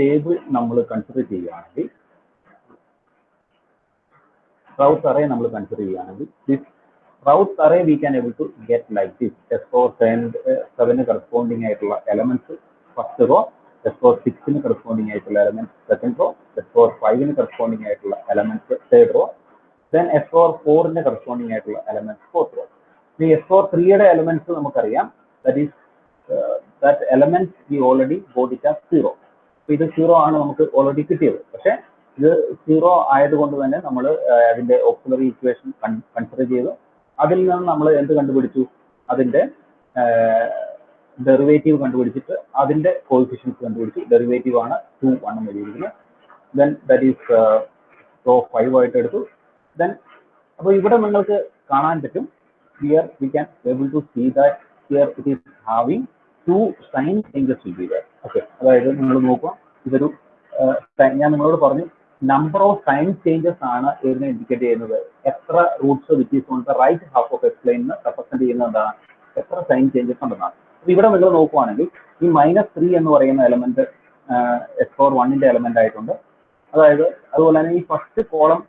Table നമ്മൾ consider ചെയ്യുകയാണെങ്കിൽ, route array നമ്മൾ കൺസിഡർ ചെയ്യുകയാണെങ്കിൽ, this route array we can able to get like this. S4 7 corresponding ആയിട്ടുള്ള elements first row, S4 6 corresponding ആയിട്ടുള്ള elements second row, S4 5 corresponding ആയിട്ടുള്ള elements third row, then S4 4 corresponding ആയിട്ടുള്ള elements fourth row. ഈ S4 3 elements നമുക്കറിയാം, that is that elements we already got it as 0. അപ്പോൾ ഇത് 0 ആണ് നമുക്ക് ഓൾറെഡി കിട്ടിയത്. പക്ഷേ ഇത് 0 ആയതുകൊണ്ട് തന്നെ നമ്മൾ അതിന്റെ ഓക്സിലറി ഇക്വേഷൻ കൺസിഡർ ചെയ്തു. അതിൽ നിന്ന് നമ്മൾ എന്ത് കണ്ടുപിടിച്ചു? അതിന്റെ ഡെറിവേറ്റീവ് കണ്ടുപിടിച്ചിട്ട് അതിന്റെ കോഎഫിഷ്യൻസ് കണ്ടുപിടിച്ചു. ഡെറിവേറ്റീവ് ആണ് 2 1 എഴുതിയിരിക്കുന്നത്. ദെൻ ദാറ്റ് ഈസ് റോ 5 ആയിട്ട് എടുത്തു. ദെൻ അപ്പോൾ ഇവിടെ നിങ്ങൾക്ക് കാണാൻ പറ്റും, here we can able to see that here it is having 2 sign changes will be there. Okay, അതായത് നിങ്ങൾ നോക്കുക, ഇതൊരു ഞാൻ നിങ്ങളോട് പറഞ്ഞു നമ്പർ ഓഫ് സൈൻ ചേഞ്ചസ് ആണ് ഇതിനെ ഇൻഡിക്കേറ്റ് ചെയ്യുന്നത്. എത്ര roots which is on the right half of X ലൈനിന് റെപ്രസെന്റ് ചെയ്യുന്നത് എന്താണ്? എത്ര സൈൻ ചേഞ്ചസ് ഉണ്ടെന്നാണ്. അപ്പോൾ ഇവിടെ നിങ്ങൾ നോക്കുവാണെങ്കിൽ ഈ -3 എന്ന് പറയുന്ന എലമെന്റ് S4 1 എലമെന്റ് ആയിട്ടുണ്ട്. അതായത് അതുപോലെ തന്നെ ഈ first column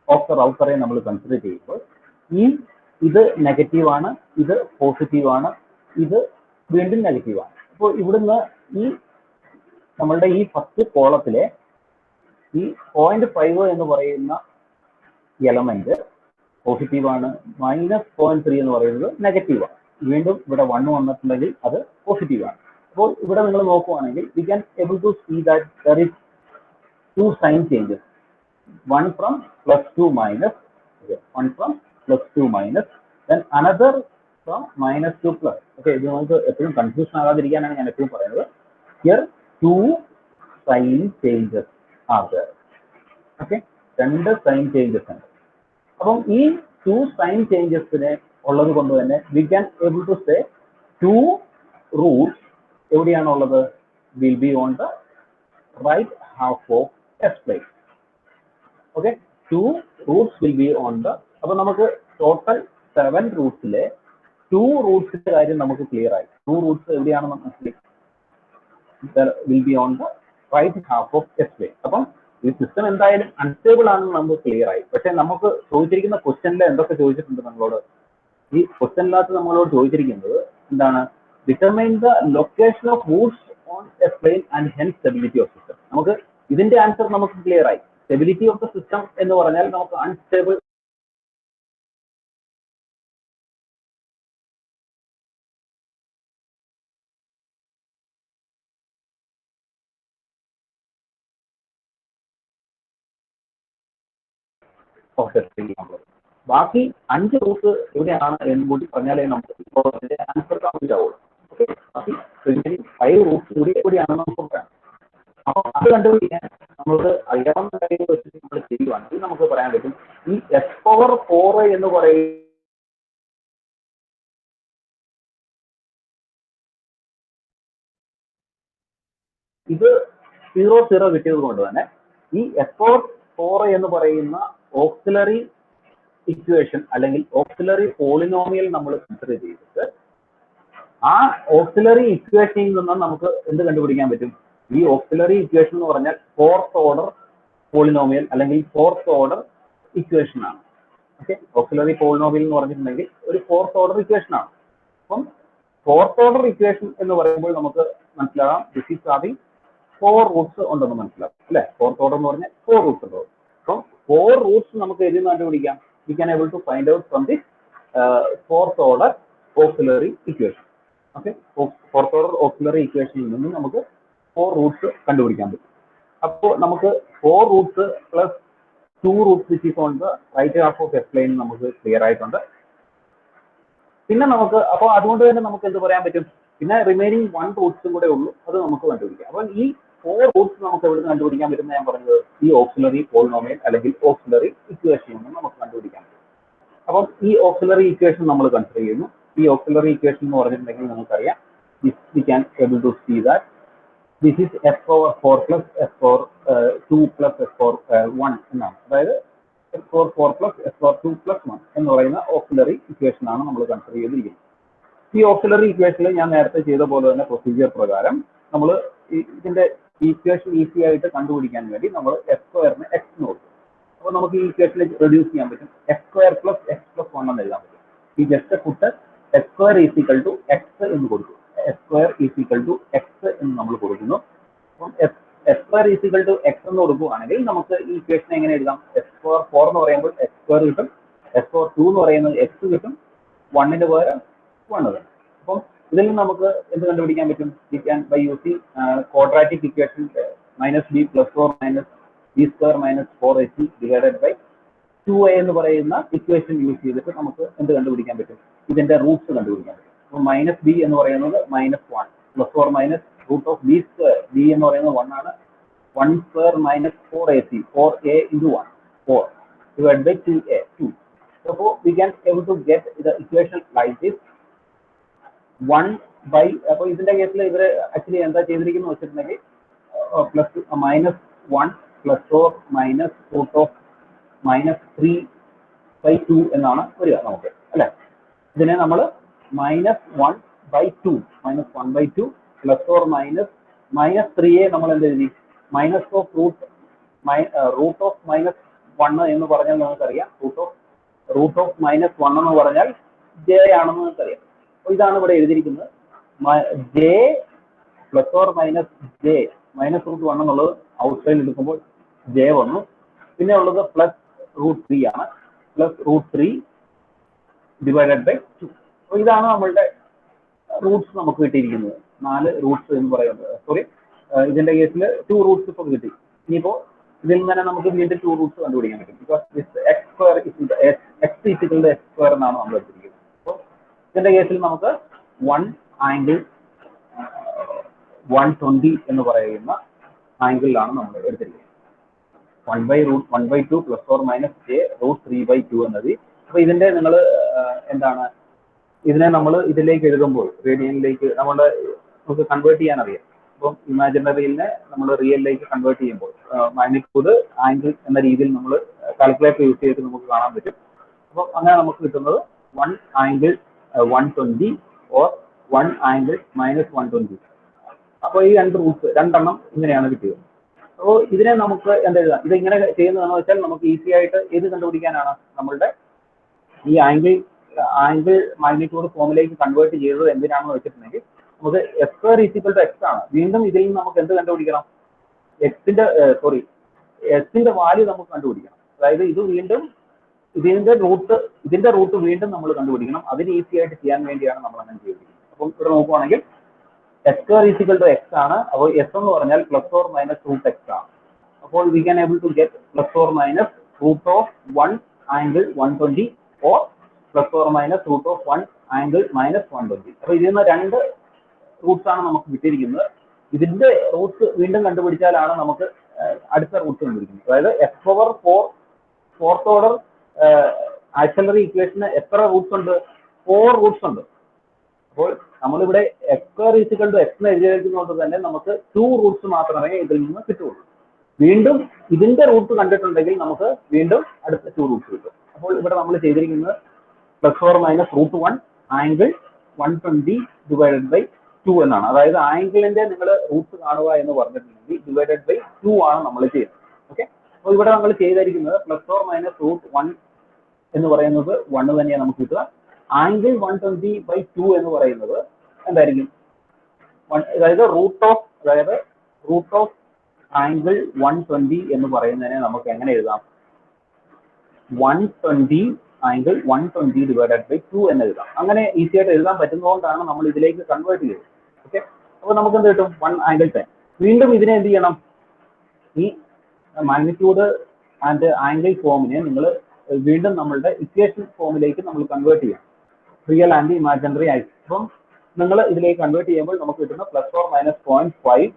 of the Routh array നമ്മൾ കൺസിഡർ ചെയ്യുമ്പോൾ ഇത് നെഗറ്റീവ് ആണ്, ഇത് പോസിറ്റീവ് ആണ്, ഇത് വീണ്ടും നെഗറ്റീവ് ആണ്. അപ്പോൾ ഇവിടുന്ന് നമ്മളുടെ ഈ ഫസ്റ്റ് കോളത്തിലെ ഈ 0.5 എന്ന് പറയുന്ന എലമെന്റ് പോസിറ്റീവ് ആണ്, -0.3 എന്ന് പറയുന്നത് നെഗറ്റീവ് ആണ്. വീണ്ടും ഇവിടെ 1 വന്നിട്ടുണ്ടെങ്കിൽ അത് പോസിറ്റീവ് ആണ്. അപ്പോൾ ഇവിടെ നിങ്ങൾ നോക്കുവാണെങ്കിൽ we can able to see that there is 2 sign changes, one from +2 minus, okay, one from +2 minus, then another from -2 plus. Okay, ഇത് നമുക്ക് എപ്പോഴും കൺഫ്യൂഷൻ ആകാതിരിക്കാനാണ് ഞാൻ എപ്പോഴും പറയുന്നത്. Here 2 sign changes are there. Okay, 2 sign changes ഉണ്ട്. അപ്പം ഈ 2 sign changesനെ ഉള്ളത് കൊണ്ട് തന്നെ we can able to say 2 roots എവിടെയാണുള്ളത്? will be on the right half of S plane. Okay, 2 roots will be on the, അപ്പോൾ നമുക്ക് ടോട്ടൽ 7 റൂട്ട്സിലെ 2 റൂട്ട്സിന്റെ കാര്യം നമുക്ക് ക്ലിയർ ആയി. 2 റൂട്ട്സ് എവിടെയാണെന്ന് മനസ്സിലായി, will be on the right half of S plane. അപ്പം ഈ system എന്തായാലും അൺസ്റ്റേബിൾ ആണെന്ന് നമുക്ക് ക്ലിയർ ആയി. പക്ഷെ നമുക്ക് ചോദിച്ചിരിക്കുന്ന ക്വസ്റ്റ്യനിൽ എന്തൊക്കെ ചോദിച്ചിട്ടുണ്ട് നമ്മളോട്? ഈ ക്വസ്റ്റ്യനിനകത്ത് നമ്മളോട് ചോദിച്ചിരിക്കുന്നത് എന്താണ്? Determine the location of roots on S plane and hence stability of system. നമുക്ക് ഇതിന്റെ ആൻസർ നമുക്ക് ക്ലിയർ ആയി. സ്റ്റെബിലിറ്റി ഓഫ് ദ സിസ്റ്റം എന്ന് പറഞ്ഞാൽ നമുക്ക് അൺസ്റ്റേബിൾ ഓഫ് ദ സ്ട്രിംഗ്. ബാക്കി 5 റൂട്ട്സ് എവിടെയാണ് എന്ന് കൂടി പറഞ്ഞാലേ നമുക്ക് ഇപ്പോൾ അതിന്റെ ആൻസർ കംപ്ലീറ്റ് ആവുള്ളൂ. ഓക്കെ, ബാക്കി 5 റൂട്ട്സ് കൂടി എവിടെയാണെന്ന് നമുക്ക് പറയാം. അപ്പൊ അത് കണ്ടുപിടിക്കാൻ നമുക്ക് അറിയാവുന്ന കാര്യങ്ങൾ വെച്ചിട്ട് നമ്മൾ ചെയ്യുവാണെങ്കിൽ നമുക്ക് പറയാൻ പറ്റും ഈ S⁴ എന്ന് പറയും ഇത് 0 0 കിട്ടിയത് കൊണ്ട് തന്നെ ഈ S⁴ എന്ന് പറയുന്ന ഓക്സിലറി ഇക്വേഷൻ അല്ലെങ്കിൽ ഓക്സിലറി പോളിനോമിയൽ നമ്മൾ കൺസിഡർ ചെയ്തിട്ട് ആ ഓക്സിലറി ഇക്വേഷനിൽ നിന്ന് നമുക്ക് എന്ത് കണ്ടുപിടിക്കാൻ പറ്റും? ഈ ഓക്സിലറി ഇക്വേഷൻ എന്ന് പറഞ്ഞാൽ 4th ഓർഡർ പോളിനോമിയൽ അല്ലെങ്കിൽ 4th ഓർഡർ ഇക്വേഷൻ ആണ്. ഓക്കെ, ഓക്സിലറി പോളിനോമിയൽ എന്ന് പറഞ്ഞിട്ടുണ്ടെങ്കിൽ ഒരു 4th ഓർഡർ ഇക്വേഷൻ ആണ്. അപ്പം 4th ഓർഡർ ഇക്വേഷൻ എന്ന് പറയുമ്പോൾ നമുക്ക് മനസ്സിലാകാം ദിസ് ഈസ് ഹാവിംഗ് 4 റൂട്ട്സ് ഉണ്ടെന്ന് മനസ്സിലാവും അല്ലെ. 4th ഓർഡർ എന്ന് പറഞ്ഞാൽ 4 റൂട്ട്സ് ഉണ്ടാവും. അപ്പം 4 റൂട്ട്സ് നമുക്ക് എഴുതി കണ്ടുപിടിക്കാം. We can able to find out from this 4th order auxiliary equation. Okay, 4th order auxiliary ഇക്വേഷനിൽ നിന്ന് നമുക്ക് 4 റൂട്ട്സ് കണ്ടുപിടിക്കാൻ പറ്റും. അപ്പോൾ നമുക്ക് 4 roots plus 2 roots which is on the right half of S plane നമുക്ക് ക്ലിയർ ആയിട്ടുണ്ട്. പിന്നെ നമുക്ക് അപ്പോൾ അതുകൊണ്ട് തന്നെ നമുക്ക് എന്ത് പറയാൻ പറ്റും? പിന്നെ റിമൈനിങ് 1 റൂട്ട്സും കൂടെ ഉള്ളൂ, അത് നമുക്ക് കണ്ടുപിടിക്കാം. അപ്പോൾ ഈ 4 റൂട്ട്സ് നമുക്ക് എവിടെ നിന്ന് കണ്ടുപിടിക്കാൻ പറ്റും? ഞാൻ പറഞ്ഞത് ഈ ഓക്സിലറി പോളിനോമിയൽ അല്ലെങ്കിൽ ഓക്സിലറി ഇക്വേഷനിൽ നിന്ന് നമുക്ക് കണ്ടുപിടിക്കാൻ പറ്റും. അപ്പം ഈ ഓക്സിലറി ഇക്വേഷൻ നമ്മൾ കൺസിഡർ ചെയ്യുന്നു. ഈ ഓക്സിലറി ഇക്വേഷൻ എന്ന് പറഞ്ഞിട്ടുണ്ടെങ്കിൽ നമുക്കറിയാം we can able to see that this is S⁴ plus S⁴2 plus S⁴1 എന്നാണ്. അതായത് S⁴4 പ്ലസ് S⁴2 പ്ലസ് 1 എന്ന് പറയുന്ന ഓക്സിലറി ഇക്വേഷൻ ആണ് നമ്മൾ കൺസിഡർ ചെയ്തിരിക്കുന്നത്. ഈ ഓക്സിലറി ഇക്വേഷനിൽ ഞാൻ നേരത്തെ ചെയ്ത പോലെ തന്നെ പ്രൊസീജിയർ പ്രകാരം നമ്മൾ ഇതിന്റെ ഈ ഇക്വേഷൻ ഈസി ആയിട്ട് കണ്ടുപിടിക്കാൻ വേണ്ടി നമ്മൾ എക്സ് സ്ക്വയറിന് എക്സ് എന്ന് കൊടുക്കും. അപ്പോൾ നമുക്ക് ഈ ഇക്വേഷനിൽ റെഡ്യൂസ് ചെയ്യാൻ പറ്റും. X square plus X plus 1 എന്ന് എഴുതാൻ പറ്റും. ഈ just put X square is equal to X എന്ന് കൊടുക്കും. X square is equal to X എന്ന് നമ്മൾ കൊടുക്കുന്നു. അപ്പം X square is equal to X എന്ന് കൊടുക്കുകയാണെങ്കിൽ നമുക്ക് ഈ ഇക്വേഷൻ എങ്ങനെ എഴുതാം? എക്സ് സ്ക്വയർ 4 എന്ന് പറയുമ്പോൾ എക്സ് സ്ക്വയർ കിട്ടും. എക്സ് സ്ക്വയർ 2 എന്ന് പറയുന്നത് എക്സ് കിട്ടും. 1ന് പകരം 1 തന്നെ. അപ്പം ഇതിൽ നിന്ന് നമുക്ക് എന്ത് കണ്ടുപിടിക്കാൻ പറ്റും? We can by using quadratic equation minus B plus 4 minus B square minus 4ac divided by 2a എന്ന് പറയുന്ന ഇക്വേഷൻ യൂസ് ചെയ്തിട്ട് നമുക്ക് എന്ത് കണ്ടുപിടിക്കാൻ പറ്റും? ഇതിന്റെ റൂട്ട്സ് കണ്ടുപിടിക്കാൻ പറ്റും. അപ്പോൾ മൈനസ് ബി എന്ന് പറയുന്നത് -1 plus 4 minus root of B square, B എന്ന് പറയുന്നത് 1 ആണ്. 1 square minus 4ac 4a into 1 4 divided by 2a 2. So we can able to get the equation like this 1 by. അപ്പോൾ ഇതിന്റെ കേസിൽ ഇവർ ആക്ച്വലി എന്താ ചെയ്തിരിക്കുന്നു വെച്ചിട്ടുണ്ടെങ്കിൽ plus -1 plus 4 minus root of -3/2 എന്നാണ് വരിക നമുക്ക്, അല്ലെ? ഇതിനെ നമ്മൾ -1/2 പ്ലസ് 4 മൈനസ് 3a നമ്മൾ എന്ത് എഴുതി? മൈനസ് ഓഫ് റൂട്ട് ഓഫ് -1 എന്ന് പറഞ്ഞാൽ നമുക്കറിയാം റൂട്ട് ഓഫ് -1 എന്ന് പറഞ്ഞാൽ ജെ ആണെന്ന് നമുക്കറിയാം. അപ്പോൾ ഇതാണ് ഇവിടെ എഴുതിയിരിക്കുന്നത്. J plus or minus J minus root 1 എന്നുള്ളത് ഔട്ട് സൈഡിൽ എടുക്കുമ്പോൾ ജെ വന്നു. പിന്നെ ഉള്ളത് പ്ലസ് √3 ആണ്. Plus √3 divided by 2. അപ്പോൾ ഇതാണ് നമ്മളുടെ റൂട്ട്സ് നമുക്ക് കിട്ടിയിരിക്കുന്നത്. 4 റൂട്ട്സ് എന്ന് പറയുന്നത്. സോറി, ഇതിന്റെ കേസിൽ 2 റൂട്ട്സ് ഇപ്പോൾ കിട്ടി. ഇനിയിപ്പോൾ ഇതിൽ നിന്ന് തന്നെ നമുക്ക് വീണ്ടും 2 റൂട്ട്സ് കണ്ടുപിടിക്കാൻ പറ്റും. Because X square X equal to X square എന്നാണ് നമ്മൾ എടുത്തിരിക്കുന്നത്. അപ്പോൾ ഇതിന്റെ കേസിൽ നമുക്ക് 1 ആംഗിൾ 120 എന്ന് പറയുന്ന ആംഗിളിലാണ് നമ്മൾ എടുത്തിരിക്കുന്നത്. 1/2 പ്ലസ് ഓർ മൈനസ് ജെ √3/2 എന്നത്. അപ്പൊ ഇതിന്റെ നിങ്ങൾ എന്താണ്, ഇതിനെ നമ്മൾ ഇതിലേക്ക് എഴുതുമ്പോൾ റേഡിയനിലേക്ക് നമുക്ക് കൺവേർട്ട് ചെയ്യാൻ അറിയാം. അപ്പം ഇമാജിനറിയിലെ നമ്മൾ റിയലിലേക്ക് കൺവേർട്ട് ചെയ്യുമ്പോൾ മാഗ്നിറ്റ്യൂഡ് ആംഗിൾ എന്ന രീതിയിൽ നമ്മൾ കാൽക്കുലേറ്റർ യൂസ് ചെയ്തിട്ട് നമുക്ക് കാണാൻ പറ്റും. അപ്പം അങ്ങനെ നമുക്ക് കിട്ടുന്നത് 1 ആംഗിൾ 120 ഓർ 1 ആംഗിൾ -120. അപ്പോൾ ഈ 2 റൂട്ട്സ് രണ്ടെണ്ണം ഇങ്ങനെയാണ് കിട്ടിയത്. അപ്പോൾ ഇതിനെ നമുക്ക് എന്താ എഴുതാം? ഇത് ഇങ്ങനെ ചെയ്യുന്നതെന്ന് വെച്ചാൽ നമുക്ക് ഈസി ആയിട്ട് ഏത് കണ്ടുപിടിക്കാനാണ്? നമ്മളുടെ ഈ ആംഗിൾ മാഗ്നിറ്റ്യൂഡ് ഫോമിലേക്ക് കൺവേർട്ട് ചെയ്തത് എന്തിനാണെന്ന് വെച്ചിട്ടുണ്ടെങ്കിൽ നമുക്ക് X square is equal to X ആണ്. വീണ്ടും ഇതിൽ നിന്ന് നമുക്ക് എന്ത് കണ്ടുപിടിക്കണം? എക്സിന്റെ വാല്യൂ നമുക്ക് കണ്ടുപിടിക്കണം. അതായത് ഇത് വീണ്ടും ഇതിന്റെ റൂട്ട് വീണ്ടും നമ്മൾ കണ്ടുപിടിക്കണം. അതിന് ഈസി ആയിട്ട് ചെയ്യാൻ വേണ്ടിയാണ് നമ്മൾ അങ്ങനെ ചെയ്തിരിക്കുന്നത്. അപ്പം ഇവിടെ നോക്കുവാണെങ്കിൽ X square is equal to X ആണ്. അപ്പോൾ എസ് എന്ന് പറഞ്ഞാൽ plus or minus root X ആണ്. അപ്പോൾ we can able to get plus or minus root of 1 angle 120 or plus or minus root of 1 angle -120. അപ്പോൾ ഇതിൽ നിന്ന് 2 റൂട്ട്സ് ആണ് നമുക്ക് കിട്ടിയിരിക്കുന്നത്. ഇതിന്റെ റൂട്ട്സ് വീണ്ടും കണ്ടുപിടിച്ചാലാണ് നമുക്ക് അടുത്ത റൂട്ട്സ് കണ്ടുപിടിക്കുന്നത്. അതായത് x power 4th order auxiliary ഇക്വേഷന് എത്ര റൂട്ട്സ് ഉണ്ട്? 4 റൂട്ട്സ് ഉണ്ട്. അപ്പോൾ നമ്മളിവിടെ x square is equal to X എന്ന് എഴുതിയിരിക്കുന്നതുകൊണ്ട് തന്നെ നമുക്ക് 2 റൂട്ട്സ് മാത്രമേ ഇതിൽ നിന്ന് കിട്ടുള്ളൂ. വീണ്ടും ഇതിന്റെ റൂട്ട് കണ്ടിട്ടുണ്ടെങ്കിൽ നമുക്ക് വീണ്ടും അടുത്ത 2 റൂട്ട്സ് കിട്ടും. അപ്പോൾ ഇവിടെ നമ്മൾ ചെയ്തിരിക്കുന്നത് plus or minus √1 angle 120 divided by 2 എന്നാണ്. അതായത് ആംഗിളിന്റെ നിങ്ങൾ റൂട്ട്സ് കാണുക എന്ന് പറഞ്ഞിട്ടുണ്ടെങ്കിൽ ഡിവൈഡഡ് ബൈ 2 ആണ് നമ്മൾ ചെയ്യുന്നത്. ഓക്കെ, അപ്പോൾ ഇവിടെ നമ്മൾ ചെയ്തിരിക്കുന്നത് പ്ലസ് ഓർ മൈനസ് √1 എന്ന് പറയുന്നത് 1 തന്നെയാണ് നമുക്ക് കിട്ടുക. ആംഗിൾ 120/2 എന്ന് പറയുന്നത് എന്തായിരിക്കും? അതായത് റൂട്ട് ഓഫ് ആംഗിൾ 120 എന്ന് പറയുന്നതിനെ നമുക്ക് എങ്ങനെ എഴുതാം? 120 ആംഗിൾ 120 ഡിവൈഡഡ് ബൈ 2 എന്ന് എഴുതാം. അങ്ങനെ ഈസി ആയിട്ട് എഴുതാൻ പറ്റുന്നതുകൊണ്ടാണ് നമ്മൾ ഇതിലേക്ക് കൺവേർട്ട് ചെയ്തത്. ഓക്കെ, അപ്പോൾ നമുക്ക് എന്ത് കിട്ടും? 1 ആംഗിൾ 10. വീണ്ടും ഇതിനെ എന്ത് ചെയ്യണം? ഈ മാഗ്നിറ്റ്യൂഡ് ആൻഡ് ആംഗിൾ ഫോമിനെ നിങ്ങൾ വീണ്ടും നമ്മളുടെ ഇക്വേഷൻ ഫോമിലേക്ക് നമ്മൾ കൺവേർട്ട് ചെയ്യണം. റിയൽ ആൻഡ് ഇമാജിനറി ആയിട്ട്. അപ്പം നിങ്ങൾ ഇതിലേക്ക് കൺവേർട്ട് ചെയ്യുമ്പോൾ നമുക്ക് കിട്ടുന്ന plus or minus 0.5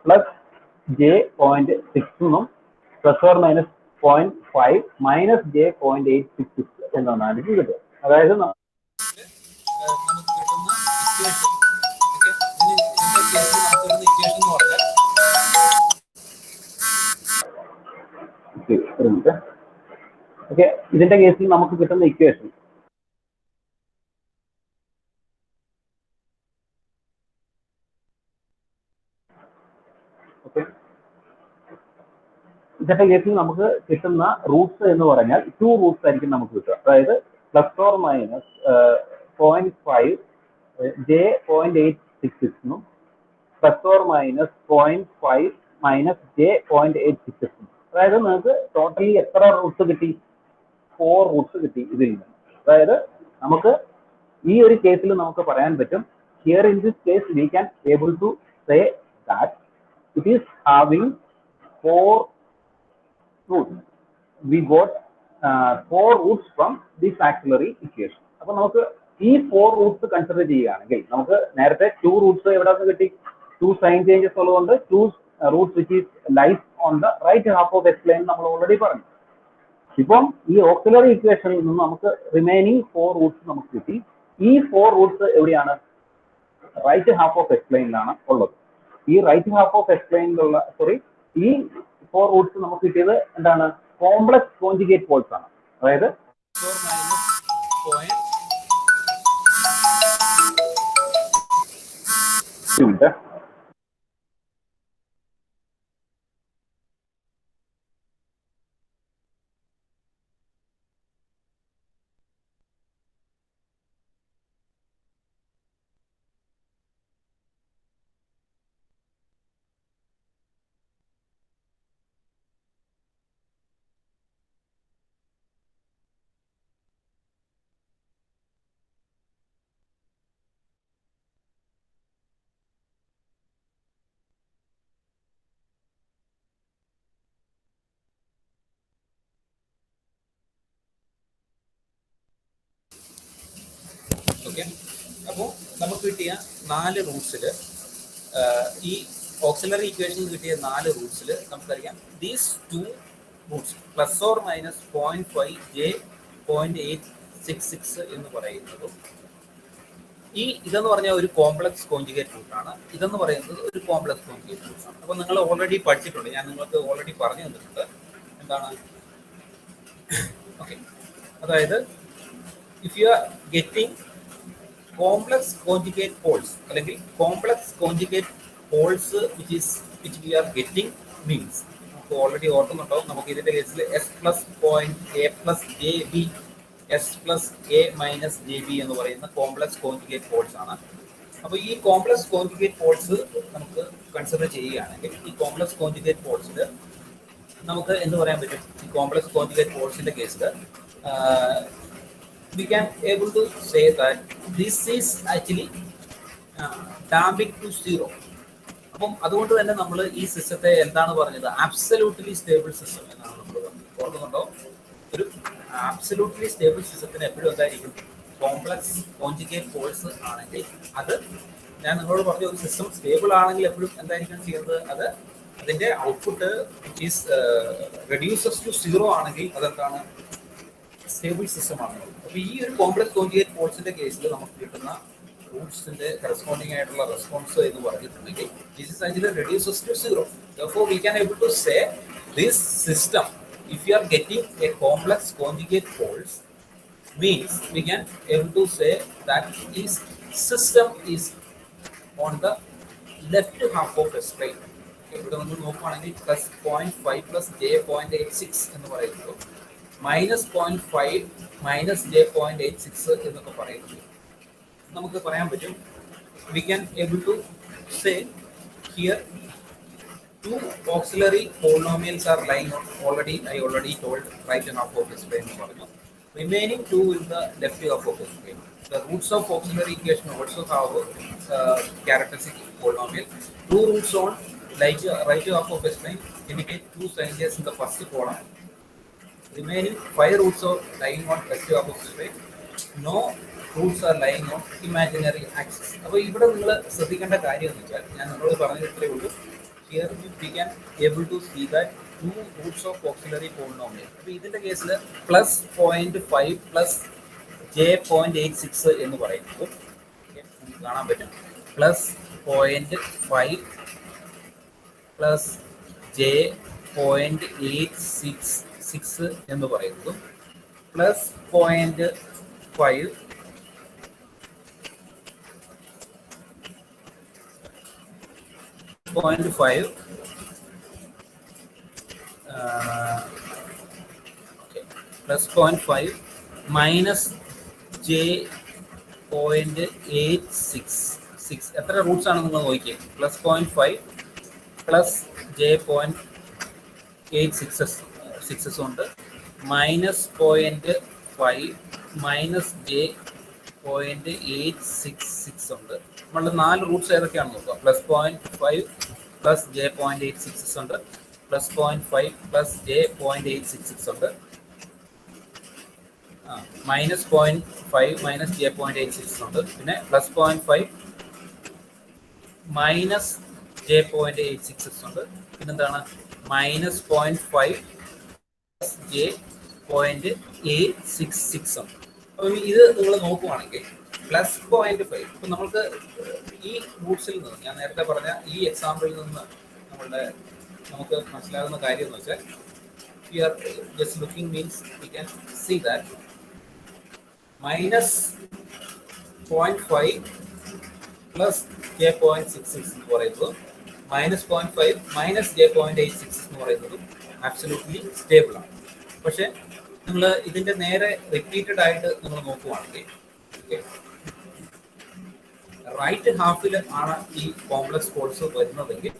plus J 0.6 എന്നും plus or minus 0.5 minus J 0.866 എന്നാണ് ഇത് കിട്ടുക. അതായത് നമുക്ക് കിട്ടുന്ന ഇക്വേഷൻ എന്ന് പറഞ്ഞാൽ ഓക്കെ, ഇതിന്റെ കേസിൽ നമുക്ക് കിട്ടുന്ന ഇക്വേഷൻ ഇന്നത്തെ കേസിൽ നമുക്ക് കിട്ടുന്ന റൂട്ട്സ് എന്ന് പറഞ്ഞാൽ 2 റൂട്ട്സ് ആയിരിക്കും നമുക്ക് കിട്ടുക. അതായത് plus or minus 0.5 J.866 plus or minus 0.5 minus J.866. അതായത് നിങ്ങൾക്ക് ടോട്ടലി എത്ര റൂട്ട്സ് കിട്ടി? 4 റൂട്ട്സ് കിട്ടി ഇതിൽ നിന്ന്. അതായത് നമുക്ക് ഈ ഒരു കേസിൽ നമുക്ക് പറയാൻ പറ്റും, here in this case we can able to say that it is having 4 roots. We got 4 roots from this auxiliary equation. അപ്പോൾ നമുക്ക് ഈ 4 റൂട്ട്സ് കൺസിഡർ ചെയ്യുകയാണെങ്കിൽ നമുക്ക് നേരത്തെ 2 റൂട്ട്സ് എവിടെ നിന്ന് കിട്ടി? 2 സൈൻ ചേഞ്ചസ് ഉള്ളതുകൊണ്ട് 2 roots which is lies on the right half of X line നമ്മൾ ഓൾറെഡി പറഞ്ഞു. ഇപ്പം ഈ ഓക്സിലറി ഇക്വേഷനിൽ നിന്ന് നമുക്ക് റിമൈനിങ് 4 റൂട്ട്സ് നമുക്ക് കിട്ടി. ഈ 4 റൂട്ട്സ് എവിടെയാണ്? റൈറ്റ് ഹാഫ് ഓഫ് എക്സ് ലൈനിലാണ് ഉള്ളത്. ഈ റൈറ്റ് ഹാഫ് ഓഫ് എക്സ് ലൈനിലുള്ള ഈ 4 റൂട്ട്സ് നമുക്ക് കിട്ടിയത് എന്താണ്? കോംപ്ലക്സ് കോഞ്ചുഗേറ്റ് പോൾസ് ആണ്. അതായത് ഓക്കെ, അപ്പോൾ നമുക്ക് കിട്ടിയ 4 റൂട്ട്സിൽ ഈ ഓക്സിലറി ഇക്വേഷൻ കിട്ടിയ 4 റൂട്ട്സിൽ നമുക്കറിയാം these 2 Roots plus or minus 0.5 J.866 എന്ന് പറയുന്നതും ഇതെന്ന് പറഞ്ഞാൽ ഒരു കോംപ്ലക്സ് കോഞ്ചുഗേറ്റ് റൂട്ടാണ്. ഇതെന്ന് പറയുന്നത് ഒരു കോംപ്ലക്സ് കോഞ്ചുഗേറ്റ് റൂട്ടാണ്. അപ്പോൾ നിങ്ങൾ ഓൾറെഡി പഠിച്ചിട്ടുണ്ട്, ഞാൻ നിങ്ങൾക്ക് ഓൾറെഡി പറഞ്ഞു തന്നിട്ടുണ്ട് എന്താണ്. ഓക്കെ, അതായത് if you are getting complex conjugate poles അല്ലെങ്കിൽ complex conjugate poles which we are getting means നമുക്ക് ഓൾറെഡി ഓർക്കുന്നുണ്ടോ? നമുക്ക് ഇതിന്റെ കേസിൽ s plus point a plus j b s plus a minus j b എന്ന് പറയുന്ന കോംപ്ലക്സ് കോഞ്ചുഗേറ്റ് പോൾസ് ആണ്. അപ്പോൾ ഈ കോംപ്ലക്സ് കോഞ്ചുഗേറ്റ് പോൾസ് നമുക്ക് കൺസിഡർ ചെയ്യുകയാണെങ്കിൽ ഈ കോംപ്ലക്സ് കോഞ്ചുഗേറ്റ് പോൾസിൽ നമുക്ക് എന്ത് പറയാൻ പറ്റും? ഈ കോംപ്ലക്സ് കോഞ്ചുഗേറ്റ് പോൾസിന്റെ കേസിൽ we can able to say that this is actually damping to 0. അപ്പം അതുകൊണ്ട് തന്നെ നമ്മൾ ഈ സിസ്റ്റത്തെ എന്താണ് പറഞ്ഞത്? ആബ്സല്യൂട്ട്ലി സ്റ്റേബിൾ സിസ്റ്റം എന്നാണ് നമ്മൾ പറഞ്ഞത്. ഓർക്കുന്നുണ്ടോ? ഒരു ആബ്സല്യൂട്ട്ലി സ്റ്റേബിൾ സിസ്റ്റത്തിന് എപ്പോഴും എന്തായിരിക്കും? കോംപ്ലക്സ് കോഞ്ചുഗേറ്റ് പോൾസ് ആണെങ്കിൽ അത് ഞാൻ നിങ്ങളോട് പറഞ്ഞ ഒരു സിസ്റ്റം സ്റ്റേബിൾ ആണെങ്കിൽ എപ്പോഴും എന്തായിരിക്കും ചെയ്യുന്നത്? അത് അതിന്റെ ഔട്ട്പുട്ട് ഈസ് റെഡ്യൂസസ് ടു 0 ആണെങ്കിൽ അതെന്താണ്? സ്റ്റേബിൾ സിസ്റ്റം ആണ്. അപ്പോൾ ഈ ഒരു കോംപ്ലക്സ് കോഞ്ചുഗേറ്റ് പോൾസിന്റെ കേസിൽ നമുക്ക് കിട്ടുന്ന റൂട്ട്സിന്റെ കറസ്പോണ്ടിങ് ആയിട്ടുള്ള റെസ്പോൺസ് എന്ന് പറഞ്ഞിട്ടുണ്ടെങ്കിൽ this is actually reduces to 0. Therefore we can able to say this system, if you are getting a complex conjugate poles, means we can able to say that this system is on the left half of a plane. ഇവിടെ നമ്മൾ നോക്കുകയാണെങ്കിൽ plus 0.5 plus J.86 എന്ന് പറയുന്നത് minus 0.5 minus J.86 എന്നൊക്കെ പറയുന്നത് നമുക്ക് പറയാൻ പറ്റും. We can able to say here 2 auxiliary polynomials are lying on I already told right half of this plane എന്ന് പറഞ്ഞു. Remaining 2 in the left half of this plane. The roots of auxiliary equation also have characteristic polynomial. 2 roots on right half of this plane indicate 2 changes in the first column. Remaining 5 roots are lying on left half of this plane. No roots are lying on imaginary axis. അപ്പോൾ ഇവിടെ നിങ്ങൾ ശ്രദ്ധിക്കേണ്ട കാര്യം എന്ന് വെച്ചാൽ ഞാൻ നിങ്ങളോട് പറഞ്ഞത് ഇത്രയേ ഉള്ളൂ. Here we can able to see that 2 roots of auxiliary polynomial. അപ്പോൾ ഇതിന്റെ കേസിൽ പ്ലസ് 0.5 പ്ലസ് J.86 എന്ന് പറയുന്നത് നമുക്ക് കാണാൻ പറ്റും. പ്ലസ് 0.5 പ്ലസ് J.86 എന്ന് പറയുന്നതും പ്ലസ് 0.5 0.5 പ്ലസ് 0.5 മൈനസ് ജെ 0.866. എത്ര റൂട്ട്സ് ആണ് നിങ്ങൾ നോക്കിയേ? പ്ലസ് 0.5 പ്ലസ് ജെ 0.866 ഉണ്ട്, മൈനസ് 0.5 മൈനസ് ജെ 0.866 ഉണ്ട്. നമ്മളുടെ 4 റൂട്ട്സ് ഏതൊക്കെയാണെന്ന് നോക്കുക. പ്ലസ് 0.5 പ്ലസ് ജെ 0.866 ഉണ്ട്, പ്ലസ് 0.5 പ്ലസ് ജെ 0.866 ഉണ്ട്, മൈനസ് 0.5 മൈനസ് ജെ 0.86 ഉണ്ട്, പിന്നെ പ്ലസ് 0.5 മൈനസ് ജെ 0.86 ഉണ്ട്, പിന്നെന്താണ് മൈനസ് 0.5 പ്ലസ് ജെ 0.866 ഉണ്ട്. അപ്പോൾ ഇത് നിങ്ങൾ നോക്കുവാണെങ്കിൽ പ്ലസ് 0.5 ഇപ്പം നമ്മൾക്ക് ഈ റൂട്ട്സിൽ നിന്ന്, ഞാൻ നേരത്തെ പറഞ്ഞ ഈ എക്സാമ്പിളിൽ നിന്ന് നമുക്ക് മനസ്സിലാകുന്ന കാര്യം എന്ന് വെച്ചാൽ, we are just looking means we can see that minus 0.5 plus j 0.66 എന്ന് പറയുന്നത് മൈനസ് 0.5 മൈനസ് j 0.86 എന്ന് പറയുന്നത് ആബ്സല്യൂട്ട്ലി സ്റ്റേബിൾ ആണ്. പക്ഷെ നിങ്ങൾ ഇതിന്റെ നേരെ റിപ്പീറ്റഡ് ആയിട്ട് നിങ്ങൾ നോക്കുവാണെങ്കിൽ റൈറ്റ് ഹാഫിൽ ആണ് ഈ കോംപ്ലക്സ് ഫോൾസ് വരുന്നതെങ്കിൽ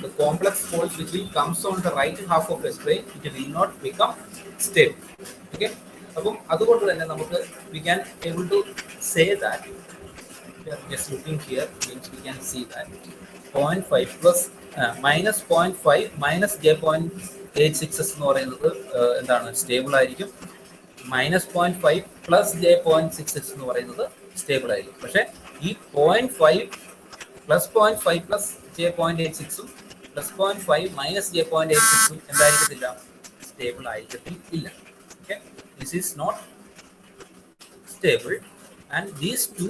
the complex force which will comes on the right half of a spray, it will not become stable. Okay, അപ്പം അതുകൊണ്ട് തന്നെ നമുക്ക് we can able to say that just looking here means we can see that 0.5 plus minus 0.5 minus j 0.866 എന്ന് പറയുന്നത് എന്താണ് stable ആയിരിക്കും, minus 0.5 plus J 0.66 എന്ന് പറയുന്നത് സ്റ്റേബിൾ ആയിരിക്കും. പക്ഷെ ഈ 0.5 പ്ലസ് 0.5 പ്ലസ് ജെ 0.86ഉം പ്ലസ് 0.5 മൈനസ് ജെ 0.86ഉം എന്തായിരിക്കത്തില്ല, സ്റ്റേബിൾ ആയിരിക്കത്തില്ല. Okay, this is not stable and these to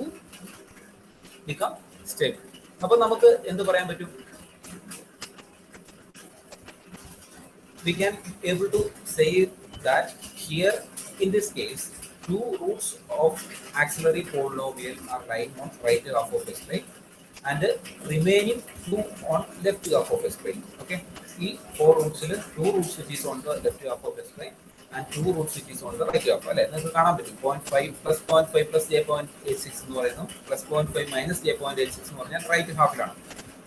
become stable. അപ്പൊ നമുക്ക് എന്ത് പറയാൻ പറ്റും? We can able to say that here in this case 2 roots of auxiliary polynomial are lying on right half of this plane and remaining 2 on left half of this plane. Okay, ഈ 4 roots ൽ 2 roots which is on the left half of this plane and 2 roots which is on the right half. അല്ലേ, നിങ്ങൾക്ക് കാണാൻ പറ്റും 0.5 plus 0.5 plus j 0.86 എന്ന് പറയുന്നു, plus 0.5 minus j 0.86 എന്ന് പറഞ്ഞാൽ റൈറ്റ് ഹാഫിലാണ്,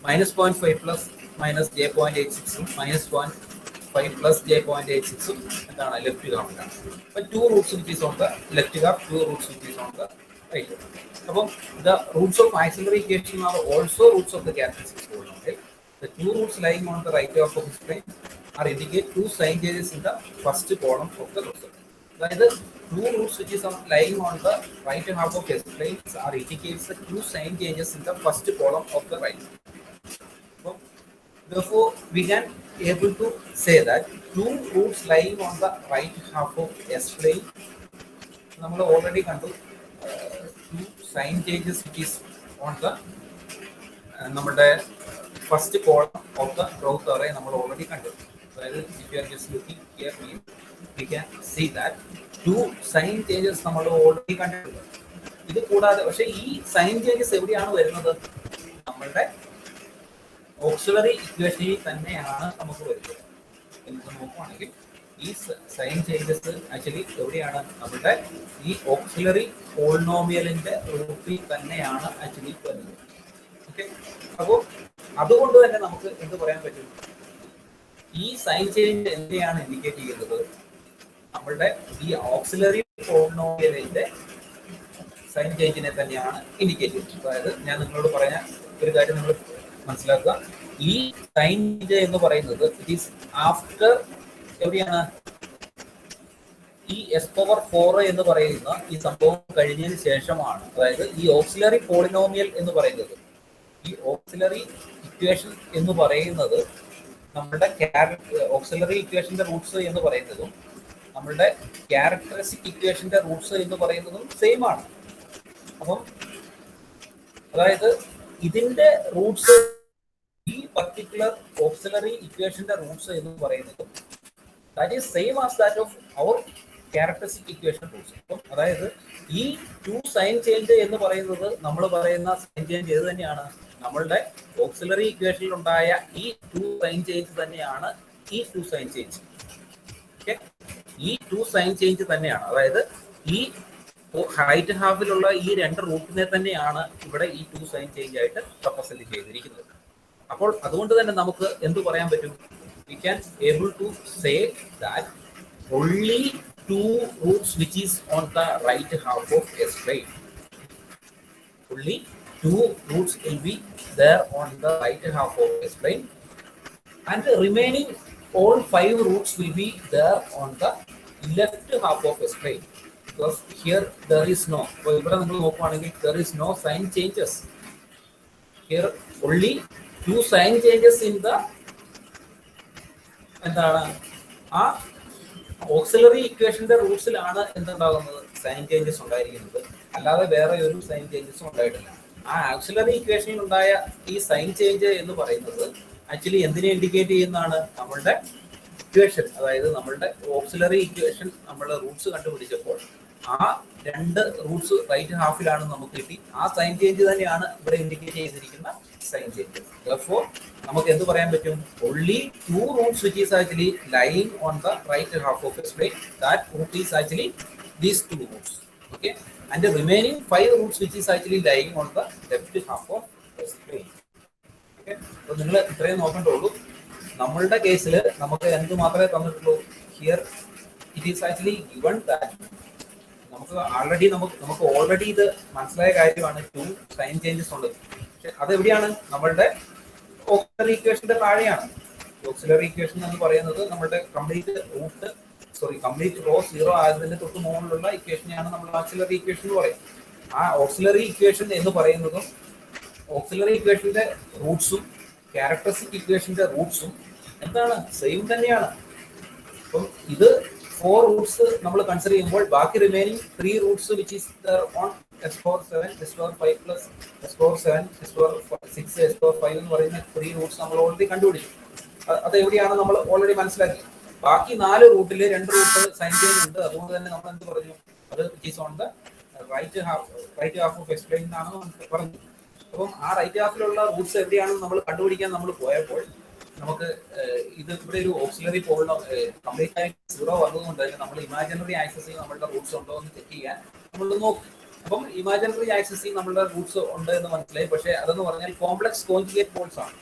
മൈനസ് 0.5 plus minus j 0.86ഉം മൈനസ് 0.5 plus j 0.86ഉം എന്താണ് ലെഫ്റ്റ് ഹാഫിലാണ്. അപ്പോൾ 2 roots which is on the left half, 2 roots which is on the right half. അപ്പം the roots of auxiliary equation are also roots of the characteristic polynomial. The 2 roots lying on the right half of this plane are indicate 2 sign changes in the first column of the result. അതായത് 2 roots which is lying on the right half of this plane are indicates the 2 sign changes in the first column of the right. So, therefore, we can able to say that 2 roots lying on the right half of S plane. നമ്മൾ already കണ്ടു 2 sign changes which is on the നമ്മുടെ first column of the growth array നമ്മൾ already കണ്ടു. അതായത് if you are just looking carefully we can see that 2 sign changes നമ്മൾ already കണ്ടിട്ടുണ്ട്. ഇത് കൂടാതെ പക്ഷേ ഈ സൈൻ ചേഞ്ചസ് എവിടെയാണ് വരുന്നത്? നമ്മളുടെ ഓക്സിലറി ഇക്വേഷനിൽ തന്നെയാണ് നമുക്ക് വരുന്നത്. എന്ന് നോക്കുവാണെങ്കിൽ ഈ സൈൻ ചേഞ്ചസ് ആക്ച്വലി എവിടെയാണ്? നമ്മുടെ ഈ ഓക്സിലറി പോളിനോമിയലിന്റെ റൂട്ടിൽ തന്നെയാണ് ആക്ച്വലി വരുന്നത്. ഓക്കെ, അപ്പോൾ അതുകൊണ്ട് തന്നെ നമുക്ക് എന്ത് പറയാൻ പറ്റും? ഈ സൈൻ ചേഞ്ച് എന്തെയാണ് ഇൻഡിക്കേറ്റ് ചെയ്യുന്നത്? നമ്മളുടെ ഈ ഓക്സിലറി പോളിനോമിയലിന്റെ സൈൻ ചേഞ്ചിനെ തന്നെയാണ് ഇൻഡിക്കേറ്റ് ചെയ്യുന്നത്. അതായത് ഞാൻ നിങ്ങളോട് പറഞ്ഞ ഒരു കാര്യം നിങ്ങൾ മനസ്സിലാക്കുക, ഈ സൈൻ ചേഞ്ച് എന്ന് പറയുന്നത് ഇറ്റ് ഈസ് ആഫ്റ്റർ എവിടെയാണ്? ഈ S⁴ എന്ന് പറയുന്ന ഈ സംഭവം കഴിഞ്ഞതിന് ശേഷമാണ്. അതായത് ഈ ഓക്സിലറി പോളിനോമിയൽ എന്ന് പറയുന്നത്, ഈ ഓക്സിലറി ഇക്വേഷൻ എന്ന് പറയുന്നത് നമ്മുടെ ഓക്സിലറി ഇക്വേഷന്റെ റൂട്ട്സ് എന്ന് പറയുന്നതും നമ്മളുടെ ക്യാരക്ടറിസ്റ്റിക് ഇക്വേഷന്റെ റൂട്ട്സ് എന്ന് പറയുന്നതും സെയിം ആണ്. അപ്പം അതായത് ഇതിന്റെ റൂട്ട്സ്, ഈ പർട്ടിക്കുലർ ഓക്സിലറി ഇക്വേഷന്റെ റൂട്ട്സ് എന്ന് പറയുന്നതും that is same as that of our characteristic equation roots. അപ്പം അതായത് ഈ 2 സൈൻ ചേഞ്ച് എന്ന് പറയുന്നത് നമ്മൾ പറയുന്ന സൈൻ ചേഞ്ച് ഏത് തന്നെയാണ്? നമ്മളുടെ ഓക്സിലറി ഇക്വേഷനിൽ ഉണ്ടായ ഈ 2 സൈൻ ചേഞ്ച് തന്നെയാണ് ഈ 2 സൈൻ ചേഞ്ച്. ഓക്കെ, ഈ 2 സൈൻ ചേഞ്ച് തന്നെയാണ്, അതായത് ഈ റൈറ്റ് ഹാഫിലുള്ള ഈ 2 റൂട്ടിനെ തന്നെയാണ് ഇവിടെ ഈ 2 സൈൻ ചേഞ്ച് ആയിട്ട് റെപ്രസെന്റ് ചെയ്തിരിക്കുന്നത്. അപ്പോൾ അതുകൊണ്ട് തന്നെ നമുക്ക് എന്ത് പറയാൻ പറ്റും? We can able to say that only 2 roots which is on the right half of S plane. Only 2 roots will be there on the right half of S plane, and the remaining all 5 roots will be there on the left half of S plane. Because here there is no, there is no sign changes. Here only 2 sign changes in the എന്താണ് ആ auxiliary ഇക്വേഷന്റെ റൂട്ട്സിലാണ് എന്തുണ്ടാകുന്നത്? Sign changes ഉണ്ടായിരിക്കുന്നത്, അല്ലാതെ വേറെ ഒരു sign ചേഞ്ചസും ഉണ്ടായിട്ടില്ല. ആ auxiliary ഇക്വേഷനിൽ ഉണ്ടായ ഈ സൈൻ ചേഞ്ച് എന്ന് പറയുന്നത് ആക്ച്വലി എന്തിനെ ഇൻഡിക്കേറ്റ് ചെയ്യുന്നതാണ്? നമ്മളുടെ ഇക്വേഷൻ, അതായത് നമ്മളുടെ ഓക്സിലറി ഇക്വേഷൻ നമ്മളുടെ റൂട്ട്സ് കണ്ടുപിടിച്ചപ്പോൾ ആ 2 റൂട്ട്സ് റൈറ്റ് ഹാഫിലാണ് നമുക്ക് കിട്ടി. ആ സൈൻ ചേഞ്ച് തന്നെയാണ് ഇവിടെ ഇൻഡിക്കേറ്റ് ചെയ്തിരിക്കുന്ന സൈൻ ചേഞ്ച്. Therefore നമുക്ക് എന്ത് പറയാൻ പറ്റും? only 2 roots which is actually lying on the right half of S plane, that root is actually these 2 roots. Okay, and the remaining 5 roots which is actually lying on the left half of S plane. Okay, അപ്പോൾ നിങ്ങൾ ഇത്രയും നോക്കേണ്ടുള്ളൂ. നമ്മളുടെ കേസിൽ നമുക്ക് എന്ത് മാത്രമേ തന്നിട്ടുള്ളൂ? Here it is actually given that നമുക്ക് ഓൾറെഡി ഇത് മനസ്സിലായ കാര്യമാണ് 2 സൈൻ ചേഞ്ചസ് ഉള്ളത്. പക്ഷെ അതെവിടെയാണ്? നമ്മളുടെ ഓക്സിലറി ഇക്വേഷന്റെ താഴെയാണ്. ഓക്സിലറി ഇക്വേഷൻ എന്ന് പറയുന്നത് നമ്മുടെ കംപ്ലീറ്റ് റോ 0 ആയതിന്റെ തൊട്ട് മുകളിലുള്ള ഇക്വേഷനെയാണ് നമ്മൾ ഓക്സിലറി ഇക്വേഷൻ എന്ന് പറയുന്നത്. ആ ഓക്സിലറി ഇക്വേഷൻ എന്ന് പറയുന്നതും ഓക്സിലറി ഇക്വേഷന്റെ റൂട്ട്സും ക്യാരക്ടറിസ്റ്റിക് ഇക്വേഷന്റെ റൂട്ട്സും എന്താണ്? സെയിം തന്നെയാണ്. അപ്പം ഇത് 4 റൂട്ട്സ് നമ്മൾ കൺസിഡർ ചെയ്യുമ്പോൾ ബാക്കി remaining 3 Roots which is on S power 7, S power 5 plus S power 7, S power 6, S power 5 എന്ന് പറയുന്ന 3 റൂട്ട്സ് നമ്മൾ ഓൾറെഡി കണ്ടുപിടിച്ചു. അത് എവിടെയാണ് നമ്മൾ ഓൾറെഡി മനസ്സിലാക്കി. ബാക്കി 4 റൂട്ടിൽ 2 റൂട്ട് സൈൻ ചേഞ്ച് ഉണ്ട്. അതുകൊണ്ട് തന്നെ നമ്മൾ എന്ത് പറഞ്ഞു? അത് is on the right half of S plane എന്നാണ് പറഞ്ഞു. അപ്പം ആ റൈറ്റ് ഹാഫിലുള്ള റൂട്ട്സ് എവിടെയാണെന്ന് നമ്മൾ കണ്ടുപിടിക്കാൻ നമ്മൾ പോയപ്പോൾ നമുക്ക് ഇത് ഇവിടെ ഒരു ഓക്സിലറി പോലുള്ള കംപ്ലീറ്റ് ആയിട്ട് 0 വന്നതുകൊണ്ട് തന്നെ നമ്മൾ ഇമാജിനറി ആക്സസിൽ നമ്മളുടെ റൂട്ട്സ് ഉണ്ടോ എന്ന് ചെക്ക് ചെയ്യാൻ നമ്മൾ നോക്കി. അപ്പം ഇമാജിനറി ആക്സസിൽ നമ്മളുടെ റൂട്ട്സ് ഉണ്ട് എന്ന് മനസ്സിലായി. പക്ഷേ അതെന്ന് പറഞ്ഞാൽ കോംപ്ലക്സ് കോഞ്ചുഗേറ്റ് പോൾസ് ആണ്.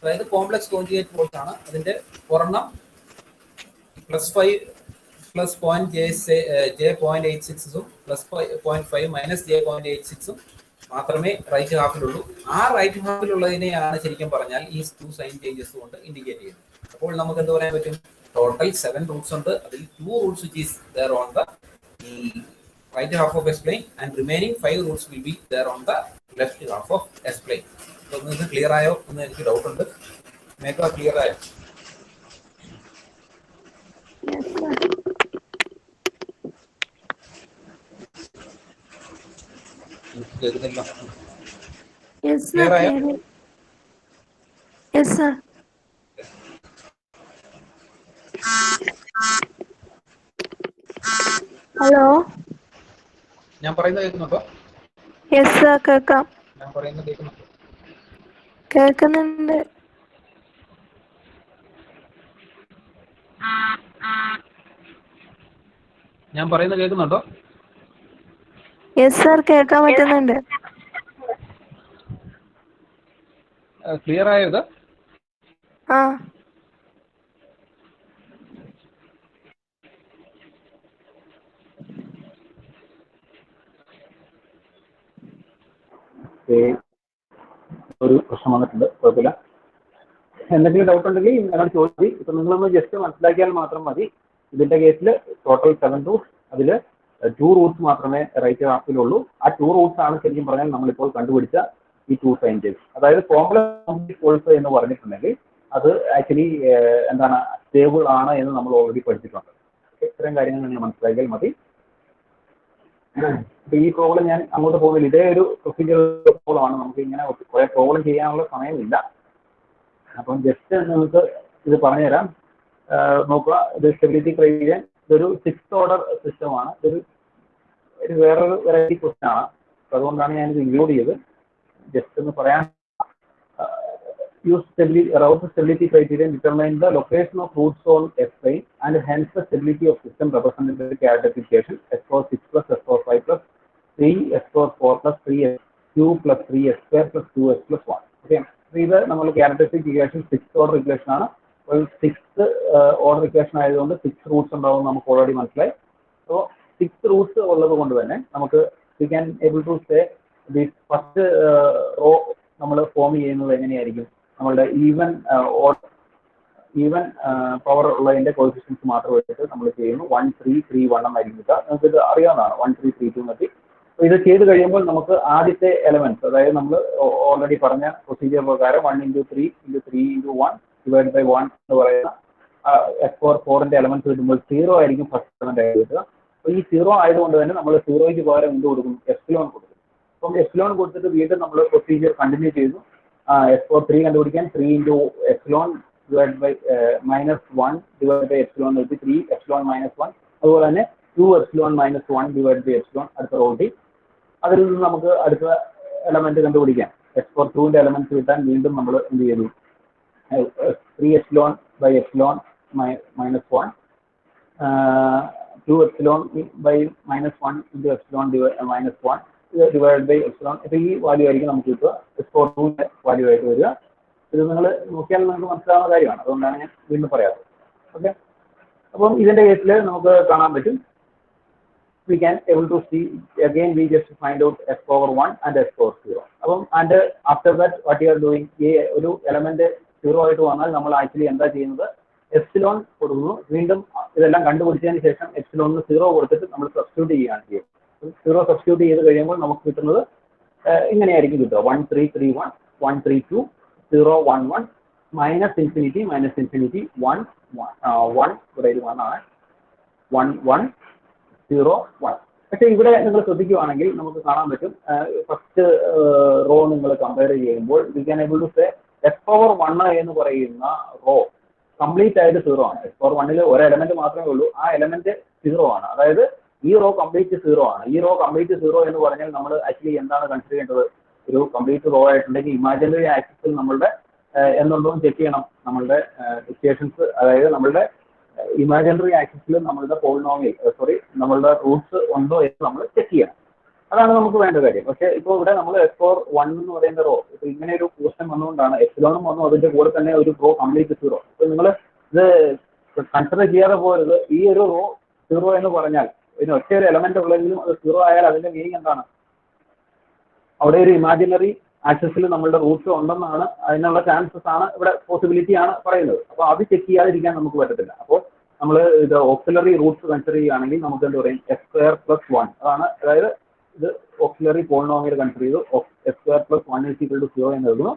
അതായത് കോംപ്ലക്സ് കോഞ്ചുഗേറ്റ് പോൾസ് ആണ്. അതിന്റെ ഒരെണ്ണം +5 പ്ലസ് J.86ഉം +0.5 മൈനസ് J.86ഉം മാത്രമേ റൈറ്റ് ഹാഫിലുള്ളൂ. ആ റൈറ്റ് ഹാഫിലുള്ളതിനെയാണ് ശരിക്കും പറഞ്ഞാൽ ഈ 2 സൈൻ ചേഞ്ചസ് കൊണ്ട് ഇൻഡിക്കേറ്റ് ചെയ്യുന്നത്. അപ്പോൾ നമുക്ക് എന്ത് പറയാൻ പറ്റും? ടോട്ടൽ 7 റൂട്ട്സ് ഉണ്ട്. അതിൽ 2 roots which is there on the right half of S plane, and remaining 5 roots will be there on the left half of S plane. So this is clear ayo ennu enikku doubt undu. Make it clear ayo? Yes sir. Yes sir. Yes sir. Hello. ഞാൻ പറയുന്നത് കേൾക്കുന്നുണ്ടോ? Yes sir, കേൾക്കാം. ഞാൻ പറയുന്നത് കേൾക്കുന്നുണ്ടോ? കേൾക്കുന്നുണ്ട്. ഞാൻ പറയുന്നത് കേൾക്കുന്നുണ്ടോ? യെസ് സർ, കേൾക്കാൻ പറ്റുന്നുണ്ട്. ക്ലിയർ ആയോ ഇത്? ആ ഒരു പ്രശ്നം വന്നിട്ടുണ്ട്, കുഴപ്പമില്ല. എന്തെങ്കിലും ഡൗട്ട് ഉണ്ടെങ്കിൽ ഞങ്ങൾ ചോദിച്ചു. ഇപ്പൊ നിങ്ങളൊന്ന് ജസ്റ്റ് മനസ്സിലാക്കിയാൽ മാത്രം മതി. ഇതിന്റെ കേസിൽ ടോട്ടൽ 7 റൂട്ട്സ്, അതിൽ 2 റൂട്ട്സ് മാത്രമേ റൈറ്റ് ഹാഫിലുള്ളൂ. ആ 2 റൂട്ട്സ് ആണ് ശരിക്കും പറഞ്ഞാൽ നമ്മളിപ്പോൾ കണ്ടുപിടിച്ച ഈ 2 സൈൻ ചേഞ്ച്. അതായത് കോംപ്ലക്സ് പോൾസ് എന്ന് പറഞ്ഞിട്ടുണ്ടെങ്കിൽ അത് ആക്ച്വലി എന്താണ്, സ്റ്റേബിൾ ആണ് എന്ന് നമ്മൾ ഓൾറെഡി പഠിച്ചിട്ടുണ്ട്. ഇത്രയും കാര്യങ്ങൾ നിങ്ങൾ മനസ്സിലാക്കിയാൽ മതി. ഇപ്പൊ ഈ പ്രോബ്ലം ഞാൻ അങ്ങോട്ട് പോകുന്നില്ല. ഇതേ ഒരു പ്രൊസീജിയർ പ്രോബ്ലമാണ്. നമുക്ക് ഇങ്ങനെ കുറെ പ്രോബ്ലം ചെയ്യാനുള്ള സമയമില്ല. അപ്പം ജസ്റ്റ് നിങ്ങൾക്ക് ഇത് പറഞ്ഞുതരാം. നോക്കുക, ഇത് സ്റ്റെബിലിറ്റി ക്രൈറ്റീരിയൻ ഇതൊരു 6th ഓർഡർ സിസ്റ്റമാണ്. ഇതൊരു വേറൊരു വെറൈറ്റി ക്വസ്റ്റ്യൻ ആണ്. അപ്പൊ അതുകൊണ്ടാണ് ഞാനിത് ഇൻക്ലൂഡ് ചെയ്തത്. ജസ്റ്റ് ഒന്ന് പറയാൻ use Raoult stability criterion determine the location of roots on S plane and hence the stability of system represented by the characteristic equation S power 6 plus S power 5 plus 3 S power 4 plus 3 S cube plus 3 S square plus 2 S plus 1. Okay. ഇത് നമ്മൾ characteristic equation 6th order equation ആണ്. അപ്പോൾ 6th order equation ആയതുകൊണ്ട് 6 Roots ഉണ്ടാവും നമുക്ക് already മനസ്സിലായി. So 6 Roots ഉള്ളത് കൊണ്ട് തന്നെ നമുക്ക് we can able to say the first row നമ്മൾ ഫോം ചെയ്യുന്നത് എങ്ങനെയായിരിക്കും? നമ്മളുടെ ഈവൻ പവർ ഉള്ളതിന്റെ കോഎഫിഷ്യൻസ് മാത്രം വെച്ചിട്ട് നമ്മൾ ചെയ്യുന്നു. 1 3 3 1 എന്നായിരിക്കും കിട്ടുക. നമുക്ക് ഇത് അറിയാവുന്നതാണ് 1 3 3 2 എന്നൊക്കെ. ഇത് ചെയ്ത് കഴിയുമ്പോൾ നമുക്ക് ആദ്യത്തെ എലമെന്റ്സ്, അതായത് നമ്മൾ ഓൾറെഡി പറഞ്ഞ പ്രൊസീജിയർ പ്രകാരം 1 × 3 × 3 × 1 ഡിവൈഡ് ബൈ 1 എന്ന് പറയുന്ന S power 4ന്റെ എലമെന്റ്സ് കിട്ടുമ്പോൾ 0 ആയിരിക്കും ഫസ്റ്റ് എലമെന്റ് ആയിട്ട് കിട്ടുക. അപ്പോൾ ഈ 0 ആയതുകൊണ്ട് തന്നെ നമ്മൾ 0യ്ക്ക് പകരം എന്ത് കൊടുക്കും? എപ്സിലോൺ കൊടുക്കും. അപ്പം എപ്സിലോൺ കൊടുത്തിട്ട് വീണ്ടും നമ്മൾ പ്രൊസീജിയർ കണ്ടിന്യൂ ചെയ്യുന്നു. S power 3 കണ്ടുപിടിക്കാൻ 3 × epsilon divide by -1 divide by epsilon വെച്ച് 3 എപ്സിലോൺ -1. അതുപോലെ തന്നെ 2 എപ്സിലോൺ -1 ഡിവൈഡ് ബൈ എപ്സിലോൺ അടുത്ത റോട്ടി. അതിൽ നിന്ന് നമുക്ക് അടുത്ത എലമെന്റ് കണ്ടുപിടിക്കാം. S power 2ന്റെ എലമെന്റ്സ് കിട്ടാൻ വീണ്ടും നമ്മൾ എന്ത് ചെയ്തു? 3 epsilon by epsilon -1 2 epsilon by -1 × epsilon -1 divide by epsilon. ഇപ്പൊ ഈ വാല്യൂ ആയിരിക്കും നമുക്ക് കിട്ടുക. S power 2ന്റെ വാല്യൂ ആയിട്ട് വരിക. ഇത് നിങ്ങൾ നോക്കിയാൽ നിങ്ങൾക്ക് മനസ്സിലാവുന്ന കാര്യമാണ്, അതുകൊണ്ടാണ് ഞാൻ വീണ്ടും പറയാത്തത്. ഓക്കെ. അപ്പം ഇതിന്റെ കേസിൽ നമുക്ക് കാണാൻ പറ്റും, we can able to see again we just find out S power 1 and S power 0. അപ്പം and after that what you are doing, ഈ ഒരു എലമെന്റ് 0 ആയിട്ട് വന്നാൽ നമ്മൾ ആക്ച്വലി എന്താ ചെയ്യുന്നത്? എപ്സിലോൺ കൊടുക്കുന്നു. വീണ്ടും ഇതെല്ലാം കണ്ടുപിടിച്ചതിന് ശേഷം എപ്സിലോണിന് 0 കൊടുത്തിട്ട് നമ്മൾ സബ്സ്റ്റിറ്റ്യൂട്ട് ചെയ്യുകയാണ് ചെയ്യുന്നത്. 0 സബ്സ്റ്റിറ്റ്യൂട്ട് ചെയ്ത് കഴിയുമ്പോൾ നമുക്ക് കിട്ടുന്നത് ഇങ്ങനെയായിരിക്കും കിട്ടുക. 1 3 3 1 1 3 2 0 1 1 -∞ -∞ 1 1 ഇവിടെ 1 ആണ് 1 1 0 1. പക്ഷെ ഇവിടെ നിങ്ങൾ ശ്രദ്ധിക്കുകയാണെങ്കിൽ നമുക്ക് കാണാൻ പറ്റും, ഫസ്റ്റ് റോ നിങ്ങൾ കമ്പയർ ചെയ്യുമ്പോൾ we can able to say S power 1 എന്ന് പറയുന്ന റോ കംപ്ലീറ്റ് ആയിട്ട് 0 ആണ്. S power 1ൽ ഒരു എലമെന്റ് മാത്രമേ ഉള്ളൂ, ആ എലമെന്റ് 0 ആണ്. അതായത് ഈ റോ കംപ്ലീറ്റ് 0 ആണ്. ഈ റോ കംപ്ലീറ്റ് 0 എന്ന് പറഞ്ഞാൽ നമ്മൾ ആക്ച്വലി എന്താണ് കൺസിഡർ ചെയ്യേണ്ടത്? ഒരു കംപ്ലീറ്റ് റോ ആയിട്ടുണ്ടെങ്കിൽ ഇമാജിനറി ആക്സിസിൽ നമ്മളുടെ എന്നുണ്ടോ ചെക്ക് ചെയ്യണം. നമ്മളുടെ ഇക്വേഷൻസ്, അതായത് നമ്മളുടെ ഇമാജിനറി ആക്സിസിൽ നമ്മളുടെ പോളിനോമിയൽ നമ്മളുടെ റൂട്ട്സ് ഉണ്ടോ എന്ന് നമ്മൾ ചെക്ക് ചെയ്യണം. അതാണ് നമുക്ക് വേണ്ട കാര്യം. പക്ഷേ ഇപ്പോൾ ഇവിടെ നമ്മൾ S power 1 എന്ന് പറയുന്ന റോ, ഇപ്പൊ ഇങ്ങനെ ഒരു ക്വസ്റ്റ്യൻ വന്നുകൊണ്ടാണ് എപ്സിലോണും വന്നു, അതിന്റെ കൂടെ തന്നെ ഒരു റോ കംപ്ലീറ്റ് 0. ഇപ്പൊ നിങ്ങൾ ഇത് കൺസിഡർ ചെയ്യാതെ പോരുത്. ഈ ഒരു റോ 0 എന്ന് പറഞ്ഞാൽ ഇതിന് ഒറ്റ ഒരു എലമെന്റ് ഉള്ളെങ്കിലും അത് 0 ആയാൽ അതിന്റെ മീനിങ് എന്താണ്? അവിടെ ഒരു ഇമാജിനറി ആക്സസിൽ നമ്മളുടെ റൂട്ട്സ് ഉണ്ടെന്നാണ്, അതിനുള്ള ചാൻസസ് ആണ് ഇവിടെ, പോസിബിലിറ്റി ആണ് പറയുന്നത്. അപ്പോൾ അത് ചെക്ക് ചെയ്യാതിരിക്കാൻ നമുക്ക് പറ്റത്തില്ല. അപ്പോൾ നമ്മൾ ഇത് ഓക്സിലറി റൂട്ട്സ് കൺസിഡർ ചെയ്യുകയാണെങ്കിൽ നമുക്ക് എന്താ പറയും? S square plus 1 അതാണ്. അതായത് ഇത് ഓക്സിലറി പോളിനോമിയൽ കൺസിഡർ ചെയ്തു. S square plus 1 = 0 എന്ന് എഴുതുന്നു.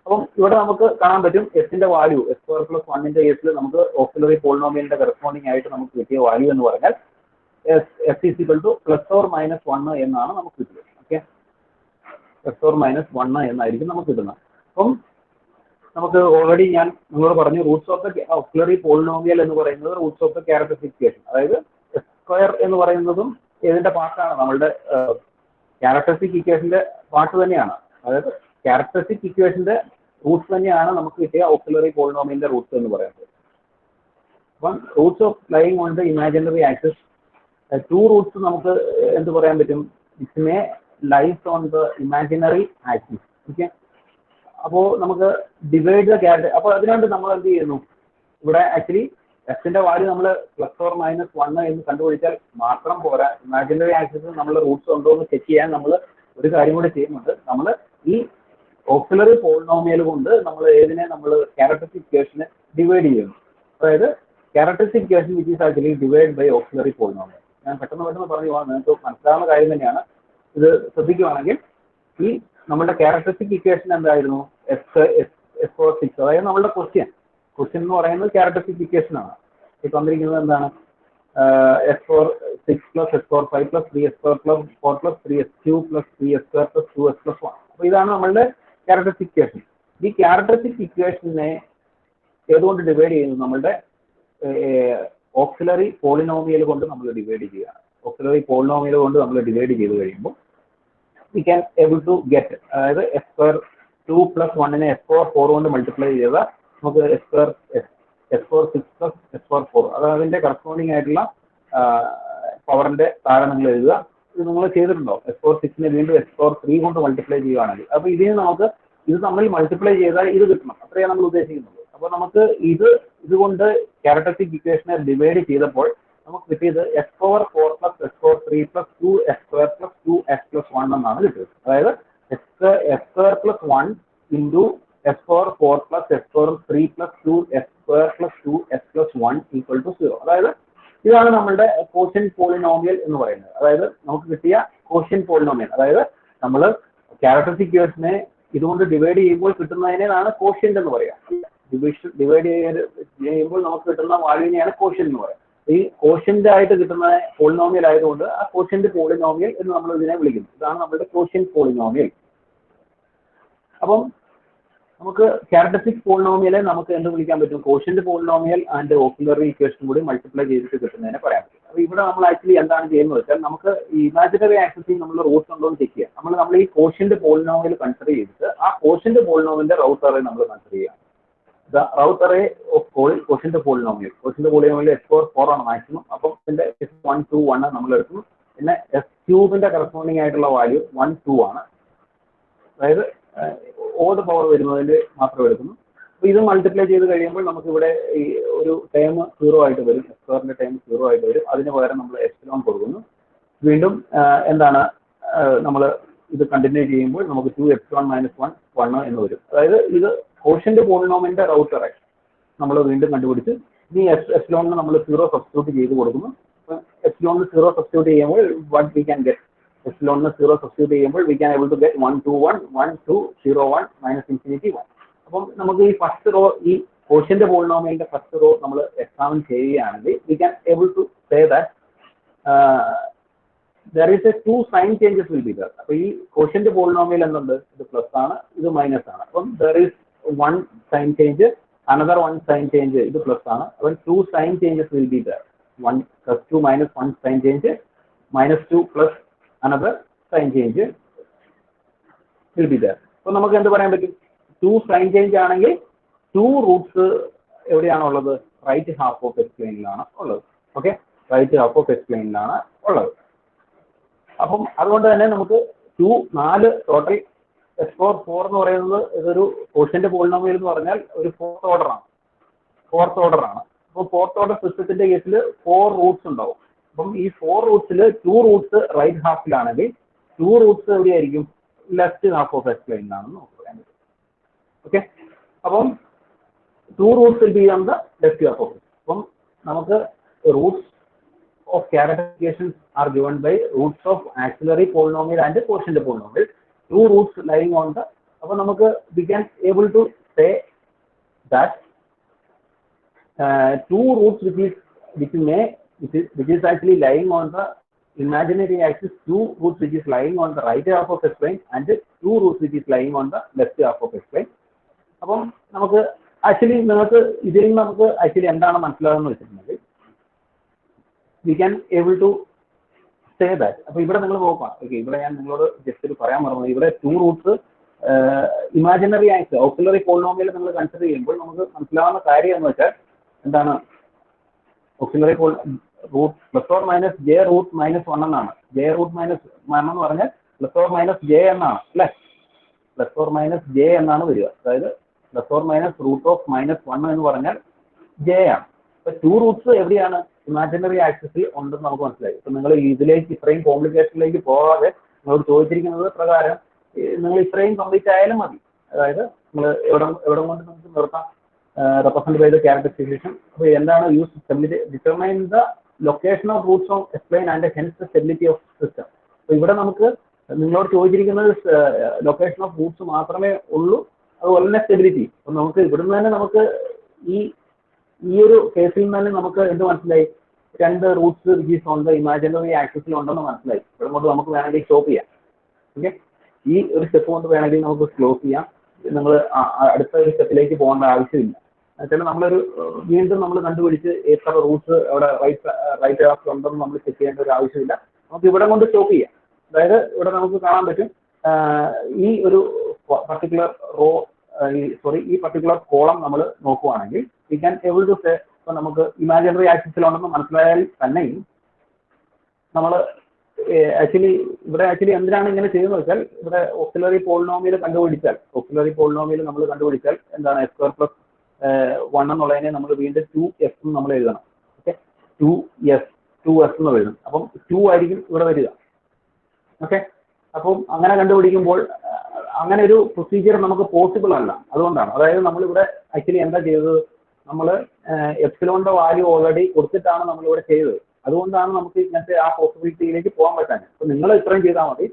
അപ്പം ഇവിടെ നമുക്ക് കാണാൻ പറ്റും എസിന്റെ വാല്യൂ S square plus 1ന്റെ കേസിൽ നമുക്ക് ഓക്സിലറി പോളിനോമിയലിന്റെ കറസ്പോണ്ടിങ് ആയിട്ട് നമുക്ക് കിട്ടിയ വാല്യൂ എന്ന് പറഞ്ഞാൽ S = ±1 എന്നാണ് നമുക്ക് കിട്ടുന്നത്. ഓക്കെ, S or -1 എന്നായിരിക്കും നമുക്ക് കിട്ടുന്നത്. അപ്പം നമുക്ക് ഓൾറെഡി ഞാൻ നിങ്ങളോട് പറഞ്ഞു, Roots of the auxiliary polynomial എന്ന് പറയുന്നത് Roots of the characteristic equation. അതായത് S square എന്ന് പറയുന്നതും ഏതിന്റെ പാർട്ടാണ്? നമ്മളുടെ ക്യാരക്ടറിസ്റ്റിക് ഇക്വേഷന്റെ പാർട്ട് തന്നെയാണ്. അതായത് ക്യാരക്ടറിസ്റ്റിക് ഇക്വേഷന്റെ റൂട്ട്സ് തന്നെയാണ് നമുക്ക് കിട്ടിയ ഓക്സിലറി പോളിനോമിയലിന്റെ റൂട്ട്സ് എന്ന് പറയുന്നത്. അപ്പം roots of lying on the imaginary axis, 2 roots നമുക്ക് എന്ത് പറയാൻ പറ്റും? It may lies on the imaginary axis. Okay, അപ്പോൾ നമുക്ക് ഡിവൈഡ് ദ ക്യാരക്ടർ. അപ്പോൾ അതിനുവേണ്ടി നമ്മൾ എന്ത് ചെയ്യുന്നു? ഇവിടെ ആക്ച്വലി എസിന്റെ വാല്യൂ നമ്മൾ ±1 എന്ന് കണ്ടുപിടിച്ചാൽ മാത്രം പോരാ. ഇമാജിനറി ആക്സിസിൽ നമ്മൾ റൂട്ട്സ് ഉണ്ടോ എന്ന് ചെക്ക് ചെയ്യാൻ നമ്മൾ ഒരു കാര്യം കൂടി ചെയ്യുന്നുണ്ട്. നമ്മൾ ഈ ഓക്സിലറി പോളിനോമിയൽ കൊണ്ട് നമ്മൾ ഏതിനെ നമ്മൾ ക്യാരക്ടറിസ്റ്റിക് ഇക്വേഷനെ ഡിവൈഡ് ചെയ്യുന്നു. അതായത് characteristic equation which is actually divide by auxiliary polynomial. ഞാൻ പെട്ടെന്ന് പറഞ്ഞു പോകാൻ നിങ്ങൾക്ക് മനസ്സിലാവുന്ന കാര്യം തന്നെയാണ്. ഇത് ശ്രദ്ധിക്കുകയാണെങ്കിൽ ഈ നമ്മുടെ ക്യാരക്ടറിസ്റ്റിക് ഇക്വേഷൻ എന്തായിരുന്നു? S power 6. അതായത് നമ്മളുടെ ക്വസ്റ്റ്യൻ എന്ന് പറയുന്നത് ക്യാരക്ടറിസ്റ്റിക് ഇക്വേഷൻ ആണ്. ഈ തന്നിരിക്കുന്നത് എന്താണ്? S power 6 plus S power 5 plus 3S power 4 plus 3S cube plus 3S square plus 2S plus 1. അപ്പോൾ ഇതാണ് നമ്മളുടെ ക്യാരക്ടറിസ്റ്റിക് ഇക്വേഷൻ. ഈ ക്യാരക്ടറിസ്റ്റിക് ഇക്വേഷനെ ഏതുകൊണ്ട് ഡിവൈഡ് ചെയ്യുന്നു? നമ്മളുടെ ഓക്സിലറി പോളിനോമിയൽ കൊണ്ട് നമ്മൾ ഡിവൈഡ് ചെയ്യുകയാണ്. ഓക്സിലറി പോളിനോമിയൽ കൊണ്ട് നമ്മൾ ഡിവൈഡ് ചെയ്ത് കഴിയുമ്പോൾ we can able to get, അതായത് S square 2 + 1 എസ് പവർ 4 കൊണ്ട് മൾട്ടിപ്ലൈ ചെയ്താൽ നമുക്ക് എസ് പവർ 6 + എസ് പവർ 4 അത് അതിന്റെ കറസ്പോണ്ടിങ് ആയിട്ടുള്ള പവറിന്റെ താഴെ നിങ്ങൾ എഴുതുക. ഇത് നിങ്ങൾ ചെയ്തിട്ടുണ്ടോ? എസ് പവർ 6 വീണ്ടും എസ് പവർ 3 കൊണ്ട് മൾട്ടിപ്ലൈ ചെയ്യുകയാണെങ്കിൽ അപ്പൊ ഇതിന് നമുക്ക് ഇത് തമ്മിൽ മൾട്ടിപ്ലൈ ചെയ്താൽ ഇത് കിട്ടണം. അത്രയാണ് നമ്മൾ ഉദ്ദേശിക്കുന്നത്. അപ്പൊ നമുക്ക് ഇതുകൊണ്ട് ക്യാരക്ടറിസ്റ്റിക് ഇക്വേഷനെ ഡിവൈഡ് ചെയ്തപ്പോൾ നമുക്ക് കിട്ടിയത് S power 4 + S power 3 + 2s² + 2s + 1 എന്നാണ് കിട്ടിയത്. അതായത് s² + 1 × s power 4 + s power 3 + 2s² + 2s + 1 = 0. അതായത് ഇതാണ് നമ്മളുടെ കോഷ്യന്റ് പോളിനോമിയൽ എന്ന് പറയുന്നത്. അതായത് നമുക്ക് കിട്ടിയ കോഷ്യന്റ് പോളിനോമിയൽ. അതായത് നമ്മൾ ക്യാരക്ടറിസ്റ്റിക് ഇക്വേഷനെ ഇതുകൊണ്ട് ഡിവൈഡ് ചെയ്യുമ്പോൾ കിട്ടുന്നതിനാണ് കോഷ്യന്റ് എന്ന് പറയാം. ഡിവൈഡ് ചെയ്യുമ്പോൾ നമുക്ക് കിട്ടുന്ന വാല്യൂവിനെയാണ് കോഷ്യന്റ് എന്ന് പറയാം. ഈ കോഷ്യന്റ് ആയിട്ട് കിട്ടുന്ന പോളിനോമിയൽ ആയതുകൊണ്ട് ആ കോഷ്യന്റ് പോളിനോമിയൽ എന്ന് നമ്മൾ ഇതിനെ വിളിക്കുന്നു. ഇതാണ് നമ്മുടെ കോഷ്യന്റ് പോളിനോമിയൽ. അപ്പം നമുക്ക് ക്യാരക്ടറിസ്റ്റിക് പോളിനോമിയലെ നമുക്ക് എന്ത് വിളിക്കാൻ പറ്റും? Quotient polynomial and auxiliary equation കൂടി മൾട്ടിപ്ലൈ ചെയ്തിട്ട് കിട്ടുന്നതിനെ പറയാൻ പറ്റും. അപ്പൊ ഇവിടെ നമ്മൾ ആക്ച്വലി എന്താണ് ചെയ്യുന്നത് വെച്ചാൽ നമുക്ക് ഈ ഇമാജിനറി ആക്സിസിൽ നമ്മൾ റൂട്ട്സ് ഉണ്ടോ എന്ന് ചെക്ക് ചെയ്യാം. നമ്മൾ ഈ കോഷ്യന്റ് പോളിനോമിയൽ കൺസിഡർ ചെയ്തിട്ട് ആ കോഷ്യന്റ് പോളിനോമിയലിന്റെ റൗട്ട് അറേ നമ്മൾ കൺസിഡർ ചെയ്യാം. The Routh array of quotient polynomial S power 4 ആണ് മാക്സിമം. അപ്പം ഇതിന്റെ 1 2 1 നമ്മൾ എടുക്കുന്നു. പിന്നെ s³ കറസ്പോണ്ടിങ് ആയിട്ടുള്ള വാല്യൂ 1 2 ആണ്. അതായത് ഓഡ് പവർ വരുന്നതിൽ മാത്രം എടുക്കുന്നു. അപ്പൊ ഇത് മൾട്ടിപ്ലൈ ചെയ്ത് കഴിയുമ്പോൾ നമുക്ക് ഇവിടെ ഈ ഒരു ടേം 0 ആയിട്ട് വരും. s² ടേം 0 ആയിട്ട് വരും. അതിന് പകരം നമ്മൾ എപ്സിലോൺ കൊടുക്കുന്നു. വീണ്ടും എന്താണ് നമ്മൾ ഇത് കണ്ടിന്യൂ ചെയ്യുമ്പോൾ നമുക്ക് 2 എപ്സിലോൺ - 1 എന്ന് വരും. അതായത് ഇത് കോഷ്യന്റ് പോളിനോമിയലിന്റെ റൗട്ട് അറേ നമ്മൾ വീണ്ടും കണ്ടുപിടിച്ച് ഈ എപ്സിലോണിന് നമ്മൾ 0 സബ്സ്റ്റിറ്റ്യൂട്ട് ചെയ്ത് കൊടുക്കുന്നു. എപ്സിലോണിന് 0 സബ്സ്റ്റിറ്റ്യൂട്ട് ചെയ്യുമ്പോൾ വാട്ട് വി ക്യാൻ ഗെറ്റ്? എപ്സിലോണിന് 0 സബ്സ്റ്റിറ്റ്യൂട്ട് ചെയ്യുമ്പോൾ we can able to get 1 2 1 1 2 0 1 -∞ 1. അപ്പം നമുക്ക് ഈ ഫസ്റ്റ് റോ ഈ കോഷ്യന്റ് പോളിനോമിയലിന്റെ ഫസ്റ്റ് റോ നമ്മൾ എക്സാമിൻ ചെയ്യുകയാണെങ്കിൽ we can able to say that there is a 2 sign changes will be there. അപ്പൊ ഈ കോഷ്യന്റ് പോളിനോമിയൽ എന്തുണ്ട്? ഇത് പ്ലസ് ആണ്, ഇത് മൈനസ് ആണ്. അപ്പം there is 1 sign change, another 1 sign change, ഇത് പ്ലസ് ആണ്. അപ്പം 2 sign changes will be there. 1 + 2 - 1 sign change, -2 + another sign change will be there. അപ്പൊ നമുക്ക് എന്ത് പറയാൻ പറ്റും? 2 sign change ആണെങ്കിൽ 2 റൂട്ട്സ് എവിടെയാണുള്ളത്? റൈറ്റ് ഹാഫ് ഓഫ് എക്സ് പ്ലെയിനിലാണ് ഉള്ളത്. Okay, right half of x പ്ലെയിനിലാണ് ഉള്ളത്. അപ്പം അതുകൊണ്ട് തന്നെ നമുക്ക് 4 ടോട്ടൽ എസ് പവർ 4 എന്ന് പറയുന്നത് ഇതൊരു കോഷ്യന്റ് പോളിനോമിയൽ എന്ന് പറഞ്ഞാൽ ഒരു ഫോർത്ത് ഓർഡർ ആണ്. അപ്പോൾ ഫോർത്ത് ഓർഡർ സിസ്റ്റത്തിന്റെ കേസിൽ 4 റൂട്ട്സ് ഉണ്ടാവും. അപ്പം ഈ 4 റൂട്ട്സിൽ 2 റൂട്ട്സ് റൈറ്റ് ഹാഫിലാണെങ്കിൽ 2 റൂട്ട്സ് എവിടെയായിരിക്കും? ലെഫ്റ്റ് ഹാഫ് ഓഫ് എക്സ് പ്ലെയിനിലാണെന്ന് നമുക്ക് പറയാൻ പറ്റും. ഓക്കെ, അപ്പം 2 roots will be on the left half of. അപ്പം നമുക്ക് roots of characterizations are given by roots of auxiliary polynomial and quotient polynomial. 2 roots lying on the. അപ്പോൾ നമുക്ക് we can able to say that 2 roots which is actually lying on the imaginary axis, 2 roots which is lying on the right half of x plane and 2 roots which is lying on the left half of x plane. അപ്പം നമുക്ക് actually നമുക്ക് ഇതിൽ നിന്ന് നമുക്ക് actually എന്താണ് മനസ്സിലാകുന്നത് വെച്ചിട്ടുണ്ടെങ്കിൽ we can able to say that. അപ്പോൾ ഇവിടെ നിങ്ങൾ നോക്കാം. ഓക്കെ, ഇവിടെ ഞാൻ നിങ്ങളോട് ജസ്റ്റ് ഒരു പറയാൻ മറന്നു. ഇവിടെ 2 Roots imaginary axis auxiliary polynomial നമ്മൾ കൺസിഡർ ചെയ്യുമ്പോൾ നമുക്ക് മനസ്സിലാവുന്ന കാര്യം എന്ന് വെച്ചാൽ എന്താണ്? ഓക്സിലറി റൂട്ട് +/- എന്നാണ്. j√-1 എന്ന് പറഞ്ഞാൽ +/- എന്നാണ് അല്ലെ? +/- എന്നാണ് വരിക. അതായത് +/- എന്ന് പറഞ്ഞാൽ j ആണ്. അപ്പൊ 2 റൂട്ട്സ് എവിടെയാണ്? ഇമാജിനറി ആക്സിസിൽ ഉണ്ടെന്ന് നമുക്ക് മനസ്സിലായി. ഇപ്പൊ നിങ്ങൾ ഇതിലേക്ക് ഇത്രയും കോംപ്ലിക്കേഷനിലേക്ക് പോകാതെ നിങ്ങളോട് ചോദിച്ചിരിക്കുന്നത് പ്രകാരം നിങ്ങൾ ഇത്രയും കംപ്ലീറ്റ് ആയാലും മതി. അതായത് നിങ്ങൾ എവിടെ കൊണ്ട് നമുക്ക് നിർത്താം? Represent by the characteristics. അപ്പോൾ എന്താണ് use stability? Determine the location of roots of explain and hence the stability of system. അപ്പോൾ ഇവിടെ നമുക്ക് നിങ്ങളോട് ചോദിച്ചിരിക്കുന്നത് ലൊക്കേഷൻ ഓഫ് റൂട്ട്സ് മാത്രമേ ഉള്ളൂ, അതുപോലെ തന്നെ സ്റ്റെബിലിറ്റി. അപ്പം നമുക്ക് ഇവിടുന്ന് തന്നെ നമുക്ക് ഈ ഒരു കേസിൽ നിന്ന് നമുക്ക് എന്ത് മനസ്സിലായി? 2 roots which is on the imaginary ആക്സിസിൽ ഉണ്ടെന്ന് മനസ്സിലായി. ഇവിടെ കൊണ്ട് നമുക്ക് വേണമെങ്കിൽ സ്റ്റോപ്പ് ചെയ്യാം. ഓക്കെ, ഈ ഒരു സ്റ്റെപ്പ് കൊണ്ട് വേണമെങ്കിൽ നമുക്ക് ക്ലോസ് ചെയ്യാം. നിങ്ങൾ അടുത്ത ഒരു സ്റ്റെപ്പിലേക്ക് പോകേണ്ട ആവശ്യമില്ല. എന്നുവെച്ചാൽ നമ്മളൊരു വീണ്ടും നമ്മൾ കണ്ടുപിടിച്ച് എത്ര റൂട്ട്സ് അവിടെ റൈറ്റ് ഹാഫ് ഉണ്ടെന്ന് നമ്മൾ ചെക്ക് ചെയ്യേണ്ട ഒരു ആവശ്യമില്ല. നമുക്ക് ഇവിടെ കൊണ്ട് സ്റ്റോപ്പ് ചെയ്യാം. അതായത് ഇവിടെ നമുക്ക് കാണാൻ പറ്റും ഈ ഒരു പർട്ടിക്കുലർ റോ ഈ പർട്ടിക്കുലർ കോളം നമ്മൾ നോക്കുവാണെങ്കിൽ we can able to say, ഇപ്പൊ നമുക്ക് ഇമാജിനറി ആക്സിസിലുണ്ടെന്ന് മനസ്സിലായാൽ തന്നെയും നമ്മൾ ആക്ച്വലി എന്തിനാണ് ഇങ്ങനെ ചെയ്യുന്നത് വെച്ചാൽ, ഇവിടെ ഓക്സിലറി പോളിനോമിയൽ നമ്മൾ കണ്ടുപിടിച്ചാൽ എന്താണ് x² + 1 എന്നുള്ളതിനെ നമ്മൾ വീണ്ടും 2s നമ്മൾ എഴുതണം. ഓക്കെ, 2s എന്ന് എഴുതും. അപ്പം 2 ആയിരിക്കും ഇവിടെ വരിക. ഓക്കെ, അപ്പം അങ്ങനെ കണ്ടുപിടിക്കുമ്പോൾ അങ്ങനെ ഒരു പ്രൊസീജിയർ നമുക്ക് പോസിബിൾ അല്ല. അതുകൊണ്ടാണ്, അതായത് നമ്മളിവിടെ ആക്ച്വലി എന്താ ചെയ്തത്, നമ്മൾ എപ്സിലോണിന്റെ വാല്യൂ ഓൾറെഡി കൊടുത്തിട്ടാണ് നമ്മളിവിടെ ചെയ്തത്. അതുകൊണ്ടാണ് നമുക്ക് ഇങ്ങനത്തെ ആ പോസിബിലിറ്റിയിലേക്ക് പോകാൻ പറ്റാൻ. അപ്പൊ നിങ്ങൾ ഇത്രയും ചെയ്താൽ മതി,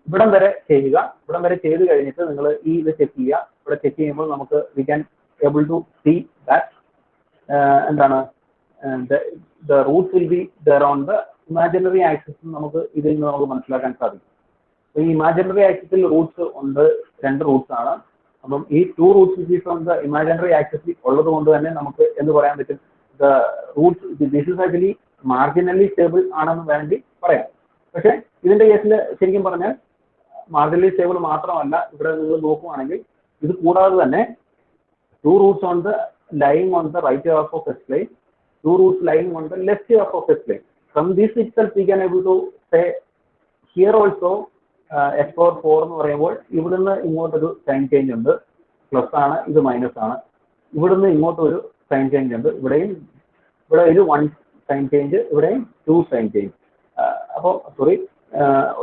ഇവിടം വരെ ചെയ്യുക. ഇവിടം വരെ ചെയ്ത് കഴിഞ്ഞിട്ട് നിങ്ങൾ ഈ ഇത് ചെക്ക് ചെയ്യുക. ഇവിടെ ചെക്ക് ചെയ്യുമ്പോൾ നമുക്ക് we can able to see that എന്താണ് the roots will be there on the imaginary axis. നമുക്ക് ഇതിൽ നിന്ന് നമുക്ക് മനസ്സിലാക്കാൻ സാധിക്കും. ഈ ഇമാജിനറി ആക്സിസിൽ റൂട്ട്സ് ഉണ്ട്, 2 റൂട്ട്സ് ആണ്. അപ്പം ഈ 2 roots which on the imaginary ആക്സിസിൽ ഉള്ളത് കൊണ്ട് തന്നെ നമുക്ക് എന്ത് പറയാൻ പറ്റും, the Roots this is actually marginally stable ആണെന്ന് വേണ്ടി പറയാം. പക്ഷെ ഇതിന്റെ കേസിൽ ശരിക്കും പറഞ്ഞാൽ മാർജിനലി സ്റ്റേബിൾ മാത്രമല്ല, ഇവിടെ നിങ്ങൾ നോക്കുവാണെങ്കിൽ ഇത് കൂടാതെ തന്നെ 2 Roots on the lying on the right half of S plane, 2 roots lying on the left half of S plane. From this itself we can able to say here also x⁴ എന്ന് പറയുമ്പോൾ ഇവിടുന്ന് ഇങ്ങോട്ടൊരു sign change ഉണ്ട്, plus ആണ്, ഇത് minus ആണ്. ഇവിടുന്ന് ഇങ്ങോട്ട് ഒരു സൈൻ ചേഞ്ച് ഉണ്ട്, ഇവിടെ ഒരു 1 സൈൻ ചേഞ്ച്, ഇവിടെയും 2 സൈൻ ചേഞ്ച്. അപ്പോൾ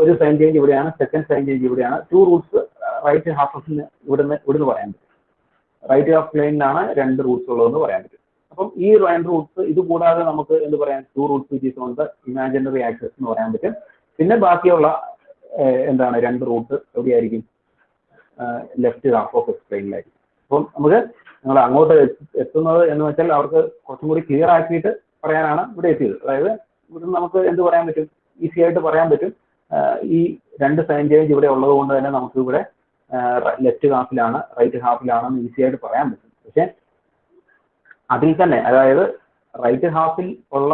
ഒരു സൈൻ ചേഞ്ച് ഇവിടെയാണ്, സെക്കൻഡ് സൈൻ ചേഞ്ച് ഇവിടെയാണ്. 2 റൂട്ട്സ് റൈറ്റ് ഹാഫിന് ഇവിടുന്ന് പറയാൻ പറ്റും. റൈറ്റ് ഹാഫ് പ്ലെയിനിലാണ് 2 റൂട്ട്സ് ഉള്ളതെന്ന് പറയാൻ പറ്റും. അപ്പം ഈ 2 റൂട്ട്സ് ഇത് കൂടാതെ നമുക്ക് എന്ത് പറയാം, 2 roots which is on the imaginary axis എന്ന് പറയാൻ പറ്റും. പിന്നെ ബാക്കിയുള്ള എന്താണ് 2 റൂട്ട് എവിടെയായിരിക്കും, ലെഫ്റ്റ് ഹാഫ് ഓഫ് എക്സ് പ്ലെയിനിലായിരിക്കും. അപ്പം നമുക്ക് നിങ്ങൾ അങ്ങോട്ട് എത്തുന്നത് എന്ന് വെച്ചാൽ അവർക്ക് കുറച്ചും കൂടി ക്ലിയർ ആക്കിയിട്ട് പറയാനാണ് ഇവിടെ എത്തിയത്. അതായത് ഇവിടെ നമുക്ക് എന്ത് പറയാൻ പറ്റും, ഈസി ആയിട്ട് പറയാൻ പറ്റും. ഈ 2 സൈൻ ചേഞ്ച് ഇവിടെ ഉള്ളത് കൊണ്ട് തന്നെ നമുക്ക് ഇവിടെ ലെഫ്റ്റ് ഹാഫിലാണ് റൈറ്റ് ഹാഫിലാണെന്ന് ഈസി ആയിട്ട് പറയാൻ പറ്റും. പക്ഷെ അതിൽ തന്നെ, അതായത് റൈറ്റ് ഹാഫിൽ ഉള്ള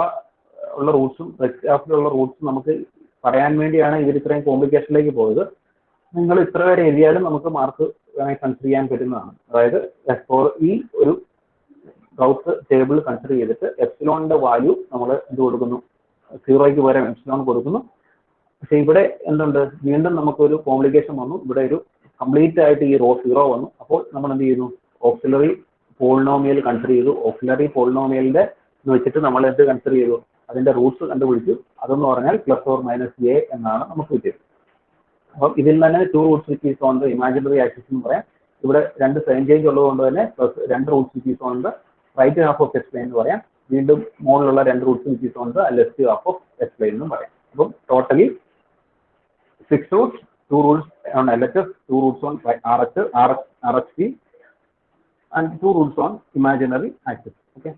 റൂട്ട്സും ലെഫ്റ്റ് ഹാഫിലുള്ള റൂട്ട്സും നമുക്ക് പറയാൻ വേണ്ടിയാണ് ഇവർ ഇത്രയും കോംപ്ലിക്കേഷനിലേക്ക് പോയത്. നിങ്ങൾ ഇത്ര വരെ എഴുതിയാലും നമുക്ക് മാർക്ക് കൺസിഡർ ചെയ്യാൻ പറ്റുന്നതാണ്. അതായത് ഈ ഒരു ഗൗസ് ടേബിൾ കൺസിഡർ ചെയ്തിട്ട് എപ്സിലോണിന്റെ വാല്യൂ നമ്മൾ എന്ത് കൊടുക്കുന്നു, 0ക്ക് പകരം എപ്സിലോൺ കൊടുക്കുന്നു. പക്ഷെ ഇവിടെ എന്തുണ്ട്, വീണ്ടും നമുക്കൊരു കോംപ്ലിക്കേഷൻ വന്നു. ഇവിടെ ഒരു കംപ്ലീറ്റ് ആയിട്ട് ഈ റോ 0 വന്നു. അപ്പോൾ നമ്മൾ എന്ത് ചെയ്യുന്നു, ഓക്സിലറി പോളിനോമിയൽ കൺസിഡർ ചെയ്തു. ഓക്സിലറി പോളിനോമിയലിന്റെ എന്ന് വെച്ചിട്ട് നമ്മൾ എന്ത് കൺസിഡർ ചെയ്തു, അതിന്റെ റൂട്ട്സ് കണ്ടുപിടിച്ചു. അതെന്ന് പറഞ്ഞാൽ +or-a എന്നാണ് നമുക്ക് കിട്ടിയത്. അപ്പം ഇതിൽ തന്നെ 2 roots which is on the imaginary axis എന്ന് പറയാം. ഇവിടെ 2 സൈൻ ചേഞ്ച് ഉള്ളത് കൊണ്ട് തന്നെ +2 roots which is on the right half of x plane എന്ന് പറയാം. വീണ്ടും മുകളിലുള്ള 2 roots which is on the left half of x plane എന്നും പറയാം. അപ്പം totally 6 roots, 2 roots on LHS, 2 roots on RHP, and 2 roots on imaginary axis. Okay,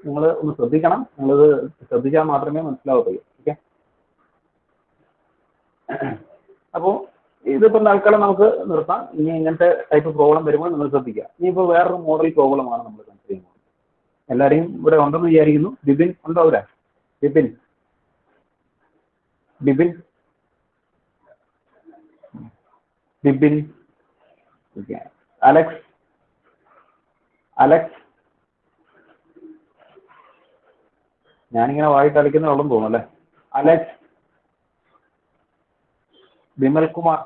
നിങ്ങൾ ഒന്ന് ശ്രദ്ധിക്കണം, നിങ്ങളിത് ശ്രദ്ധിച്ചാൽ മാത്രമേ മനസ്സിലാവത്തുള്ളൂ. ഓക്കെ, അപ്പോൾ ഇതിപ്പോൾ തൽക്കാലം നമുക്ക് നിർത്താം. ഇനി ഇങ്ങനത്തെ ടൈപ്പ് പ്രോബ്ലം വരുമ്പോൾ നിങ്ങൾ ശ്രദ്ധിക്കുക. ഇനിയിപ്പോൾ വേറൊരു മോഡൽ പ്രോബ്ലമാണ് നമ്മൾ കൺസിഡർ ചെയ്യുന്നത്. എല്ലാവരെയും ഇവിടെ ഉണ്ടെന്ന് വിചാരിക്കുന്നു. ബിപിൻ ഉണ്ടോ അവിടെ? ബിപിൻ okay. Alex ഞാനിങ്ങനെ വായിട്ട് അടിക്കുന്നുള്ളൂ തോന്നുന്നു അല്ലേ? Alex, Vimal Kumar,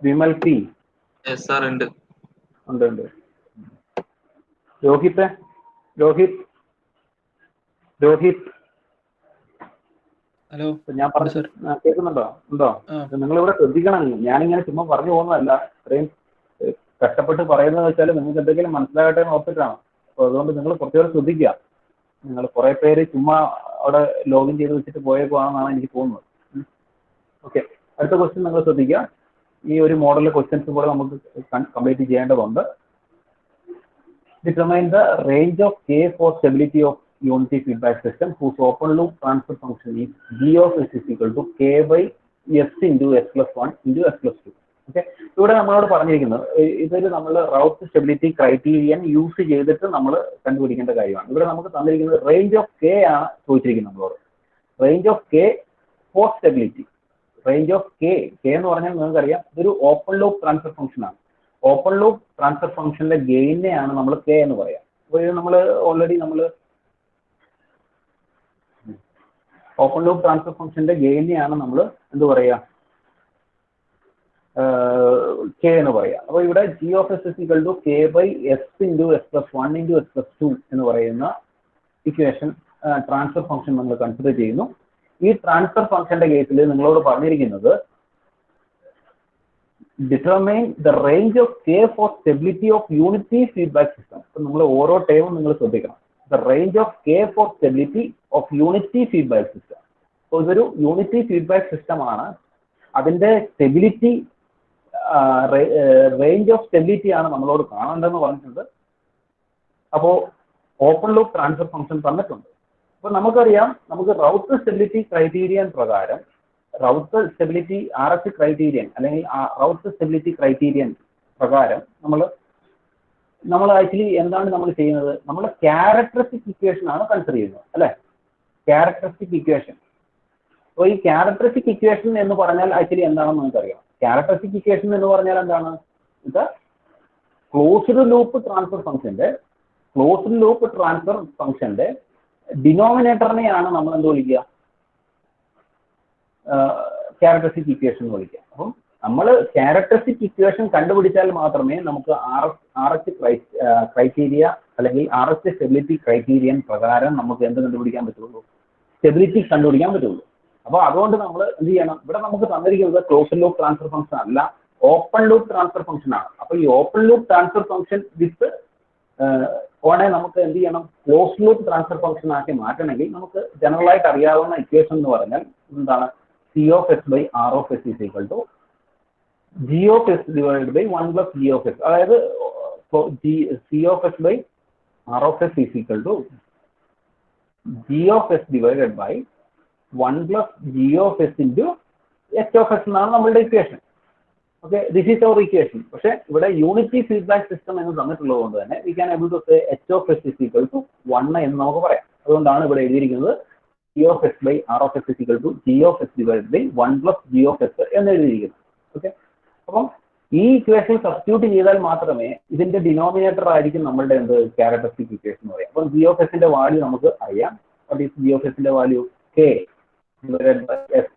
Vimal P. Yes sir, ഉണ്ട്. രോഹിത് ഹലോ, ഞാൻ പറഞ്ഞു കേൾക്കുന്നുണ്ടോ? നിങ്ങൾ ഇവിടെ ശ്രദ്ധിക്കണം. ഞാനിങ്ങനെ ചുമ്മാ പറഞ്ഞു പോകുന്നതല്ല, ഇത്രയും കഷ്ടപ്പെട്ട് പറയുന്നത് വെച്ചാൽ നിങ്ങൾക്ക് എന്തെങ്കിലും മനസ്സിലാകട്ടെ എന്ന് ഓർത്തിട്ടാണ്. അപ്പോൾ അതുകൊണ്ട് നിങ്ങൾ കുറച്ചുകൂടെ ശ്രദ്ധിക്കുക. നിങ്ങൾ കുറെ പേര് ചുമ്മാ അവിടെ ലോഗിൻ ചെയ്ത് വെച്ചിട്ട് പോയേക്കുവാണെന്നാണ് എനിക്ക് തോന്നുന്നത്. ഓക്കെ, അടുത്ത ക്വസ്റ്റ്യൻ നിങ്ങൾ ശ്രദ്ധിക്കുക. ഈ ഒരു മോഡലിലെ ക്വസ്റ്റ്യൻസ് കൂടെ നമുക്ക് കംപ്ലീറ്റ് ചെയ്യേണ്ടതുണ്ട്. Determine the range of K for stability of unity feedback system whose open loop transfer function is G of S is equal to K by S into S plus 1 into S plus 2. Okay, ഇവിടെ നമ്മളോട് പറഞ്ഞിരിക്കുന്നത് ഇതൊരു നമ്മൾ Raut stability criterion use ചെയ്തിട്ട് നമ്മൾ കണ്ടുപിടിക്കേണ്ട കാര്യമാണ്. ഇവിടെ നമുക്ക് തന്നിരിക്കുന്നത് റേഞ്ച് ഓഫ് കെ ആണ് ചോദിച്ചിരിക്കുന്നത് നമ്മളോട്. Range of K for stability. Range of K എന്ന് പറഞ്ഞാൽ നിങ്ങൾക്കറിയാം ഇതൊരു ഓപ്പൺ ലൂപ്പ് ട്രാൻസ്ഫർ ഫംഗ്ഷൻ ആണ്. ഓപ്പൺ ലൂപ്പ് ട്രാൻസ്ഫർ ഫംഗ്ഷനിലെ ഗെയിനെയാണ് നമ്മൾ കെ എന്ന് പറയാം. അപ്പോൾ ഇത് നമ്മൾ ഓൾറെഡി നമ്മൾ ഓപ്പൺ ലൂപ്പ് ട്രാൻസ്ഫർ ഫംഗ്ഷന്റെ ഗെയിനെയാണ് നമ്മൾ എന്ത് പറയുക, കെ എന്ന് പറയാം. അപ്പോൾ ഇവിടെ G of S is equal to K by S into S plus 1 into S plus 2 എന്ന് പറയുന്ന ഇക്വേഷൻ ട്രാൻസ്ഫർ ഫംഗ്ഷൻ നമ്മൾ കൺസിഡർ ചെയ്യുന്നു. ഈ ട്രാൻസ്ഫർ ഫംഗ്ഷന്റെ കേസിൽ നിങ്ങളോട് പറഞ്ഞിരിക്കുന്നത് determine the range of K for stability of unity feedback system. അപ്പം നമ്മൾ ഓരോ ടേമും നിങ്ങൾ ശ്രദ്ധിക്കണം. The range of K for stability of unity feedback system. അപ്പോൾ ഇതൊരു യൂണിറ്റി ഫീഡ്ബാക്ക് സിസ്റ്റം ആണ്. അതിന്റെ സ്റ്റെബിലിറ്റി റേഞ്ച് ഓഫ് സ്റ്റെബിലിറ്റി ആണ് നമ്മളോട് കാണേണ്ടതെന്ന് പറഞ്ഞിട്ടുണ്ട്. അപ്പോൾ ഓപ്പൺ ലൂപ്പ് ട്രാൻസ്ഫർ ഫംഗ്ഷൻ തന്നിട്ടുണ്ട്. അപ്പോൾ നമുക്കറിയാം, നമുക്ക് റൗട്ട് സ്റ്റെബിലിറ്റി ക്രൈറ്റീരിയൻ പ്രകാരം റൗട്ട് സ്റ്റെബിലിറ്റി RS ക്രൈറ്റീരിയൻ അല്ലെങ്കിൽ റൗട്ട് സ്റ്റെബിലിറ്റി ക്രൈറ്റീരിയൻ പ്രകാരം നമ്മൾ ആക്ച്വലി എന്താണ് നമ്മൾ ചെയ്യുന്നത്, നമ്മൾ ക്യാരക്ടറിസ്റ്റിക് ഇക്വേഷൻ ആണ് കൺസിഡർ ചെയ്യുന്നത് അല്ലെ. Characteristic equation. അപ്പോൾ ഈ ക്യാരക്ടറിസ്റ്റിക് ഇക്വേഷൻ എന്ന് പറഞ്ഞാൽ ആക്ച്വലി എന്താണെന്ന് നമുക്കറിയാം. ക്യാരക്ടറിസ്റ്റിക് ഇക്വേഷൻ എന്ന് പറഞ്ഞാൽ എന്താണ്, ഇത് ക്ലോസ്ഡ് ലൂപ്പ് ട്രാൻസ്ഫർ ഫംഗ്ഷന്റെ ഡിനോമിനേറ്ററിനെയാണ് നമ്മൾ എന്ത് വിളിക്കുക, ക്യാരക്ടറിസ്റ്റിക് ഇക്വേഷൻ എന്ന് വിളിക്കുക. അപ്പം നമ്മൾ ക്യാരക്ടറിസ്റ്റിക് ഇക്വേഷൻ കണ്ടുപിടിച്ചാൽ മാത്രമേ നമുക്ക് RS ക്രൈറ്റീരിയ അല്ലെങ്കിൽ RS സ്റ്റെബിലിറ്റി ക്രൈറ്റീരിയൻ പ്രകാരം നമുക്ക് എന്ത് കണ്ടുപിടിക്കാൻ പറ്റുള്ളൂ, സ്റ്റെബിലിറ്റി കണ്ടുപിടിക്കാൻ പറ്റുള്ളൂ. അപ്പോൾ അതുകൊണ്ട് നമ്മൾ എന്ത് ചെയ്യണം, ഇവിടെ നമുക്ക് തന്നിരിക്കുന്നത് ക്ലോസ്ഡ് ലൂപ്പ് ട്രാൻസ്ഫർ ഫംഗ്ഷൻ അല്ല, ഓപ്പൺ ലൂപ്പ് ട്രാൻസ്ഫർ ഫംഗ്ഷൻ ആണ്. അപ്പോൾ ഈ open loop transfer function with one നമുക്ക് എന്ത് ചെയ്യണം, ക്ലോസ്ഡ് ലൂപ്പ് ട്രാൻസ്ഫർ ഫംഗ്ഷൻ ആക്കി മാറ്റണമെങ്കിൽ നമുക്ക് ജനറൽ ആയിട്ട് അറിയാവുന്ന ഇക്വേഷൻ എന്ന് പറഞ്ഞാൽ എന്താണ്, C of S by R of S is equal to G of S divided by 1 plus G of S. അതായത് C of S by R of S is equal to G of S divided by 1 plus G of S into H of S എന്നാണ് നമ്മളുടെ ഇക്വേഷൻ. Okay, this is our equation. പക്ഷേ ഇവിടെ unity feedback system എന്ന് തന്നിട്ടുള്ളത് കൊണ്ട് തന്നെ we can able to say H of S is equal to 1 എന്ന് നമുക്ക് പറയാം. അതുകൊണ്ടാണ് ഇവിടെ എഴുതിയിരിക്കുന്നത് G of S by R of S is equal to G of S divided by 1 plus G of S എന്ന് എഴുതിയിരിക്കുന്നത്. ഓക്കെ, അപ്പം ഈ ഇക്വേഷൻ സബ്സ്റ്റിറ്റ്യൂട്ട് ചെയ്താൽ മാത്രമേ ഇതിന്റെ ഡിനോമിനേറ്റർ ആയിരിക്കും നമ്മളുടെ എന്ത് ക്യാരക്ടറിസ്റ്റിക് ഇക്വേഷൻ എന്ന് പറയാം. അപ്പം G of S ന്റെ വാല്യൂ നമുക്ക് അറിയാം. what is G of S ന്റെ value, K divided by S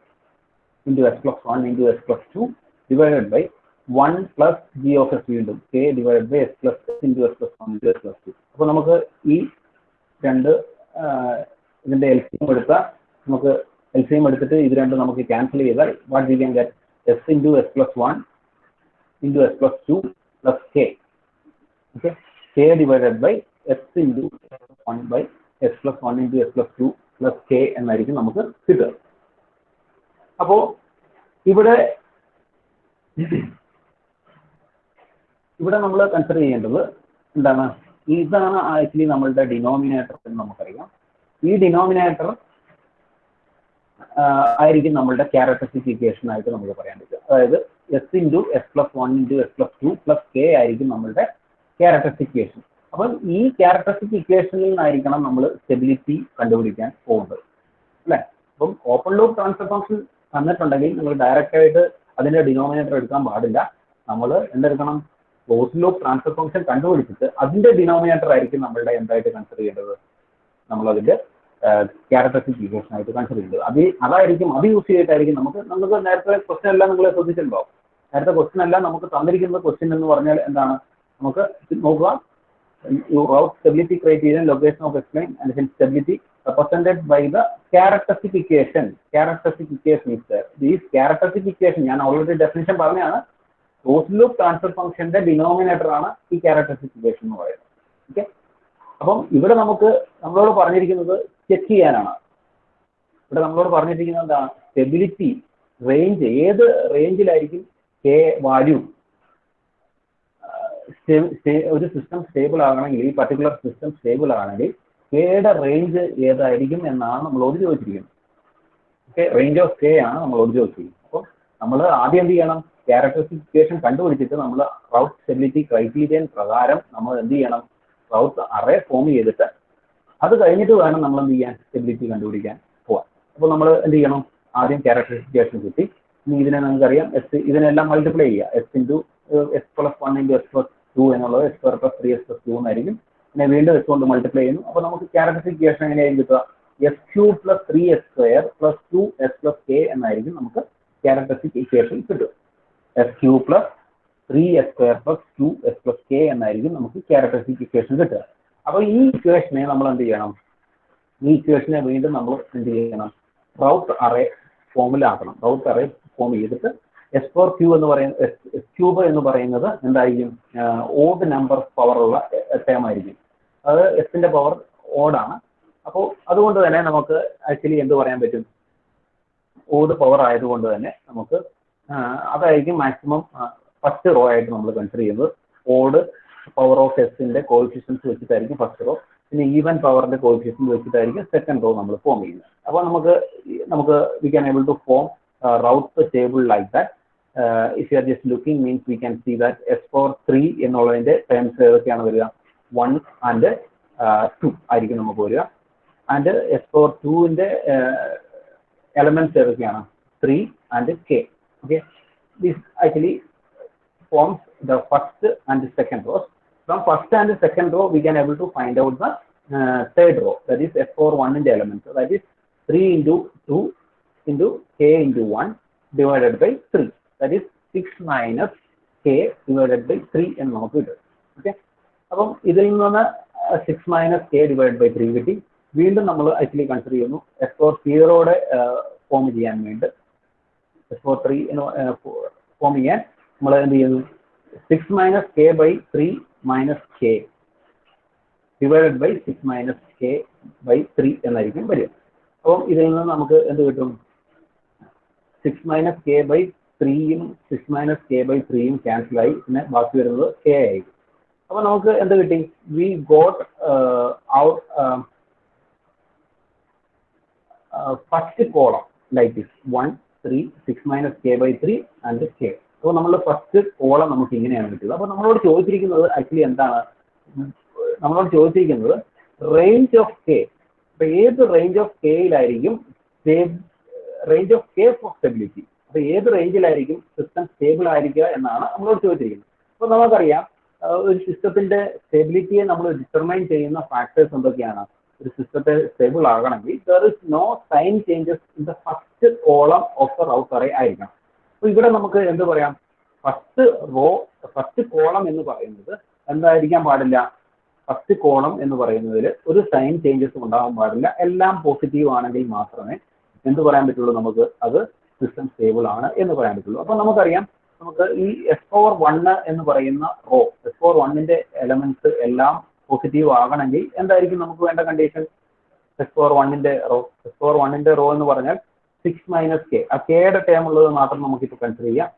into S plus 1 into S plus 2 divided by 1 plus G of S വീണ്ടും K divided by S plus S into S plus 1 into S plus 2. അപ്പോൾ നമുക്ക് ഈ രണ്ട് ഇതിന്റെ LCM എടുത്താൽ നമുക്ക് LCM എടുത്തിട്ട് ഇത് രണ്ടും നമുക്ക് ക്യാൻസൽ ചെയ്താൽ what we can get, S into S plus 1 into S plus 2 plus K. Okay, K divided by S into 1 by S plus 1 into S plus 2 plus K എന്നായിരിക്കും നമുക്ക് കിട്ടുക. അപ്പോൾ ഇവിടെ നമ്മൾ കൺസിഡർ ചെയ്യേണ്ടത് എന്താണ്, ഇതാണ് ആക്ച്വലി നമ്മളുടെ ഡിനോമിനേറ്റർ എന്ന് നമുക്കറിയാം. ഈ ഡിനോമിനേറ്റർ ആയിരിക്കും നമ്മളുടെ ക്യാരക്ടറിസ്റ്റിക് ഇക്വേഷൻ ആയിട്ട് നമുക്ക് പറയാൻ പറ്റുക. അതായത് S into S plus 1 into S plus 2 plus K ആയിരിക്കും നമ്മളുടെ ക്യാരക്ടറിസ്റ്റിക് ഇക്വേഷൻ. അപ്പം ഈ ക്യാരക്ടറിസ്റ്റിക് ഇക്വേഷനിൽ നിന്നായിരിക്കണം നമ്മൾ സ്റ്റെബിലിറ്റി കണ്ടുപിടിക്കാൻ പോകുന്നത് അല്ലേ. അപ്പം ഓപ്പൺ ലൂപ്പ് ട്രാൻസ്ഫർ ഫംഗ്ഷൻ തന്നിട്ടുണ്ടെങ്കിൽ നമ്മൾ ഡയറക്റ്റ് ആയിട്ട് അതിന്റെ ഡിനോമിനേറ്റർ എടുക്കാൻ പാടില്ല. നമ്മൾ എന്തെടുക്കണം, ക്ലോസ്ഡ് ലൂപ്പ് ട്രാൻസ്ഫർ ഫംഗ്ഷൻ കണ്ടുപിടിച്ചിട്ട് അതിന്റെ ഡിനോമിനേറ്റർ ആയിരിക്കും നമ്മളുടെ എന്തായിട്ട് കൺസിഡർ ചെയ്യേണ്ടത്, നമ്മളതിന്റെ ക്യാരക്ടറിസ്റ്റിക് ഇക്വേഷൻ ആയിട്ട് കൺസിഡർ ചെയ്യേണ്ടത്. അത് യൂസ് ചെയ്തിട്ടായിരിക്കും നമുക്ക് നേരത്തെ ക്വസ്റ്റ്യൻ എല്ലാം നിങ്ങൾ ശ്രദ്ധിച്ചിട്ടുണ്ടാവും. നേരത്തെ ക്വസ്റ്റ്യൻ എല്ലാം നമുക്ക് തന്നിരിക്കുന്ന ക്വസ്റ്റ്യൻ എന്ന് പറഞ്ഞാൽ എന്താണ്, നമുക്ക് നോക്കുക, route stability criterion, location of explain and hence stability represented by the characteristic equation. Characteristic equation is there. This characteristic equation ഞാൻ ഓൾറെഡി ഡെഫിനിഷൻ പറഞ്ഞാണ്, ക്ലോസ്ഡ് ലൂപ്പ് ട്രാൻസ്ഫർ ഫംഗ്ഷന്റെ ഡിനോമിനേറ്റർ ആണ് ഈ ക്യാരക്ടറിസ്റ്റിക് ഇക്വേഷൻ എന്ന് പറയുന്നത്. ഓക്കെ, അപ്പം ഇവിടെ നമ്മളോട് പറഞ്ഞിരിക്കുന്നത് ചെക്ക് ചെയ്യാനാണ്. ഇവിടെ നമ്മളോട് പറഞ്ഞിരിക്കുന്നത് എന്താണ്, സ്റ്റെബിലിറ്റി റേഞ്ച്, ഏത് റേഞ്ചിലായിരിക്കും K വാല്യൂ, ഒരു സിസ്റ്റം സ്റ്റേബിൾ ആകണമെങ്കിൽ, ഈ പർട്ടിക്കുലർ സിസ്റ്റം സ്റ്റേബിൾ ആണെങ്കിൽ കെയുടെ റേഞ്ച് ഏതായിരിക്കും എന്നാണ് നമ്മളോട് ചോദിച്ചിരിക്കുന്നത്. ഓക്കെ, റേഞ്ച് ഓഫ് കെ ആണ് നമ്മളോട് ചോദിച്ചിരിക്കുന്നത്. അപ്പോൾ നമ്മൾ ആദ്യം എന്ത് ചെയ്യണം, ക്യാരക്ടറിസ്റ്റിക് ഇക്വേഷൻ കണ്ടുപിടിച്ചിട്ട് നമ്മൾ റൗട്ട് സ്റ്റെബിലിറ്റി ക്രൈറ്റീരിയൻ പ്രകാരം നമ്മൾ എന്ത് ചെയ്യണം, റൗട്ട് അറേ ഫോം ചെയ്തിട്ട് അത് കഴിഞ്ഞിട്ട് വേണം നമ്മൾ എന്ത് ചെയ്യാൻ, സ്റ്റെബിലിറ്റി കണ്ടുപിടിക്കാൻ പോവാൻ. അപ്പോൾ നമ്മൾ എന്ത് ചെയ്യണം, ആദ്യം ക്യാരക്ടറിസ്റ്റിക് ഇക്വേഷൻ കിട്ടി. ഇനി ഇതിനെ നമുക്കറിയാം എസ്, ഇതിനെല്ലാം മൾട്ടിപ്ലൈ ചെയ്യുക. S into S plus 1 into S plus 2 എന്നുള്ളത് S square plus 3 S plus 2 എന്നായിരിക്കും. പിന്നെ വീണ്ടും എസ് കൊണ്ട് മൾട്ടിപ്ലൈ ചെയ്യുന്നു. അപ്പോൾ നമുക്ക് ക്യാരക്ടറിസ്റ്റിക് ഇക്വേഷൻ എങ്ങനെയായിരിക്കും കിട്ടുക, S cube plus 3s square plus 2s plus K എന്നായിരിക്കും നമുക്ക് ക്യാരക്ടറിസ്റ്റിക് ഇക്വേഷൻ കിട്ടുക. S cube plus 3s square plus 2s plus K എന്നായിരിക്കും നമുക്ക് ക്യാരക്ടറിസ്റ്റിക് ഇക്വേഷൻ കിട്ടുക. അപ്പോൾ ഈ ഇക്വേഷനെ നമ്മൾ എന്ത് ചെയ്യണം, ഈ ഇക്വേഷനെ വീണ്ടും നമ്മൾ എന്ത് ചെയ്യണം, റൗട്ട് അറേ ഫോമിലാക്കണം. റൗട്ട് അറേ ഫോം ചെയ്തിട്ട് എസ് ഫോർ ക്യൂ എന്ന് പറയുന്നത്, എസ് ക്യൂബ് എന്ന് പറയുന്നത് എന്തായിരിക്കും, ഓഡ് നമ്പർ പവറുള്ള ടേം ആയിരിക്കും. അത് എസിന്റെ പവർ ഓഡാണ്. അപ്പോൾ അതുകൊണ്ട് തന്നെ നമുക്ക് ആക്ച്വലി എന്ത് പറയാൻ പറ്റും, ഓഡ് പവർ ആയതുകൊണ്ട് തന്നെ നമുക്ക് അതായിരിക്കും മാക്സിമം ഫസ്റ്റ് റോ ആയിട്ട് നമ്മൾ കൺസിഡർ ചെയ്യുന്നത്. ഓഡ് പവർ ഓഫ് എസിന്റെ കോഎഫിഷ്യൻസ് വെച്ചിട്ടായിരിക്കും ഫസ്റ്റ് റോ, പിന്നെ ഈവൻ പവറിന്റെ കോഎഫിഷ്യൻസ് വെച്ചിട്ടായിരിക്കും സെക്കൻഡ് റോ നമ്മൾ ഫോം ചെയ്യുന്നത്. അപ്പോൾ നമുക്ക് we can able to form Routh table like that. If you are just looking means we can see that S for 3 എന്നുള്ളതിന്റെ ടേംസ് ഏതൊക്കെയാണ് വരിക, 1 and 2 ആയിരിക്കും നമുക്ക് വരിക. ആൻഡ് എസ് ഫോർ 2ന്റെ എലമെന്റ്സ് ഏതൊക്കെയാണ്, 3 and k. Okay, this actually forms the first and the second rows. From first and the second row, we can able to find out the third row, that is S41 in the elements. So that is 3 into 2 into k into 1 divided by 3. That is 6 minus k divided by 3 എന്ന് നമുക്ക് കിട്ടും. Okay, അപ്പം ഇതിൽ നിന്ന് 6 minus k divided by 3 കിട്ടി. വീണ്ടും നമ്മൾ actually consider ചെയ്യുന്നു S40യുടെ ഫോം ചെയ്യാൻ വേണ്ടി. S43 ഫോം ചെയ്യാൻ നമ്മൾ എന്ത് ചെയ്യുന്നു, 6 minus k by 3 minus k divided by 6 minus k by 3 എന്നായിരിക്കും വരിക. അപ്പം ഇതിൽ നിന്ന് നമുക്ക് എന്ത് കിട്ടും, 6 minus k by 3യും 6 minus k by 3യും ക്യാൻസൽ ആയി, പിന്നെ ബാക്കി വരുന്നത് k ആയിരിക്കും. അപ്പോൾ നമുക്ക് എന്ത് കിട്ടി, we got out first column like this 1 3 6 minus k by 3 and k. അപ്പോൾ നമ്മൾ ഫസ്റ്റ് കോളം നമുക്ക് ഇങ്ങനെയാണ് കിട്ടിയത്. അപ്പോൾ നമ്മളോട് ചോദിച്ചിരിക്കുന്നത് ആക്ച്വലി എന്താണ്, നമ്മളോട് ചോദിച്ചിരിക്കുന്നത് റേഞ്ച് ഓഫ് കെ. അപ്പോൾ ഏത് റേഞ്ച് ഓഫ് കെയിലായിരിക്കും range of K for stability, അപ്പോൾ ഏത് റേഞ്ചിലായിരിക്കും സിസ്റ്റം സ്റ്റേബിൾ ആയിരിക്കുക എന്നാണ് നമ്മളോട് ചോദിച്ചിരിക്കുന്നത്. അപ്പോൾ നമുക്കറിയാം ഒരു സിസ്റ്റത്തിന്റെ സ്റ്റെബിലിറ്റിയെ നമ്മൾ ഡിറ്റർമൈൻ ചെയ്യുന്ന ഫാക്ടേഴ്സ് എന്തൊക്കെയാണ്. ഒരു സിസ്റ്റത്തെ സ്റ്റേബിൾ ആകണമെങ്കിൽ there is no sign changes in the first column of the Routh array ആയിരിക്കണം. അപ്പോൾ ഇവിടെ നമുക്ക് എന്ത് പറയാം, ഫസ്റ്റ് കോളം എന്ന് പറയുന്നത് എന്തായിരിക്കാൻ പാടില്ല, ഫസ്റ്റ് കോളം എന്ന് പറയുന്നതിൽ ഒരു സൈൻ ചേഞ്ചസ് ഉണ്ടാകാൻ പാടില്ല. എല്ലാം പോസിറ്റീവ് ആണെങ്കിൽ മാത്രമേ എന്ത് പറയാൻ പറ്റുള്ളൂ, നമുക്ക് അത് സിസ്റ്റം സ്റ്റേബിൾ ആണ് എന്ന് പറയാൻ പറ്റുള്ളൂ. അപ്പോൾ നമുക്കറിയാം, നമുക്ക് ഈ S41 എന്ന് പറയുന്ന റോ, S41ന്റെ എലമെന്റ്സ് എല്ലാം പോസിറ്റീവ് ആകണമെങ്കിൽ എന്തായിരിക്കും നമുക്ക് വേണ്ട കണ്ടീഷൻ, S41ന്റെ റോ എന്ന് പറഞ്ഞാൽ 6 minus k, ആ കെയുടെ ടേം ഉള്ളത് മാത്രം നമുക്കിപ്പോൾ കൺസിഡർ ചെയ്യാം.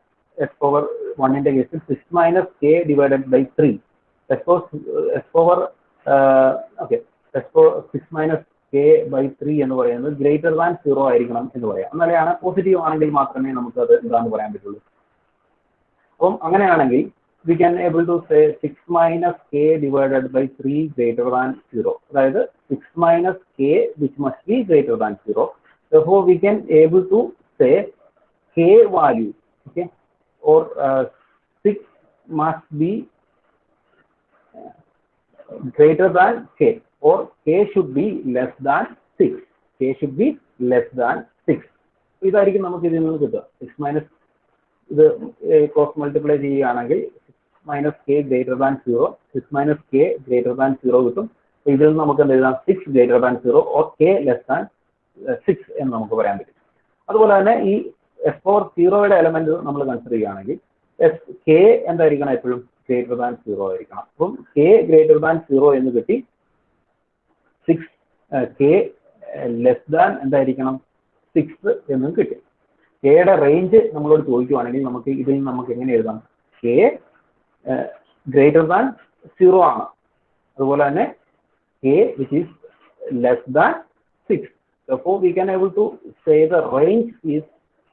S1ന്റെ കേസിൽ 6 minus k divided by 3. S6 minus k by 3 എന്ന് പറയുന്നത് ഗ്രേറ്റർ ദാൻ 0 ആയിരിക്കണം എന്ന് പറയാം. എന്നാലാണ് പോസിറ്റീവ് ആണെങ്കിൽ മാത്രമേ നമുക്ക് അത് എന്താണെന്ന് പറയാൻ പറ്റുള്ളൂ. അപ്പം അങ്ങനെയാണെങ്കിൽ we can able to say 6 minus k divided by 3 greater than 0. അതായത് 6 minus k which must be greater than 0. Therefore, we can able to say k value, okay, or 6 must be greater than k, or k should be less than 6. K should be less than 6. ഇതായിരിക്കും നമുക്ക് ഇതിൽ നിന്ന് കിട്ടുക. 6 minus ഇത് cross multiply ചെയ്യുകയാണെങ്കിൽ 6 minus k greater than 0, 6 minus k greater than 0 കിട്ടും. ഇതിൽ നിന്ന് നമുക്ക് എന്ത് എഴുതാം, 6 greater than 0 or k less than 6 എന്ന് നമുക്ക് പറയാൻ പറ്റും. അതുപോലെ തന്നെ ഈ S40യുടെ എലമെന്റ് നമ്മൾ കൺസിഡർ ചെയ്യുകയാണെങ്കിൽ k എന്തായിരിക്കണം, എപ്പോഴും ഗ്രേറ്റർ ദാൻ 0 ആയിരിക്കണം. അപ്പം k ഗ്രേറ്റർ ദാൻ 0 എന്ന് കിട്ടി. 6 k ലെസ് ദാൻ എന്തായിരിക്കണം, 6 എന്നും കിട്ടി. കെയുടെ റേഞ്ച് നമ്മളോട് ചോദിക്കുവാണെങ്കിൽ നമുക്ക് ഇതിൽ നമുക്ക് എങ്ങനെ എഴുതാം, k ഗ്രേറ്റർ ദാൻ 0 ആണ്. അതുപോലെ തന്നെ k which is less than 6. Therefore, we can able to say the range is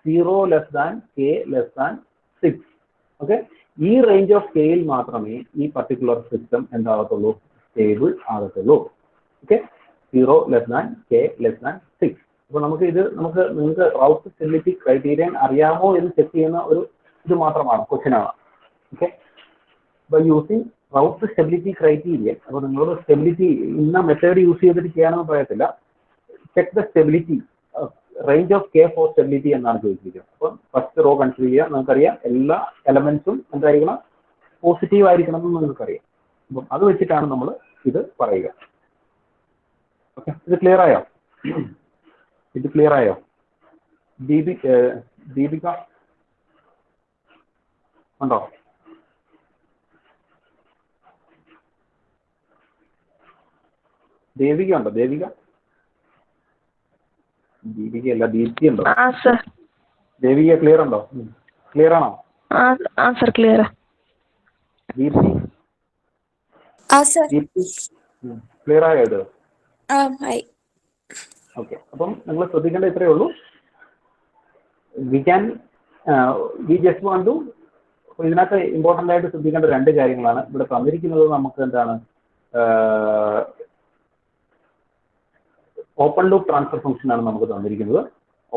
0 less than k less than 6. Okay, ഈ റേഞ്ച് ഓഫ് കെയിൽ മാത്രമേ ഈ പർട്ടിക്കുലർ സിസ്റ്റം എന്താകത്തുള്ളൂ, സ്റ്റേബിൾ ആകത്തുള്ളൂ. Okay, 0 less than k less than 6. അപ്പോൾ നിങ്ങൾക്ക് Raut stability criterion അറിയാമോ എന്ന് ചെക്ക് ചെയ്യുന്ന ഒരു ഇത് മാത്രമാണ്, ക്വസ്റ്റ്യൻ ആണ്. Okay, by using Routh stability criterion. അപ്പോൾ നിങ്ങളോട് സ്റ്റെബിലിറ്റി ഇന്ന മെത്തേഡ് യൂസ് ചെയ്തിട്ട് ചെയ്യാനൊന്നും പറയത്തില്ല. Check the stability, range of K for stability എന്നാണ് ചോദിച്ചിരിക്കുന്നത്. അപ്പം ഫസ്റ്റ് റോ കൺസിഡർ ചെയ്യുക. നമുക്കറിയാം എല്ലാ എലമെന്റ്സും എന്തായിരിക്കണം, പോസിറ്റീവ് ആയിരിക്കണം എന്ന് നിങ്ങൾക്കറിയാം. അപ്പം അത് വെച്ചിട്ടാണ് നമ്മൾ ഇത് പറയുക. ഓക്കെ, ഇത് ക്ലിയർ ആയോ? ഇത് ക്ലിയർ ആയോ? ദീപിക ഉണ്ടോ? ദേവിക ഉണ്ടോ? ദീപിക അല്ല, ദീപ്തി ഉണ്ടോ? ദേവിക ക്ലിയർ ഉണ്ടോ? ക്ലിയർ ആണോ? ക്ലിയർ. ദീപ്തി ക്ലിയർ ആയോ ഇത്? ഓക്കെ, അപ്പം നിങ്ങൾ ശ്രദ്ധിക്കേണ്ട ഇത്രയേ ഉള്ളൂ. വി ജസ്റ്റ് വാണ്ട് ടു, ഇതിനകത്ത് ഇമ്പോർട്ടൻ്റ് ആയിട്ട് ശ്രദ്ധിക്കേണ്ട രണ്ട് കാര്യങ്ങളാണ് ഇവിടെ തന്നിരിക്കുന്നത്. നമുക്ക് എന്താണ് ഓപ്പൺ ലൂപ്പ് ട്രാൻസ്ഫർ ഫംഗ്ഷൻ ആണ് നമുക്ക് തന്നിരിക്കുന്നത്.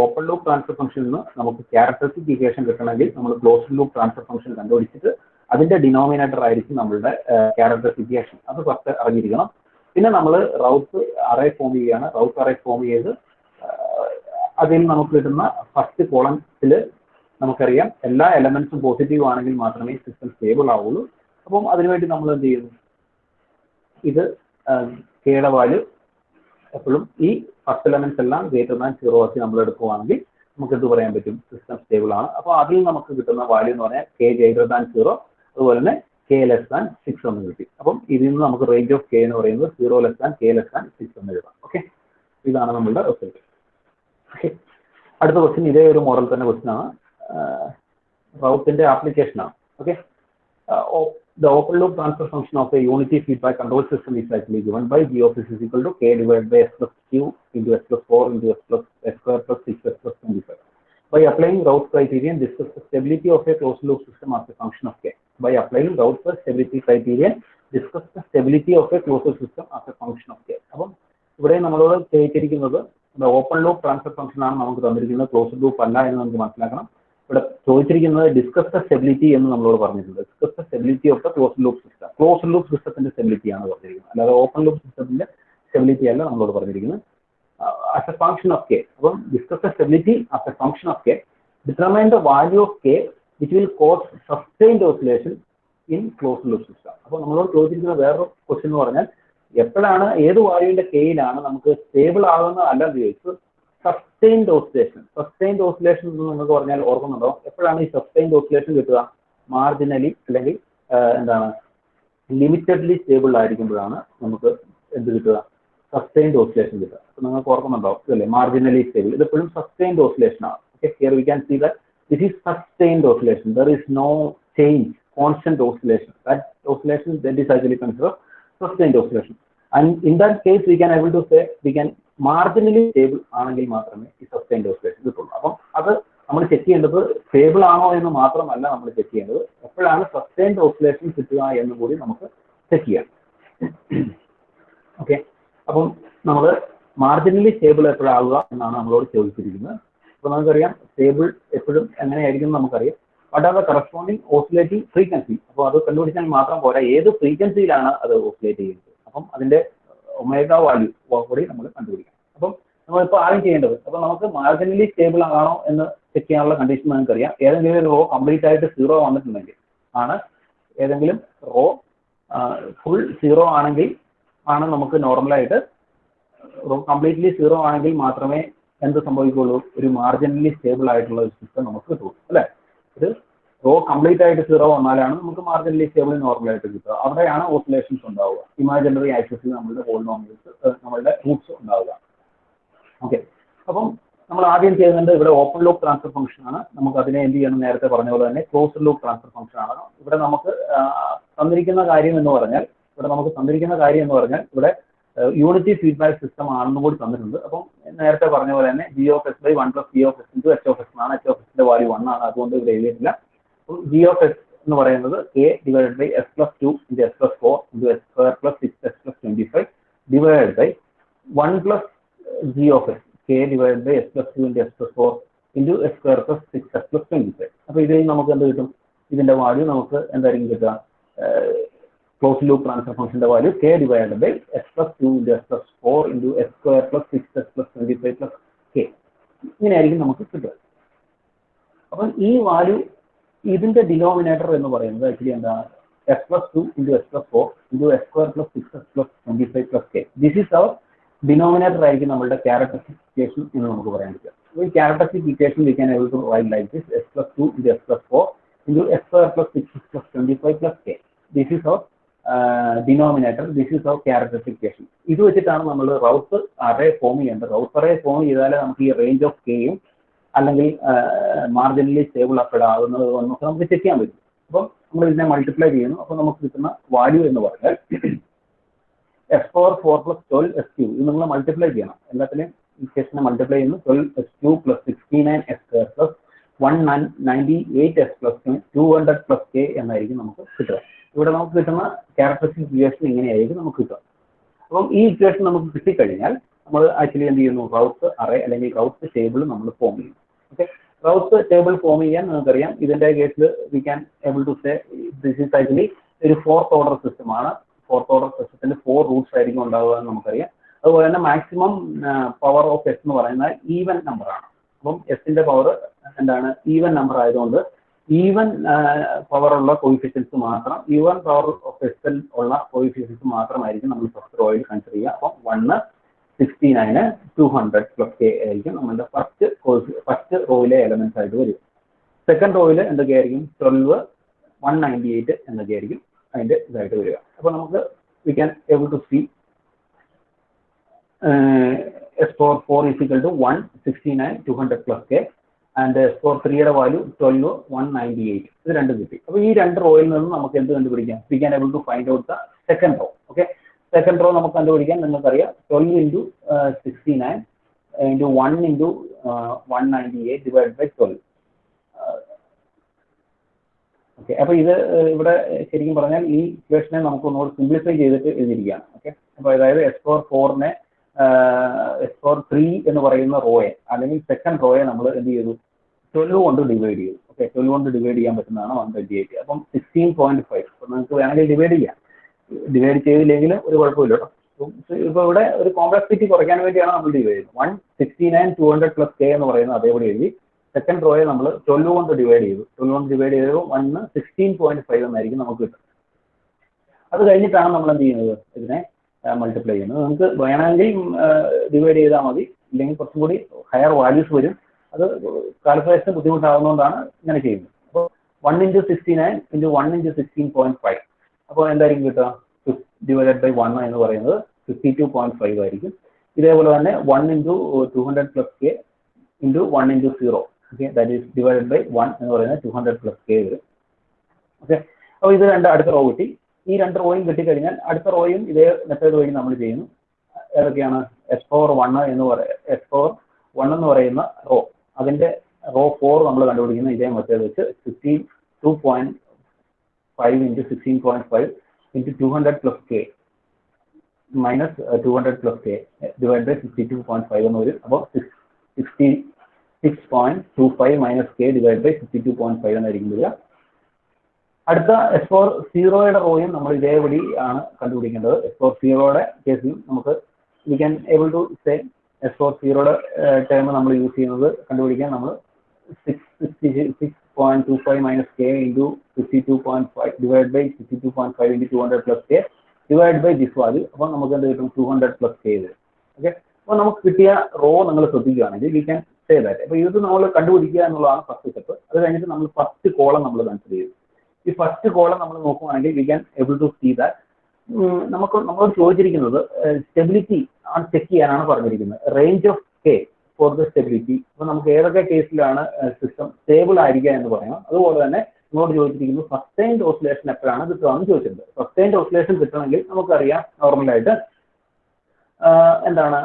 ഓപ്പൺ ലൂപ്പ് ട്രാൻസ്ഫർ ഫംഗ്ഷനിൽ നിന്ന് നമുക്ക് ക്യാരക്ടറിസ്റ്റിക് ഇക്വേഷൻ കിട്ടണമെങ്കിൽ നമ്മൾ ക്ലോസ്ഡ് ലൂപ്പ് ട്രാൻസ്ഫർ ഫംഗ്ഷൻ കണ്ടുപിടിച്ചിട്ട് അതിന്റെ ഡിനോമിനേറ്റർ ആയിരിക്കും നമ്മളുടെ ക്യാരക്ടറിസ്റ്റിക് ഇക്വേഷൻ. അത് ഫസ്റ്റ് അറിഞ്ഞിരിക്കണം. പിന്നെ നമ്മൾ റൗട്ട് അറേ ഫോം ചെയ്യുകയാണ്. റൗട്ട് അറേ ഫോം ചെയ്ത് അതിൽ നമുക്ക് കിട്ടുന്ന ഫസ്റ്റ് കോളത്തിൽ നമുക്കറിയാം എല്ലാ എലമെന്റ്സും പോസിറ്റീവ് ആണെങ്കിൽ മാത്രമേ സിസ്റ്റം സ്റ്റേബിൾ ആവുള്ളൂ. അപ്പം അതിനുവേണ്ടി നമ്മൾ എന്ത് ചെയ്യുന്നു, ഇത് കെയുടെ വാല്യൂ എപ്പോഴും ഈ ഫസ്റ്റ് എലമെന്റ്സ് എല്ലാം ഗ്രേറ്റർ ദാൻ 0 ആക്കി നമ്മൾ എടുക്കുകയാണെങ്കിൽ നമുക്ക് എന്ത് പറയാൻ പറ്റും, സിസ്റ്റം സ്റ്റേബിൾ ആണ്. അപ്പോൾ അതിൽ നമുക്ക് കിട്ടുന്ന വാല്യൂ എന്ന് പറഞ്ഞാൽ k ഗ്രേറ്റർ ദാൻ 0, അതുപോലെ തന്നെ k ലെസ് ദാൻ 6 എന്ന് കിട്ടി. അപ്പം ഇതിൽ നിന്ന് നമുക്ക് റേഞ്ച് ഓഫ് k എന്ന് പറയുന്നത് 0 less than k less than 6 എന്ന് എഴുതാം. ഓക്കെ, ഇതാണ് നമ്മളുടെ റിസൾട്ട്. ഓക്കെ, അടുത്ത ക്വസ്റ്റ്യൻ ഇതേ ഒരു മോഡൽ തന്നെ ക്വസ്റ്റ്യൻ ആണ്, റൗട്ടിന്റെ ആപ്ലിക്കേഷൻ ആണ്. Okay, the open loop transfer function of a unity feedback control system is actually given by g of s is equal to k divided by s plus q into s plus 4 into s plus s square plus 6s plus 25. By applying Raoult criterion, discuss the stability of a closed loop system as a function of k. By applying Raoult stability criterion, discuss the stability of a closed loop system as a function of k. അപ്പം ഇവിടെ നമ്മളോട് ചോദിച്ചിരിക്കുന്നത് open loop transfer function ആണ് നമുക്ക് തന്നിരിക്കുന്നത്, closed loop അല്ല എന്ന് നമുക്ക് മനസ്സിലാക്കണം. ഇവിടെ ചോദിച്ചിരിക്കുന്നത് ഡിസ്കസ് ദ സ്റ്റെബിലിറ്റി എന്ന് നമ്മളോട് പറഞ്ഞിട്ടുണ്ട്. Discuss the stability of the closed loop system. Closed loop സിസ്റ്റത്തിന്റെ സ്റ്റെബിലിറ്റി ആണ് പറഞ്ഞിരിക്കുന്നത്, അല്ലാതെ ഓപ്പൺ ലൂപ്പ് സിസ്റ്റത്തിന്റെ സ്റ്റെബിലിറ്റി അല്ല നമ്മളോട് പറഞ്ഞിരിക്കുന്നത്. As a function of k, അപ്പം discuss the stability as a function of k, determine the value of K which will cause sustained oscillation in closed loop system. അപ്പോൾ നമ്മളോട് ചോദിച്ചിരിക്കുന്ന വേറൊരു ക്വസ്റ്റ്യൻ എന്ന് പറഞ്ഞാൽ എപ്പോഴാണ്, ഏത് വാല്യൂവിന്റെ കെയിലാണ് നമുക്ക് സ്റ്റേബിൾ ആകുന്നത് അല്ലെന്ന് ചോദിച്ചു. Sustained oscillation. സസ്റ്റെയിൻഡ് ഓസിലേഷൻ എന്ന് നിങ്ങൾക്ക് പറഞ്ഞാൽ ഓർക്കുന്നുണ്ടോ? എപ്പോഴാണ് ഈ സസ്റ്റെയിൻഡ് ഓസിലേഷൻ കിട്ടുക? മാർജിനലി അല്ലെങ്കിൽ എന്താണ് ലിമിറ്റഡ്ലി സ്റ്റേബിൾ ആയിരിക്കുമ്പോഴാണ് നമുക്ക് എന്ത് കിട്ടുക, സസ്റ്റെയിൻഡ് ഓസിലേഷൻ കിട്ടുക. അപ്പോൾ നിങ്ങൾക്ക് ഓർക്കുന്നുണ്ടോ ഇതല്ലേ, മാർജിനലി സ്റ്റേബിൾ. ഇതെപ്പോഴും സസ്റ്റെയിൻഡ് ഓസിലേഷൻ ആണ്. Okay, here we can see that this is sustained oscillation. There is no change, constant oscillation. That oscillation that is actually consider sustained oscillation, and in that case we can able to say we can marginally stable ആണെങ്കിൽ മാത്രമേ ഈ sustained oscillation കിട്ടുള്ളൂ. അപ്പം അത് നമ്മൾ check ചെയ്യേണ്ടത് stable ആണോ എന്ന് മാത്രമല്ല നമ്മൾ ചെക്ക് ചെയ്യേണ്ടത് എപ്പോഴാണ് സസ്റ്റെയിൻഡ് ഓസിലേഷൻ കിട്ടുക എന്ന് കൂടി നമുക്ക് ചെക്ക് ചെയ്യാം. ഓക്കെ, അപ്പം നമ്മൾ മാർജിനലി സ്റ്റേബിൾ എപ്പോഴാവുക എന്നാണ് നമ്മളോട് ചോദിച്ചിരിക്കുന്നത്. അപ്പോൾ നമുക്കറിയാം സ്റ്റേബിൾ എപ്പോഴും എങ്ങനെയായിരിക്കും നമുക്കറിയാം. What are the corresponding oscillating frequency. അപ്പോൾ അത് കണ്ടുപിടിച്ചാൽ മാത്രം പോരാ, ഏത് ഫ്രീക്വൻസിയിലാണ് അത് ഓസിലേറ്റ് ചെയ്യുന്നത്. അപ്പം അതിന്റെ ഒമേഗ വാല്യൂ കൂടി നമ്മൾ കണ്ടുപിടിക്കാം. അപ്പം നമ്മളിപ്പോൾ ആദ്യം ചെയ്യേണ്ടത്, അപ്പോൾ നമുക്ക് മാർജിനലി സ്റ്റേബിൾ ആണോ എന്ന് ചെക്ക് ചെയ്യാനുള്ള കണ്ടീഷൻ നമുക്കറിയാം. ഏതെങ്കിലും ഒരു റോ കംപ്ലീറ്റ് ആയിട്ട് 0 വന്നിട്ടുണ്ടെങ്കിൽ ആണ്, ഏതെങ്കിലും റോ ഫുൾ 0 ആണെങ്കിൽ ആണ് നമുക്ക് നോർമലായിട്ട്, റോ കംപ്ലീറ്റ്ലി 0 ആണെങ്കിൽ മാത്രമേ എന്ത് സംഭവിക്കുള്ളൂ, ഒരു മാർജിനലി സ്റ്റേബിൾ ആയിട്ടുള്ള ഒരു സിസ്റ്റം നമുക്ക് കിട്ടുള്ളൂ അല്ലേ. ഇത് റോ കംപ്ലീറ്റ് ആയിട്ട് 0 വന്നാലാണ് നമുക്ക് മാർജിനലി സ്റ്റേബിൾ നോർമലായിട്ട് കിട്ടുക. അവിടെയാണ് ഓസിലേഷൻസ് ഉണ്ടാവുക. ഇമാജിനറി ആക്സിസിൽ നമ്മളുടെ പോളിനോമിയൽസ്, നമ്മളുടെ റൂട്ട്സ് ഉണ്ടാവുക. ഓക്കെ, അപ്പം നമ്മൾ ആദ്യം ചെയ്യുന്നത് ഇവിടെ ഓപ്പൺ ലൂപ്പ് ട്രാൻസ്ഫർ ഫംഗ്ഷൻ ആണ്. നമുക്ക് അതിനെ എന്ത് ചെയ്യണം, നേരത്തെ പറഞ്ഞ പോലെ തന്നെ ക്ലോസ്ഡ് ലൂപ്പ് ട്രാൻസ്ഫർ ഫംഗ്ഷൻ ആണ്. ഇവിടെ നമുക്ക് തന്നിരിക്കുന്ന കാര്യം എന്ന് പറഞ്ഞാൽ ഇവിടെ യൂണിറ്റി ഫീഡ്ബാക്ക് സിസ്റ്റം ആണെന്നും കൂടി തന്നിട്ടുണ്ട്. അപ്പം നേരത്തെ പറഞ്ഞ പോലെ തന്നെ g of s by 1 plus p of s into h of s ആണ്. h of s ന്റെ വാല്യൂ 1 ആണ്, അതുകൊണ്ട് ഇവിടെ എഴുതിയിട്ടില്ല. ജി ഓഫ് എസ് എന്ന് പറയുന്നത് K divided by S plus 2 into S plus 4 into S square plus 6s plus 25 divided by 1 plus G of S K divided by S plus 2 into S plus 4 into S square plus 6s plus 25. അപ്പോൾ ഇതിൽ നമുക്ക് എന്ത് കിട്ടും? ഇതിന്റെ value നമുക്ക് എന്തായിരിക്കും കിട്ടുക? Close loop transfer ഫംഗ്ഷന്റെ value K divided by S plus 2 into S plus 4 into S square plus 6s plus 25 plus K. ഇങ്ങനെയായിരിക്കും നമുക്ക് കിട്ടുക. അപ്പം ഈ വാല്യൂ ഇതിന്റെ ഡിനോമിനേറ്റർ എന്ന് പറയുന്നത് ആക്ച്വലി എന്താണ്? S plus 2 into S plus 4 into S square plus 6s plus 25 plus K. This is our denominator ആയിരിക്കും നമ്മളുടെ ക്യാരക്ടറിസ്റ്റിക് ഇക്വേഷൻ എന്ന് നമുക്ക് പറയാൻ പറ്റുക. ഈ characteristic equation we can able to write like this: S plus 2 into S plus 4 into S square plus 6s plus 25 plus K. This is our denominator, this is our characteristic equation. ഇത് വെച്ചിട്ടാണ് നമ്മൾ Routh array form ചെയ്യേണ്ടത്. Routh array form ചെയ്താലേ നമുക്ക് ഈ range of കെയും അല്ലെങ്കിൽ marginally stable update ആകുന്നത് നമുക്ക് ചെക്ക് ചെയ്യാൻ പറ്റും. അപ്പം നമ്മൾ ഇതിനെ മൾട്ടിപ്ലൈ ചെയ്യുന്നു. അപ്പോൾ നമുക്ക് കിട്ടുന്ന വാല്യൂ എന്ന് പറഞ്ഞാൽ S power 4 plus 12 S cube. ഇത് നിങ്ങൾ മൾട്ടിപ്ലൈ ചെയ്യണം. എല്ലാത്തിനെയും ഇക്വേഷനെ മൾട്ടിപ്ലൈ ചെയ്യുന്നു. 12 S cube plus 69 S square plus 198 S plus 200 plus K എന്നായിരിക്കും നമുക്ക് കിട്ടുക. ഇവിടെ നമുക്ക് കിട്ടുന്ന ക്യാരക്ടറിസ്റ്റിക് ഇക്വേഷൻ ഇങ്ങനെയായിരിക്കും നമുക്ക് കിട്ടുക. അപ്പം ഈ ഇക്വേഷൻ നമുക്ക് കിട്ടിക്കഴിഞ്ഞാൽ നമ്മൾ ആക്ച്വലി എന്ത് ചെയ്യുന്നു? റൗത്ത് അറേ അല്ലെങ്കിൽ റൗത്ത് ടേബിൾ നമ്മൾ ഫോം ചെയ്യും. ഓക്കെ, റൗത്ത് ടേബിൾ ഫോം ചെയ്യാൻ നിങ്ങൾക്കറിയാം. ഇതിന്റെ കേസിൽ we can able to say this is actually ഒരു 4th ഓർഡർ സിസ്റ്റമാണ്. 4th ഓർഡർ സിസ്റ്റത്തിൽ 4 റൂട്ട്സ് ആയിരിക്കും ഉണ്ടാവുക എന്ന് നമുക്കറിയാം. അതുപോലെ തന്നെ മാക്സിമം പവർ ഓഫ് എസ് എന്ന് പറയുന്നത് ഈവൻ നമ്പർ ആണ്. അപ്പം എസിന്റെ പവർ എന്താണ്? ഈവൻ നമ്പർ ആയതുകൊണ്ട് ഈവൻ പവർ ഉള്ള കോയിഫിഷ്യൻസ് മാത്രം, ഈവൻ പവർ ഓഫ് എസ് ഉള്ള കോയിഫിഷ്യൻസ് മാത്രമായിരിക്കും നമ്മൾ ഫസ്റ്റ് റോയിൽ കൺസിഡർ ചെയ്യുക. അപ്പം 1, 69, 200 പ്ലസ് കെ ആയിരിക്കും നമ്മളുടെ ഫസ്റ്റ് റോയിലെ എലമെന്റ്സ് ആയിട്ട് വരും. സെക്കൻഡ് റോയിൽ എന്തൊക്കെയായിരിക്കും? 12, 198 എന്നൊക്കെയായിരിക്കും അതിന്റെ ഇതായിട്ട് വരിക. അപ്പോൾ നമുക്ക് we can able to see s four 4 is equal to 1, 69, 200 plus k and s four 3യുടെ വാല്യൂ 12, 198. ഇത് രണ്ടും കിട്ടി. അപ്പോൾ ഈ രണ്ട് റോയിൽ നിന്ന് നമുക്ക് എന്ത് കണ്ടുപിടിക്കാം? We can able to find out the second row. Okay, second row നമുക്ക് കണ്ടുപിടിക്കാൻ നിങ്ങൾക്കറിയാം 12 into 69 into 1 into 198 divide by 12. Okay, അപ്പോൾ ഇത് ഇവിടെ ശരിക്കും പറഞ്ഞാൽ ഈ ഇക്വേഷനെ നമുക്ക് ഒന്നുകൂടി സിംപ്ലിഫൈ ചെയ്തിട്ട് എഴുതിയിരിക്കുകയാണ്. ഓക്കെ, അപ്പോൾ അതായത് എസ് ഫോർ 4നെ എസ് ഫോർ 3 എന്ന് പറയുന്ന റോയെ അല്ലെങ്കിൽ സെക്കൻഡ് റോയെ നമ്മൾ എന്ത് ചെയ്തു? 12 കൊണ്ട് ഡിവൈഡ് ചെയ്തു. ഓക്കെ, 12 കൊണ്ട് ഡിവൈഡ് ചെയ്യാൻ പറ്റുന്നതാണ് 128. അപ്പം 16.5. അപ്പോൾ നിങ്ങൾക്ക് വേണമെങ്കിൽ ഡിവൈഡ് ചെയ്യാം. ഡിവൈഡ് ചെയ്തില്ലെങ്കിൽ ഒരു കുഴപ്പമില്ല കേട്ടോ. ഇപ്പോൾ ഇവിടെ ഒരു കോംപ്ലക്സിറ്റി കുറയ്ക്കാൻ വേണ്ടിയാണ് നമ്മൾ ഡിവൈഡ് ചെയ്യുന്നത്. 169, 200 പ്ലസ് കെ എന്ന് പറയുന്നത് അതേപോലെ എഴുതി. സെക്കൻഡ് റോയെ നമ്മൾ 12 കൊണ്ട് ഡിവൈഡ് ചെയ്തു. 12 കൊണ്ട് ഡിവൈഡ് ചെയ്തപ്പോൾ 16.5 എന്നായിരിക്കും നമുക്ക് കിട്ടും. അത് കഴിഞ്ഞിട്ടാണ് നമ്മൾ എന്ത് ചെയ്യുന്നത്? ഇതിനെ മൾട്ടിപ്ലൈ ചെയ്യുന്നത്. നമുക്ക് വേണമെങ്കിൽ ഡിവൈഡ് ചെയ്താൽ മതി, ഇല്ലെങ്കിൽ കുറച്ചും കൂടി ഹയർ വാല്യൂസ് വരും. അത് കാൽക്കുലേഷൻ ബുദ്ധിമുട്ടാകുന്നതുകൊണ്ടാണ് ഇങ്ങനെ ചെയ്യുന്നത്. അപ്പോൾ 1 ഇൻറ്റു 69 ഇൻറ്റു 1 ഇൻറ്റു 16.5. അപ്പോൾ എന്തായിരിക്കും കിട്ടുക? ഡിവൈഡഡ് ബൈ 1 എന്ന് പറയുന്നത് 52.5 ആയിരിക്കും. ഇതേപോലെ തന്നെ 1 into 200 plus K into 1 into 0. Okay, that is divided by 1 എന്ന് പറയുന്നത് 200 പ്ലസ് കെ വരും. ഓക്കെ, അപ്പോൾ ഇത് അടുത്ത റോ കിട്ടി. ഈ രണ്ട് റോയും കിട്ടിക്കഴിഞ്ഞാൽ അടുത്ത റോയും ഇതേ മെത്തേഡ് വഴി നമ്മൾ ചെയ്യുന്നു. ഏതൊക്കെയാണ്? എസ് പവർ 1 എന്ന് പറയുന്ന റോ, അതിന്റെ റോ 4 നമ്മൾ കണ്ടുപിടിക്കുന്ന ഇതേ മെത്തേഡ് വെച്ച് 52.5 into 16.5 into 200 plus K minus 200 plus K divide by 52.5 എന്ന് വരും. അപ്പോൾ 66.25 മൈനസ് കെ ഡിവൈഡ് ബൈ 52.5 എന്നായിരിക്കും വരിക. അടുത്ത എസ് ഫോർ 0യുടെ റോയും നമ്മൾ ഇതേപടി ആണ് കണ്ടുപിടിക്കേണ്ടത്. എസ് ഫോർ 0യുടെ കേസിൽ നമുക്ക് we can able to say s four 0യുടെ ടേം നമ്മൾ യൂസ് ചെയ്യുന്നത് കണ്ടുപിടിക്കാൻ നമ്മൾ 66.25 minus k into 52.5 divide by 52.5 into 200 plus K divide by this value. അപ്പോൾ നമുക്ക് എന്ത് കിട്ടും? 200 പ്ലസ് കെ വരും. ഓക്കെ, അപ്പോൾ നമുക്ക് കിട്ടിയ റോ നിങ്ങൾ ശ്രദ്ധിക്കുകയാണെങ്കിൽ വി ക്യാൻ സേ ദാറ്റ്. അപ്പോൾ ഇത് നമ്മൾ കണ്ടുപിടിക്കുക എന്നുള്ളതാണ് ഫസ്റ്റ് സ്റ്റെപ്പ്. അത് കഴിഞ്ഞിട്ട് നമ്മൾ ഫസ്റ്റ് കോളം നമ്മൾ കൺസിഡർ ചെയ്യും. ഈ ഫസ്റ്റ് കോളം നമ്മൾ നോക്കുകയാണെങ്കിൽ we can able to see that നമ്മളോട് ചോദിച്ചിരിക്കുന്നത് സ്റ്റെബിലിറ്റി ആണ് ചെക്ക് ചെയ്യാനാണ് പറഞ്ഞിരിക്കുന്നത്. Range of K for the stability. അപ്പോൾ നമുക്ക് ഏതൊക്കെ കേസിലാണ് സിസ്റ്റം സ്റ്റേബിൾ ആയിരിക്കുക എന്ന് പറയണം. അതുപോലെ തന്നെ നമ്മളോട് ചോദിച്ചിരിക്കുന്നത് സസ്റ്റൈൻഡ് ഓസിലേഷൻ എപ്പോഴാണ് കിട്ടുകയെന്ന് ചോദിച്ചിട്ടുണ്ട്. സസ്റ്റൈൻഡ് ഓസിലേഷൻ കിട്ടണമെങ്കിൽ നമുക്കറിയാം നോർമലായിട്ട് എന്താണ്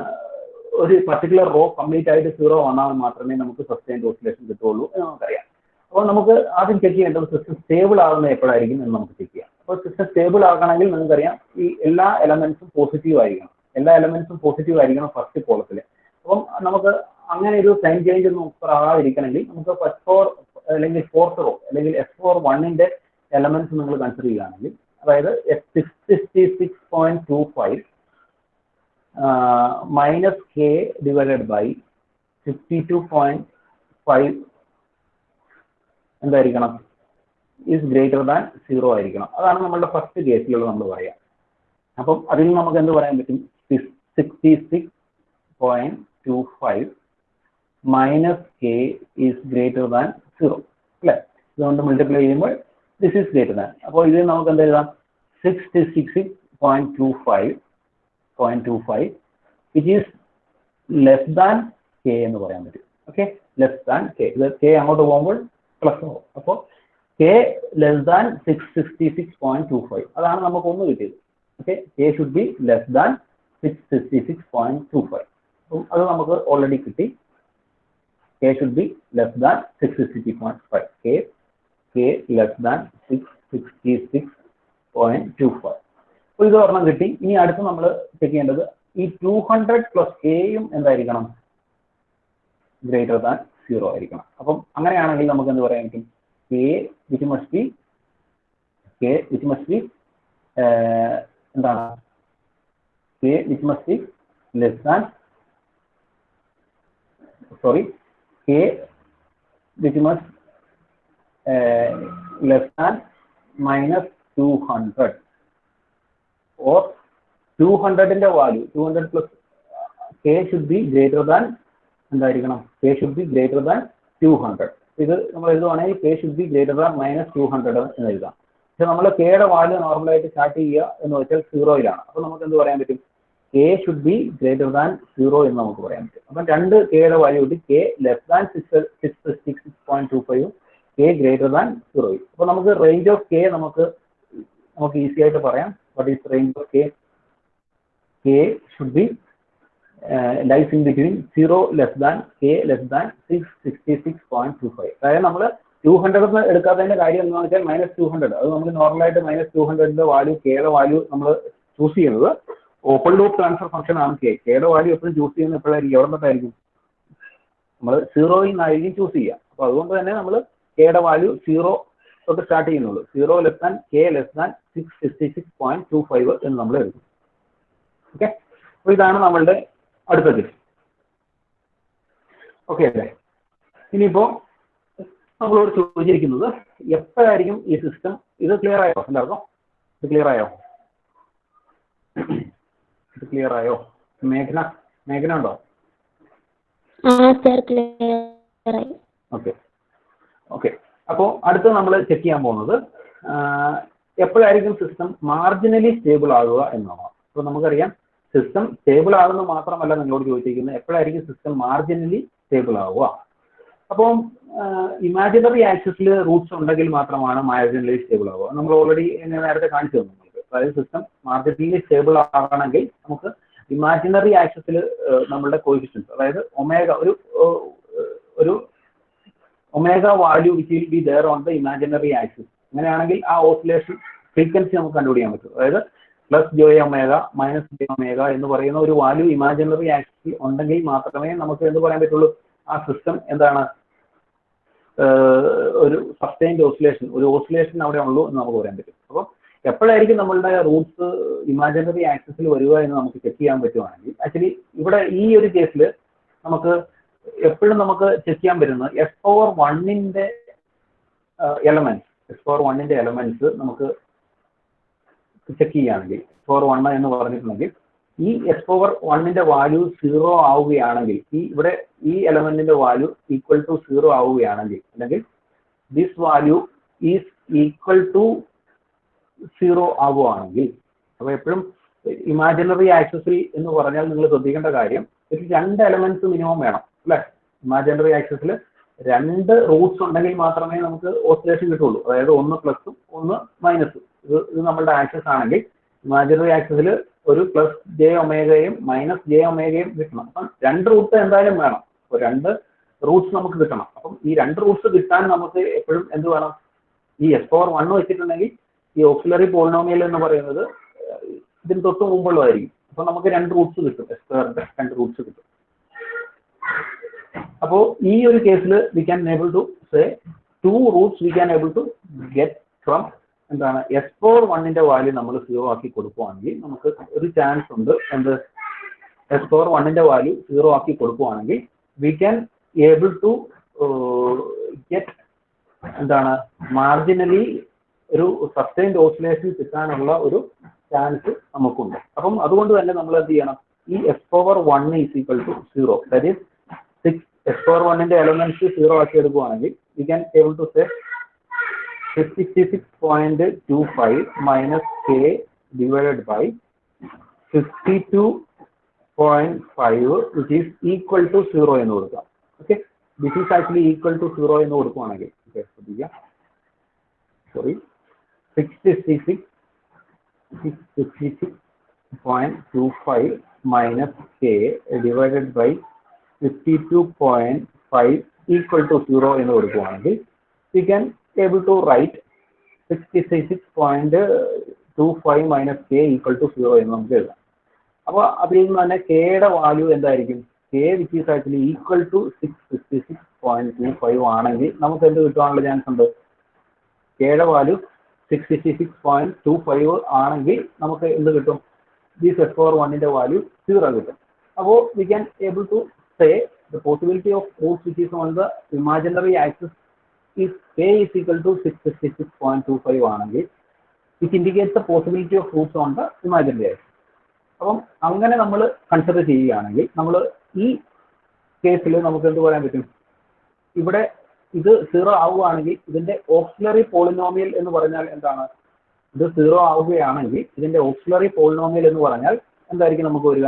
ഒരു പർട്ടിക്കുലർ റോ കംപ്ലീറ്റ് ആയിട്ട് 0 വന്നാൽ മാത്രമേ നമുക്ക് സസ്റ്റൈൻഡ് ഓസിലേഷൻ കിട്ടുകയുള്ളൂ എന്ന് നമുക്കറിയാം. അപ്പോൾ നമുക്ക് ആദ്യം ചെക്ക് ചെയ്യേണ്ടത് സിസ്റ്റം സ്റ്റേബിൾ ആകുന്നത് എപ്പോഴായിരിക്കും എന്ന് നമുക്ക് ചെക്ക് ചെയ്യാം. അപ്പോൾ സിസ്റ്റം സ്റ്റേബിൾ ആകണമെങ്കിൽ നിങ്ങൾക്കറിയാം ഈ എല്ലാ എലമെന്റ്സും പോസിറ്റീവ് ആയിരിക്കണം. എല്ലാ എലമെന്റ്സും പോസിറ്റീവ് ആയിരിക്കണം ഫസ്റ്റ് കോളത്തിൽ. അപ്പം നമുക്ക് അങ്ങനെ ഒരു സൈൻ ചേഞ്ച് ഒന്നും ആകാതിരിക്കണമെങ്കിൽ നമുക്ക് ഫസ്റ്റ് ഫോർ അല്ലെങ്കിൽ ഫോർത്ത് റോ അല്ലെങ്കിൽ S41ന്റെ എലമെന്റ്സ് നിങ്ങൾ കൺസിഡർ ചെയ്യുകയാണെങ്കിൽ, അതായത് 666.25 മൈനസ് കെ ഡിവൈഡഡ് ബൈ 52.5 എന്തായിരിക്കണം? ഈസ് ഗ്രേറ്റർ ദാൻ 0 ആയിരിക്കണം. അതാണ് നമ്മളുടെ ഫസ്റ്റ് കേസിലുള്ള നമ്മൾ പറയാം. അപ്പം അതിൽ നിന്ന് നമുക്ക് എന്ത് പറയാൻ പറ്റും? 66.25 minus K is greater than 0 അല്ലേ? ഇതുകൊണ്ട് മൾട്ടിപ്ലൈ ചെയ്യുമ്പോൾ ദിസ് ഈസ് ഗ്രേറ്റർ ദാൻ. അപ്പോൾ ഇതിൽ നമുക്ക് എന്ത് എഴുതാം? 666.25 which is less than K എന്ന് പറയാൻ പറ്റും. Okay, less than K. ഇത് കെ അങ്ങോട്ട് പോകുമ്പോൾ പ്ലസ് ആവും. അപ്പോൾ കെ ലെസ് ദാൻ 666.25 അതാണ് നമുക്ക് ഒന്ന് കിട്ടിയത്. Okay, K should B less than 666.25. അപ്പം അത് നമുക്ക് ഓൾറെഡി കിട്ടി. K should B less than 660.5. K less than 666.25. അപ്പോൾ ഇത് ഒരെണ്ണം കിട്ടി. ഇനി അടുത്ത് നമ്മൾ ചെക്ക് ചെയ്യേണ്ടത് ഈ 200 പ്ലസ് കെയും എന്തായിരിക്കണം? ഗ്രേറ്റർ ദാൻ 0 ആയിരിക്കണം. അപ്പം അങ്ങനെയാണെങ്കിൽ നമുക്ക് എന്ത് പറയാൻ പറ്റും? കെ വിച്ച് മസ്റ്റ് ബി എന്താണ്? K which must be less than k which must less than minus 200 or 200ന്റെ value 200 plus k should be greater than എന്തായിരിക്കണം? K should be greater than 200. ഇത് നമ്മൾ എഴുതുവാണെങ്കിൽ k should be greater than minus 200 എന്ന് എഴുതാം. പക്ഷെ നമ്മൾ കെയുടെ വാല്യൂ നോർമലായിട്ട് സ്റ്റാർട്ട് ചെയ്യുക എന്ന് വെച്ചാൽ 0-യിലാണ്. അപ്പോൾ നമുക്ക് എന്ത് പറയാൻ പറ്റും? K should be greater than 0 എന്ന് നമുക്ക് പറയാൻ പറ്റും. അപ്പം രണ്ട് കെയുടെ വാല്യൂ കിട്ടി. K less than 666.25 K greater than 0. അപ്പോൾ നമുക്ക് റേഞ്ച് ഓഫ് കെ നമുക്ക് ഈസി ആയിട്ട് പറയാം. What is range of K? K should be lies in between 0 less than K less than 666.25. അതായത് നമ്മൾ 200 എടുക്കാത്തതിന്റെ കാര്യം എന്താണെന്ന് വെച്ചാൽ -200. അത് നമുക്ക് നോർമലായിട്ട് -200ന്റെ വാല്യൂ കെയുടെ വാല്യൂ നമ്മൾ ചൂസ് ചെയ്യുന്നത് ഓപ്പൺ ലൂപ്പ് ട്രാൻസ്ഫർ ഫംഗ്ഷൻ ആണ്. കെയുടെ വാല്യൂ എപ്പോഴും ചൂസ് ചെയ്യുന്നത് എപ്പോഴായിരിക്കും? എവിടെ തൊട്ടായിരിക്കും? നമ്മൾ 0ൽ നിന്നായിരിക്കും ചൂസ് ചെയ്യുക. അപ്പോൾ അതുകൊണ്ട് തന്നെ നമ്മൾ കെയുടെ വാല്യൂ 0 തൊട്ട് സ്റ്റാർട്ട് ചെയ്യുന്നുള്ളൂ. 0 less than K less than 666.25 എന്ന് നമ്മൾ എഴുതും. ഓക്കെ, അപ്പോൾ ഇതാണ് നമ്മളുടെ അടുത്ത കേസ്. ഓക്കെ അല്ലേ? ഇനിയിപ്പോ നമ്മളോട് ചോദിച്ചിരിക്കുന്നത് എപ്പോഴായിരിക്കും ഈ സിസ്റ്റം, ഇത് ക്ലിയർ ആയോ എല്ലാവർക്കും? ഇത് ക്ലിയർ ആയോ? മേഘന ഉണ്ടോ? ഓക്കെ. അപ്പോൾ അടുത്ത് നമ്മൾ ചെക്ക് ചെയ്യാൻ പോകുന്നത് എപ്പോഴായിരിക്കും സിസ്റ്റം മാർജിനലി സ്റ്റേബിൾ ആകുക എന്നാണ്. അപ്പോൾ നമുക്കറിയാം സിസ്റ്റം സ്റ്റേബിൾ ആകുന്നത് മാത്രമല്ല നിങ്ങളോട് ചോദിച്ചിരിക്കുന്നത് എപ്പോഴായിരിക്കും സിസ്റ്റം മാർജിനലി സ്റ്റേബിൾ ആവുക. അപ്പം ഇമാജിനറി ആക്സിസിൽ റൂട്ട്സ് ഉണ്ടെങ്കിൽ മാത്രമാണ് മാർജിനലി സ്റ്റേബിൾ ആവുക. നമ്മൾ ഓൾറെഡി നേരത്തെ കാണിച്ചു തന്നു. അതായത് സിസ്റ്റം മാർജിനലി സ്റ്റേബിൾ ആകണമെങ്കിൽ നമുക്ക് ഇമാജിനറി ആക്സിസിൽ നമ്മളുടെ കോഎഫിഷ്യൻസ്, അതായത് ഒരു omega value which will be there on the imaginary axis. അങ്ങനെയാണെങ്കിൽ ആ ഓസിലേഷൻ ഫ്രീക്വൻസി നമുക്ക് കണ്ടുപിടിക്കാൻ പറ്റും. അതായത് +j⍵, -j⍵ എന്ന് പറയുന്ന ഒരു വാല്യൂ ഇമാജിനറി ആക്സിസിൽ ഉണ്ടെങ്കിൽ മാത്രമേ നമുക്ക് എന്ത് പറയാൻ പറ്റുള്ളൂ? ആ സിസ്റ്റം എന്താണ്? ഒരു സസ്റ്റൈൻഡ് ഓസിലേഷൻ, ഒരു ഓസിലേഷൻ അവിടെ ഉള്ളൂ എന്ന് നമുക്ക് പറയാൻ പറ്റും. അപ്പോൾ എപ്പോഴായിരിക്കും നമ്മളുടെ റൂട്ട്സ് ഇമാജിനറി ആക്സിസിൽ വരിക എന്ന് നമുക്ക് ചെക്ക് ചെയ്യാൻ പറ്റുവാണെങ്കിൽ, ആക്ച്വലി ഇവിടെ ഈ ഒരു കേസിൽ നമുക്ക് എപ്പോഴും നമുക്ക് ചെക്ക് ചെയ്യാൻ പറ്റുന്നത് S⁴1ന്റെ എലമെന്റ്സ് നമുക്ക് ചെക്ക് ചെയ്യുകയാണെങ്കിൽ, S⁴1 എന്ന് പറഞ്ഞിട്ടുണ്ടെങ്കിൽ ഈ S⁴1ന്റെ വാല്യൂ 0 ആവുകയാണെങ്കിൽ, ഈ എലമെന്റിന്റെ വാല്യൂ ഈക്വൽ ടു 0 ആവുകയാണെങ്കിൽ, അല്ലെങ്കിൽ this value is equal to 0 ആവുകയാണെങ്കിൽ, അപ്പോൾ എപ്പോഴും ഇമാജിനറി ആക്സിസിൽ എന്ന് പറഞ്ഞാൽ നിങ്ങൾ ശ്രദ്ധിക്കേണ്ട കാര്യം, ഒരു 2 എലമെന്റ്സ് മിനിമം വേണം അല്ലെ? ഇമാജിനറി ആക്സിസിൽ 2 റൂട്ട്സ് ഉണ്ടെങ്കിൽ മാത്രമേ നമുക്ക് ഓസിലേഷൻ കിട്ടുള്ളൂ. അതായത് ഒന്ന് പ്ലസും ഒന്ന് മൈനസും. ഇത് നമ്മളുടെ ആക്സിസ് ആണെങ്കിൽ ഇമാജിനറി ആക്സിസിൽ ഒരു +j⍵യും -j⍵ കിട്ടണം. അപ്പം 2 റൂട്ട് എന്തായാലും വേണം. അപ്പോൾ 2 റൂട്ട്സ് നമുക്ക് കിട്ടണം. അപ്പം ഈ 2 റൂട്ട്സ് കിട്ടാൻ നമുക്ക് എപ്പോഴും എന്ത് വേണം? ഈ S⁴1 വെച്ചിട്ടുണ്ടെങ്കിൽ ഈ ഓക്സിലറി പോളിനോമിയൽ എന്ന് പറയുന്നത് ഇതിന് തൊട്ട് മുമ്പുള്ളതായിരിക്കും. അപ്പൊ നമുക്ക് 2 റൂട്ട്സ് കിട്ടും, S²ന്റെ 2 റൂട്ട്സ് കിട്ടും. അപ്പോൾ ഈ ഒരു case we can able to say 2 roots we can able to get from എന്താണ് S⁴1ന്റെ വാല്യൂ നമ്മൾ 0 ആക്കി കൊടുക്കുകയാണെങ്കിൽ നമുക്ക് ഒരു ചാൻസ് ഉണ്ട്. എന്ത്? S⁴1ന്റെ വാല്യൂ 0 ആക്കി കൊടുക്കുകയാണെങ്കിൽ we can able to get എന്താണ് മാർജിനലി ഒരു സസ്റ്റൈൻഡ് ഓസിലേഷൻ കിട്ടാനുള്ള ഒരു ചാൻസ് നമുക്കുണ്ട്. അപ്പം അതുകൊണ്ട് തന്നെ നമ്മൾ എന്ത് ചെയ്യണം? ഈ S⁴1 is equal to 0, that is 6 S⁴1ന്റെ എലമെന്റ്സ് 0 ആക്കി എടുക്കുകയാണെങ്കിൽ we can able to say 66.25 minus k divided by 52.5 which is equal to 0 എന്ന് കൊടുക്കാം. Okay, this is actually equal to 0 എന്ന് കൊടുക്കുകയാണെങ്കിൽ sorry 66.25 minus k divided by 52.5 equal to 0 എന്ന് കൊടുക്കുകയാണെങ്കിൽ we can able to write 66.25 minus k equal to 0 എന്ന് നമുക്ക് എഴുതാം. അപ്പോൾ അതിൽ നിന്ന് തന്നെ കെയുടെ വാല്യൂ എന്തായിരിക്കും? k which is actually equal to 666.25 ആണെങ്കിൽ നമുക്ക് എന്ത് കിട്ടാനുള്ള ചാൻസ് ഉണ്ട്? കെയുടെ വാല്യൂ 666.25 ആണെങ്കിൽ നമുക്ക് എന്ത് കിട്ടും? ഈ S⁴1ന്റെ വാല്യൂ 0 കിട്ടും. അപ്പോൾ we can able to say the possibility of roots which is on the imaginary axis if k is equal to 666.25 ആണെങ്കിൽ it indicates the possibility of roots on the imaginary axis. അപ്പം അങ്ങനെ നമ്മൾ consider ചെയ്യുകയാണെങ്കിൽ നമ്മൾ ഈ കേസിൽ നമുക്ക് എന്ത് പറയാൻ പറ്റും? ഇവിടെ ഇത് 0 ആവുകയാണെങ്കിൽ ഇതിന്റെ ഓക്സിലറി പോളിനോമിയൽ എന്ന് പറഞ്ഞാൽ എന്താണ്? ഇത് 0 ആവുകയാണെങ്കിൽ ഇതിന്റെ ഓക്സിലറി പോളിനോമിയൽ എന്ന് പറഞ്ഞാൽ എന്തായിരിക്കും നമുക്ക് വരിക?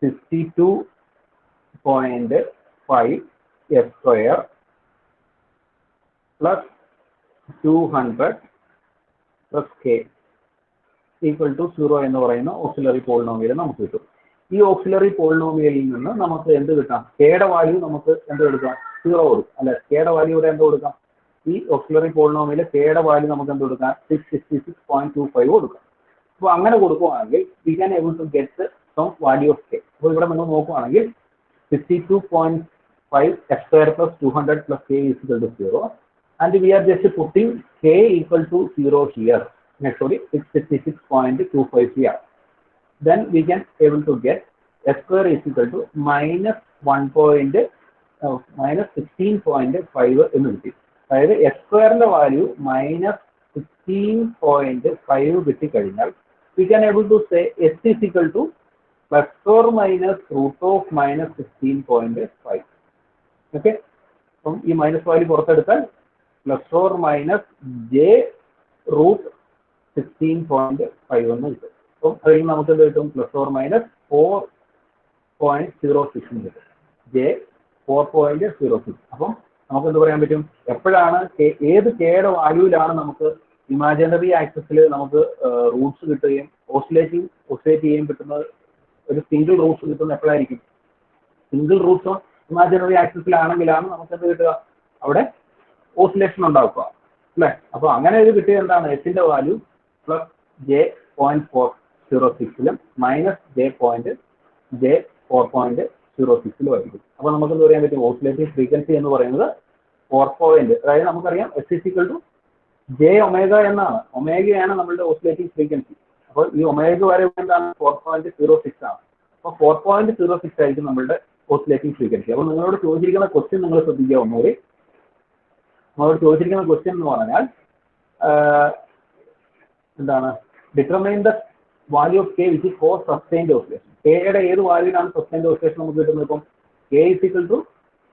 62.5 S² plus 200 plus k equal to 0 എന്ന് പറയുന്ന ഓക്സിലറി പോളിനോമിയൽ നമുക്ക് കിട്ടും. ഈ ഓക്സിലറി പോളിനോമിയലിൽ നിന്ന് നമുക്ക് എന്ത് കിട്ടാം? കെയുടെ വാല്യൂ നമുക്ക് എന്ത് കൊടുക്കാം? 0 കൊടുക്കും അല്ലെ? കെയുടെ വാല്യൂ ഇവിടെ എന്ത് കൊടുക്കാം? ഈ ഓക്സിലറി പോളിനോമിയൽ കെയുടെ വാല്യൂ നമുക്ക് എന്ത് കൊടുക്കാം? 666.25 കൊടുക്കാം. അപ്പോൾ അങ്ങനെ കൊടുക്കുകയാണെങ്കിൽ we can able to get some value of K. അപ്പോൾ ഇവിടെ നിങ്ങൾ നോക്കുകയാണെങ്കിൽ 62.5 S² plus 200 plus k is equal to 0. And we are just putting k equal to 0 here. Sorry, 666.25 here. Then we can able to get S² is equal to minus 16.5 എന്ന് കിട്ടി. അതായത് S²ന്റെ value -16.5 കിട്ടിക്കഴിഞ്ഞാൽ we can able to say S is equal to plus or minus root of minus 16.5. Okay, അപ്പം ഈ minus value പുറത്തെടുത്താൽ plus or minus J root 16.5 എന്ന് കിട്ടും. അപ്പം അതിൽ നമുക്ക് എന്ത് കിട്ടും? പ്ലസ് ഓർ മൈനസ് 4.06 കിട്ടും. ജെ 4.06. അപ്പം നമുക്ക് എന്ത് പറയാൻ പറ്റും? എപ്പോഴാണ് ഏത് കെയുടെ വാല്യൂവിലാണ് നമുക്ക് ഇമാജിനറി ആക്സിസിൽ നമുക്ക് റൂട്ട്സ് കിട്ടുകയും ഓസിലേറ്റ് ചെയ്യുകയും കിട്ടുന്നത്? ഒരു സിംഗിൾ റൂട്ട്സ് കിട്ടുന്നത് എപ്പോഴായിരിക്കും? സിംഗിൾ റൂട്ട്സ് ഇമാജിനറി ആക്സിസിലാണെങ്കിലാണ് നമുക്ക് എന്ത് കിട്ടുക? അവിടെ ഓസിലേഷൻ ഉണ്ടാക്കുക അല്ലേ? അപ്പോൾ അങ്ങനെ ഇത് കിട്ടിയത് എന്താണ്? എസിന്റെ value plus J 0.406 minus J 4.06 ആയിരിക്കും. അപ്പോൾ നമുക്ക് എന്ത് പറയാൻ പറ്റും? ഓസിലേറ്റിംഗ് ഫ്രീക്വൻസി എന്ന് പറയുന്നത് 4 അതായത് നമുക്കറിയാം S is equal to J omega എന്നാണ്. ഒമേഗയാണ് നമ്മളുടെ ഓസിലേറ്റിംഗ് ഫ്രീക്വൻസി. അപ്പോൾ ഈ ഒമേഗ വരെ എന്താണ്? 4.06 ആണ്. അപ്പോൾ 4.06 ആയിരിക്കും നമ്മളുടെ ഓസിലേറ്റിംഗ് ഫ്രീക്വൻസി. അപ്പോൾ നിങ്ങളോട് ചോദിച്ചിരിക്കുന്ന ക്വസ്റ്റ്യൻ നിങ്ങൾ ശ്രദ്ധിക്കുക ഒന്നുകൂടി. നമ്മളോട് ചോദിച്ചിരിക്കുന്ന ക്വസ്റ്റ്യൻ എന്ന് പറഞ്ഞാൽ എന്താണ്? Determine the value of K which for sustained oscillation. കെയുടെ ഏത് വാല്യൂവിലാണ് സസ്റ്റൈൻഡ് ഓസിലേഷൻ നമുക്ക് കിട്ടുന്നത്? ഇപ്പം കെ ഇസ് ഈക്വൽ ടു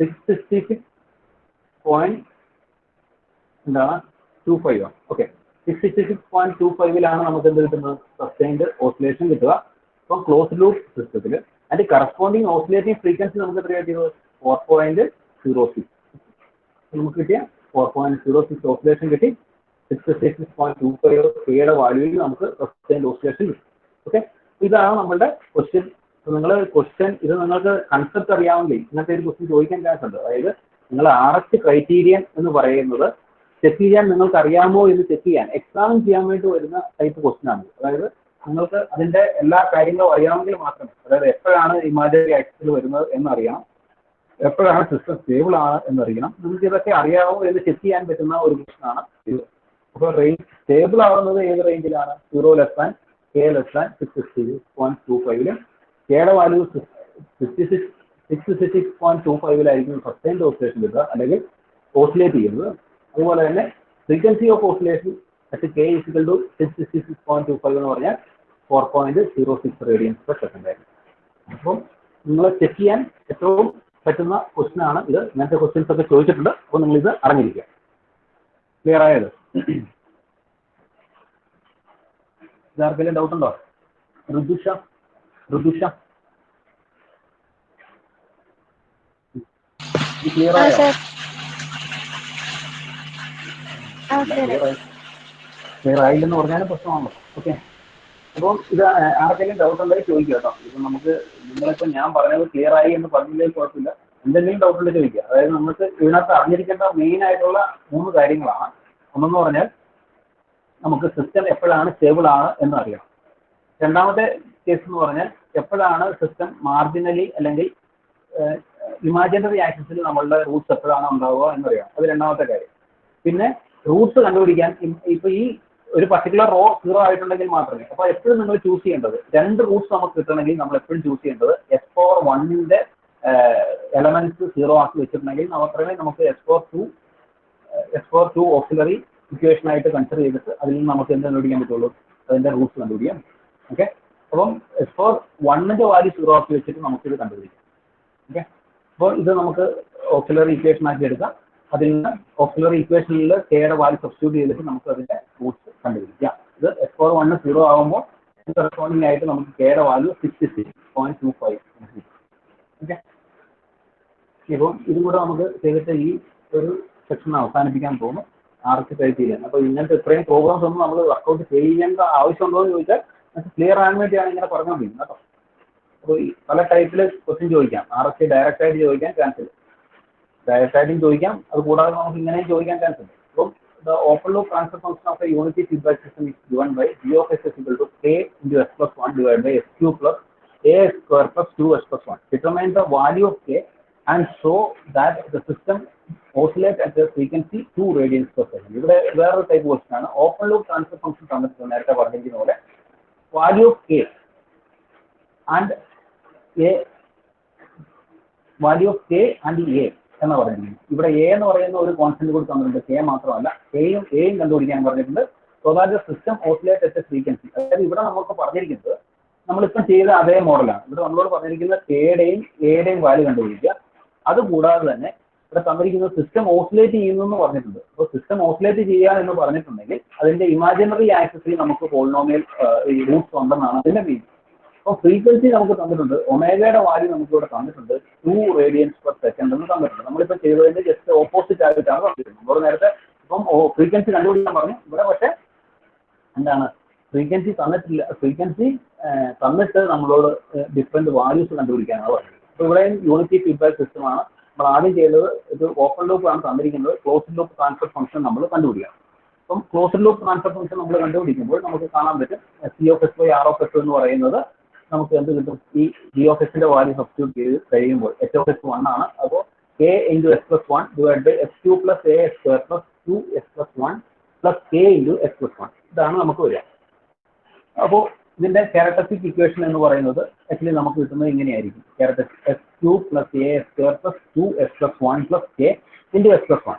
666.25 ആണ്. ഓക്കെ, 666.25 നമുക്ക് എന്ത് കിട്ടുന്നത്? സസ്റ്റൈൻഡ് ഓസിലേഷൻ കിട്ടുക. അപ്പം ക്ലോസ്ഡ് ലൂപ്പ് സിസ്റ്റത്തിൽ അതിന്റെ കറസ്പോണ്ടിങ് ഓസിലേറ്റിംഗ് ഫ്രീക്വൻസി നമുക്ക് എത്ര കിട്ടിയത്? 4.06 നമുക്ക് കിട്ടിയ 4.06 ഓസിലേഷൻ കിട്ടി. 666.25 കെയുടെ വാല്യൂവിൽ നമുക്ക് സസ്റ്റൈൻഡ് ഓസിലേഷൻ കിട്ടും. ഓക്കെ, ഇതാണ് നമ്മളുടെ ക്വസ്റ്റ്യൻ അപ്പോൾ നിങ്ങൾ ക്വസ്റ്റ്യൻ ഇത് നിങ്ങൾക്ക് കൺസെപ്റ്റ് അറിയാമെങ്കിൽ ഇങ്ങനത്തെ ഒരു ക്വസ്റ്റ്യൻ ചോദിക്കാൻ ചാൻസ് ഉണ്ട്. അതായത് നിങ്ങൾ ആർച്ച് ക്രൈറ്റീരിയൻ എന്ന് പറയുന്നത് ചെക്ക് ചെയ്യാൻ നിങ്ങൾക്ക് അറിയാമോ എന്ന് ചെക്ക് ചെയ്യാൻ എക്സാമിൻ ചെയ്യാൻ വേണ്ടി വരുന്ന ടൈപ്പ് ക്വസ്റ്റ്യൻ ആണ്. അതായത് നിങ്ങൾക്ക് അതിന്റെ എല്ലാ കാര്യങ്ങളും അറിയാമെങ്കിൽ മാത്രമേ, അതായത് എപ്പോഴാണ് ഇമാജിനറി ആക്സിൽ വരുന്നത് എന്നറിയണം, എപ്പോഴാണ് സിസ്റ്റം സ്റ്റേബിൾ ആണ് എന്നറിയണം. നിങ്ങൾക്ക് ഇതൊക്കെ അറിയാമോ എന്ന് ചെക്ക് ചെയ്യാൻ പറ്റുന്ന ഒരു ക്വസ്റ്റ്യൻ ആണ് ഇത്. അപ്പോൾ റേഞ്ച് സ്റ്റേബിൾ ആവുന്നത് ഏത് റേഞ്ചിലാണ്? 0 k < 666.25 കെയുടെ വാല്യൂ 66.25 സസ്റ്റൈൻഡ് ഓസിലേഷൻ കിട്ടുക, അല്ലെങ്കിൽ ഓസിലേറ്റ് ചെയ്യുന്നത്. അതുപോലെ തന്നെ frequency of oscillation at k = 666.25 എന്ന് പറഞ്ഞാൽ 4.06 റേഡിയൻസ് പെർ സെക്കൻഡ് ആയിരിക്കും. അപ്പം നിങ്ങൾ ചെക്ക് ചെയ്യാൻ ഏറ്റവും പറ്റുന്ന ക്വസ്റ്റ്യൻ ആണ് ഇത്. ഇങ്ങനത്തെ ക്വസ്റ്റ്യൻസ് ഒക്കെ ചോദിച്ചിട്ടുണ്ട്. അപ്പോൾ നിങ്ങൾ ഇത് അറിഞ്ഞിരിക്കുക. ക്ലിയർ ആയത്? ഇതാർക്കെങ്കിലും ഡൗട്ട് ഉണ്ടോ? ഋതുഷ ക്ലിയർ ആയോ? ക്ലിയർ ആയില്ലെന്ന് പറഞ്ഞാലും പ്രശ്നമാണല്ലോ. ഓക്കെ, അപ്പം ഇത് ആർക്കെങ്കിലും ഡൗട്ട് ഉണ്ടെങ്കിൽ ചോദിക്കുക കേട്ടോ. ഇപ്പം നമുക്ക് നിങ്ങളിപ്പോൾ ഞാൻ പറഞ്ഞത് ക്ലിയർ ആയി എന്ന് പറഞ്ഞില്ലെങ്കിൽ കുഴപ്പമില്ല. എന്തെങ്കിലും ഡൗട്ട് ഉണ്ടെങ്കിൽ ചോദിക്കുക. അതായത് നമുക്ക് ഇതിനകത്ത് അറിഞ്ഞിരിക്കേണ്ട മെയിൻ ആയിട്ടുള്ള 3 കാര്യങ്ങളാണ്. ഒന്നെന്ന് പറഞ്ഞാൽ നമുക്ക് സിസ്റ്റം എപ്പോഴാണ് സ്റ്റേബിൾ ആണ് എന്ന് അറിയണം. രണ്ടാമത്തെ കേസ് എന്ന് പറഞ്ഞാൽ എപ്പോഴാണ് സിസ്റ്റം മാർജിനലി അല്ലെങ്കിൽ ഇമാജിനറി ആക്സിസിൽ നമ്മളുടെ റൂട്ട്സ് എപ്പോഴാണ് ഉണ്ടാവുക എന്നറിയണം. അത് രണ്ടാമത്തെ കാര്യം. പിന്നെ റൂട്ട്സ് കണ്ടുപിടിക്കാൻ ഇപ്പൊ ഈ ഒരു പർട്ടിക്കുലർ റോ 0 ആയിട്ടുണ്ടെങ്കിൽ മാത്രമേ, അപ്പോൾ എപ്പോഴും നിങ്ങൾ ചൂസ് ചെയ്യേണ്ടത് 2 റൂട്ട്സ് നമുക്ക് കിട്ടണമെങ്കിൽ നമ്മൾ എപ്പോഴും ചൂസ് ചെയ്യേണ്ടത് S41ന്റെ എലമെന്റ്സ് 0 ആക്കി വെച്ചിട്ടുണ്ടെങ്കിൽ മാത്രമേ നമുക്ക് S42 ഓക്സിലറി ഇക്വേഷൻ ആയിട്ട് കൺസിഡർ ചെയ്തിട്ട് അതിൽ നിന്ന് നമുക്ക് എന്ത് കണ്ടുപിടിക്കാൻ പറ്റുള്ളൂ? അതിന്റെ റൂട്ട്സ് കണ്ടുപിടിക്കാം. ഓക്കെ, അപ്പം S41ന്റെ വാല്യൂ 0 ആക്കി വെച്ചിട്ട് നമുക്കിത് കണ്ടുപിടിക്കാം. ഓക്കെ, അപ്പോൾ ഇത് നമുക്ക് ഓക്സിലറി ഇക്വേഷൻ ആക്കി എടുക്കാം. അതിൽ നിന്ന് ഓക്സിലറി ഇക്വേഷനിൽ കെയുടെ വാല്യൂ സബ്സ്റ്റിറ്റ്യൂട്ട് ചെയ്തിട്ട് നമുക്ക് അതിന്റെ റൂട്ട്സ് കണ്ടുപിടിക്കാം. ഇത് S41 0 ആകുമ്പോൾ കറസ്പോണ്ടിങ് ആയിട്ട് നമുക്ക് കെയുടെ വാല്യൂ 66.25. ഓക്കെ, ഇപ്പോൾ ഇതും കൂടെ നമുക്ക് ചെയ്തിട്ട് ഈ ഒരു സെക്ഷൻ അവസാനിപ്പിക്കാൻ പോകുന്നു. Arch criterion. അപ്പോൾ ഇങ്ങനത്തെ ഇത്രയും പ്രോഗ്രാംസ് ഒന്നും നമ്മൾ വർക്കൗട്ട് ചെയ്യേണ്ട ആവശ്യമുണ്ടോ എന്ന് ചോദിച്ചാൽ ക്ലിയർ ആകാൻ വേണ്ടിയാണ് ഇങ്ങനെ പറഞ്ഞുകൊണ്ടിരിക്കുന്നത് കേട്ടോ. അപ്പോൾ ഈ പല ടൈപ്പിൽ ക്വസ്റ്റ്യൻ ചോദിക്കാം. ആർച്ച് ഡയറക്റ്റ് ആയിട്ട് ചോദിക്കാൻ ചാൻസ് ഇല്ല, ഡയറക്റ്റ് ആയിട്ടും ചോദിക്കാം. അത് കൂടാതെ നമുക്ക് ഇങ്ങനെയും ചോദിക്കാൻ ചാൻസ് ഉണ്ട്. അപ്പം the open loop transfer function of a unity feedback system is given by g of s = k × s+1 divided by s cube plus a² plus 2s+1. Determine the value of k and show that the system oscillates at a frequency 2 radians per second. ഇവിടെ വേറൊരു type question ആണ്. Open loop transfer function തന്നിട്ട് നേരത്തെ പറഞ്ഞിരിക്കുന്ന പോലെ value of K and A എന്ന് പറഞ്ഞിരിക്കുന്നു. ഇവിടെ എ എന്ന് പറയുന്ന ഒരു കോൺസ്റ്റന്റ് കൂടി തന്നിട്ടുണ്ട്, കെ മാത്രമല്ല. എയും കണ്ടുപിടിക്കാൻ പറഞ്ഞിട്ടുണ്ട്. So that the system oscillate at A frequency. അതായത് ഇവിടെ നമുക്ക് പറഞ്ഞിരിക്കുന്നത് നമ്മളിപ്പം ചെയ്ത അതേ മോഡലാണ്. ഇവിടെ നമ്മളോട് പറഞ്ഞിരിക്കുന്നത് കെയുടെയും എയുടെയും വാല്യൂ കണ്ടുപിടിക്കുക. അതുകൂടാതെ തന്നെ ഇവിടെ തന്നിരിക്കുന്നത് സിസ്റ്റം ഓസിലേറ്റ് ചെയ്യുന്നു എന്ന് പറഞ്ഞിട്ടുണ്ട്. അപ്പോൾ സിസ്റ്റം ഓസിലേറ്റ് ചെയ്യുക എന്ന് പറഞ്ഞിട്ടുണ്ടെങ്കിൽ അതിന്റെ ഇമാജിനറി ആക്സിസിൽ നമുക്ക് പോളിനോമിയൽ റൂട്ട്സ് ഉണ്ടെന്നാണ് അതിന്റെ മീനിങ്. അപ്പോൾ ഫ്രീക്വൻസി നമുക്ക് തന്നിട്ടുണ്ട്, ഒമേഗയുടെ വാല്യൂ നമുക്ക് ഇവിടെ തന്നിട്ടുണ്ട് 2 റേഡിയൻസ് പെർ സെക്കൻഡ് എന്ന് തന്നിട്ടുണ്ട്. നമ്മളിപ്പോൾ ചെയ്തതിന്റെ ജസ്റ്റ് ഓപ്പോസിറ്റ് ആയിട്ടാണ് തന്നിട്ടുണ്ട്. നമ്മൾ നേരത്തെ ഇപ്പം ഫ്രീക്വൻസി കണ്ടുപിടിക്കാൻ പറഞ്ഞു. ഇവിടെ പക്ഷേ എന്താണ്, ഫ്രീക്വൻസി തന്നിട്ടില്ല. ഫ്രീക്വൻസി തന്നിട്ട് നമ്മളോട് ഡിഫറെന്റ് വാല്യൂസ് കണ്ടുപിടിക്കാനാണ് പറഞ്ഞത്. അപ്പോൾ ഇവിടെ യൂണിറ്റി ഫീഡ്ബാക്ക് സിസ്റ്റമാണ്. നമ്മൾ ആദ്യം ചെയ്തത് ഇത് ഓപ്പൺ ലൂപ്പ് ആണ് തന്നിരിക്കുന്നത്. ക്ലോസ്ഡ് ലൂപ്പ് ട്രാൻസ്ഫർ ഫംഗ്ഷൻ നമ്മൾ കണ്ടുപിടിക്കണം. അപ്പം ക്ലോസ്ഡ് ലൂപ്പ് ട്രാൻസ്ഫർ ഫംഗ്ഷൻ നമ്മൾ കണ്ടുപിടിക്കുമ്പോൾ നമുക്ക് കാണാൻ പറ്റും C/R എന്ന് പറയുന്നത് നമുക്ക് എന്ത് കിട്ടും? ഈ g of s-ന്റെ വാല്യൂ സബ്സ്റ്റിറ്റ്യൂട്ട് ചെയ്ത് കഴിയുമ്പോൾ h 1 ആണ്. അപ്പോൾ k × s+1 divided by s³ plus a² plus 2s+1 plus k × s+1 ഇതാണ് നമുക്ക് വരിക. അപ്പോൾ ഇതിന്റെ ക്യാരക്ടറിസ്റ്റിക് ഇക്വേഷൻ എന്ന് പറയുന്നത് ആക്ച്വലി നമുക്ക് കിട്ടുന്നത് ഇങ്ങനെയായിരിക്കും. Characteristic s³ plus a² plus 2s+1 plus k × s+1.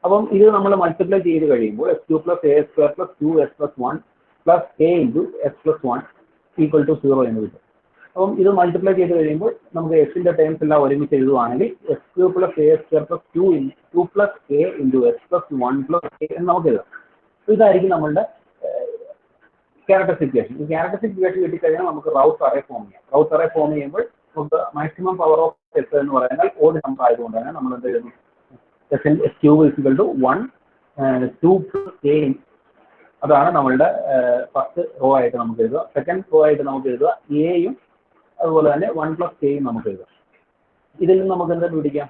അപ്പം ഇത് നമ്മൾ മൾട്ടിപ്ലൈ ചെയ്ത് കഴിയുമ്പോൾ s³ plus a² plus 2s+1 plus k × s+1 = 0 എന്ന് കിട്ടും. അപ്പം ഇത് മൾട്ടിപ്ലൈ ചെയ്ത് കഴിയുമ്പോൾ നമുക്ക് എക്സിന്റെ ടേംസ് എല്ലാം ഒരുമിച്ച് എഴുതുവാണെങ്കിൽ s³ plus a² plus 2 plus k × s+1 plus k എന്ന് നമുക്ക് എഴുതാം. ഇതായിരിക്കും നമ്മളുടെ ക്യാരക്ടറിസ്റ്റിക് ഇക്വേഷൻ. ഈ ക്യാരക്ടറിസ്റ്റിക് ഇക്വേഷൻ കിട്ടിക്കഴിഞ്ഞാൽ നമുക്ക് റൗട്ട് അറേ ഫോം ചെയ്യാം. റൗട്ട് അറേ ഫോം ചെയ്യുമ്പോൾ നമുക്ക് മാക്സിമം പവർ ഓഫ് എസ് എന്ന് പറയുന്നത് ഓഡ് നമ്പർ ആയതുകൊണ്ട് തന്നെ നമ്മൾ എന്ത് എഴുതുന്നു? s³ = 1 2 plus k. അതാണ് നമ്മളുടെ ഫസ്റ്റ് റോ ആയിട്ട് നമുക്ക് എഴുതുക. സെക്കൻഡ് റോ ആയിട്ട് നമുക്ക് എഴുതുക എയും അതുപോലെ തന്നെ 1 പ്ലസ് കെയും നമുക്ക് എഴുതാം. ഇതിൽ നിന്ന് നമുക്ക് എന്താ കണ്ടുപിടിക്കാം?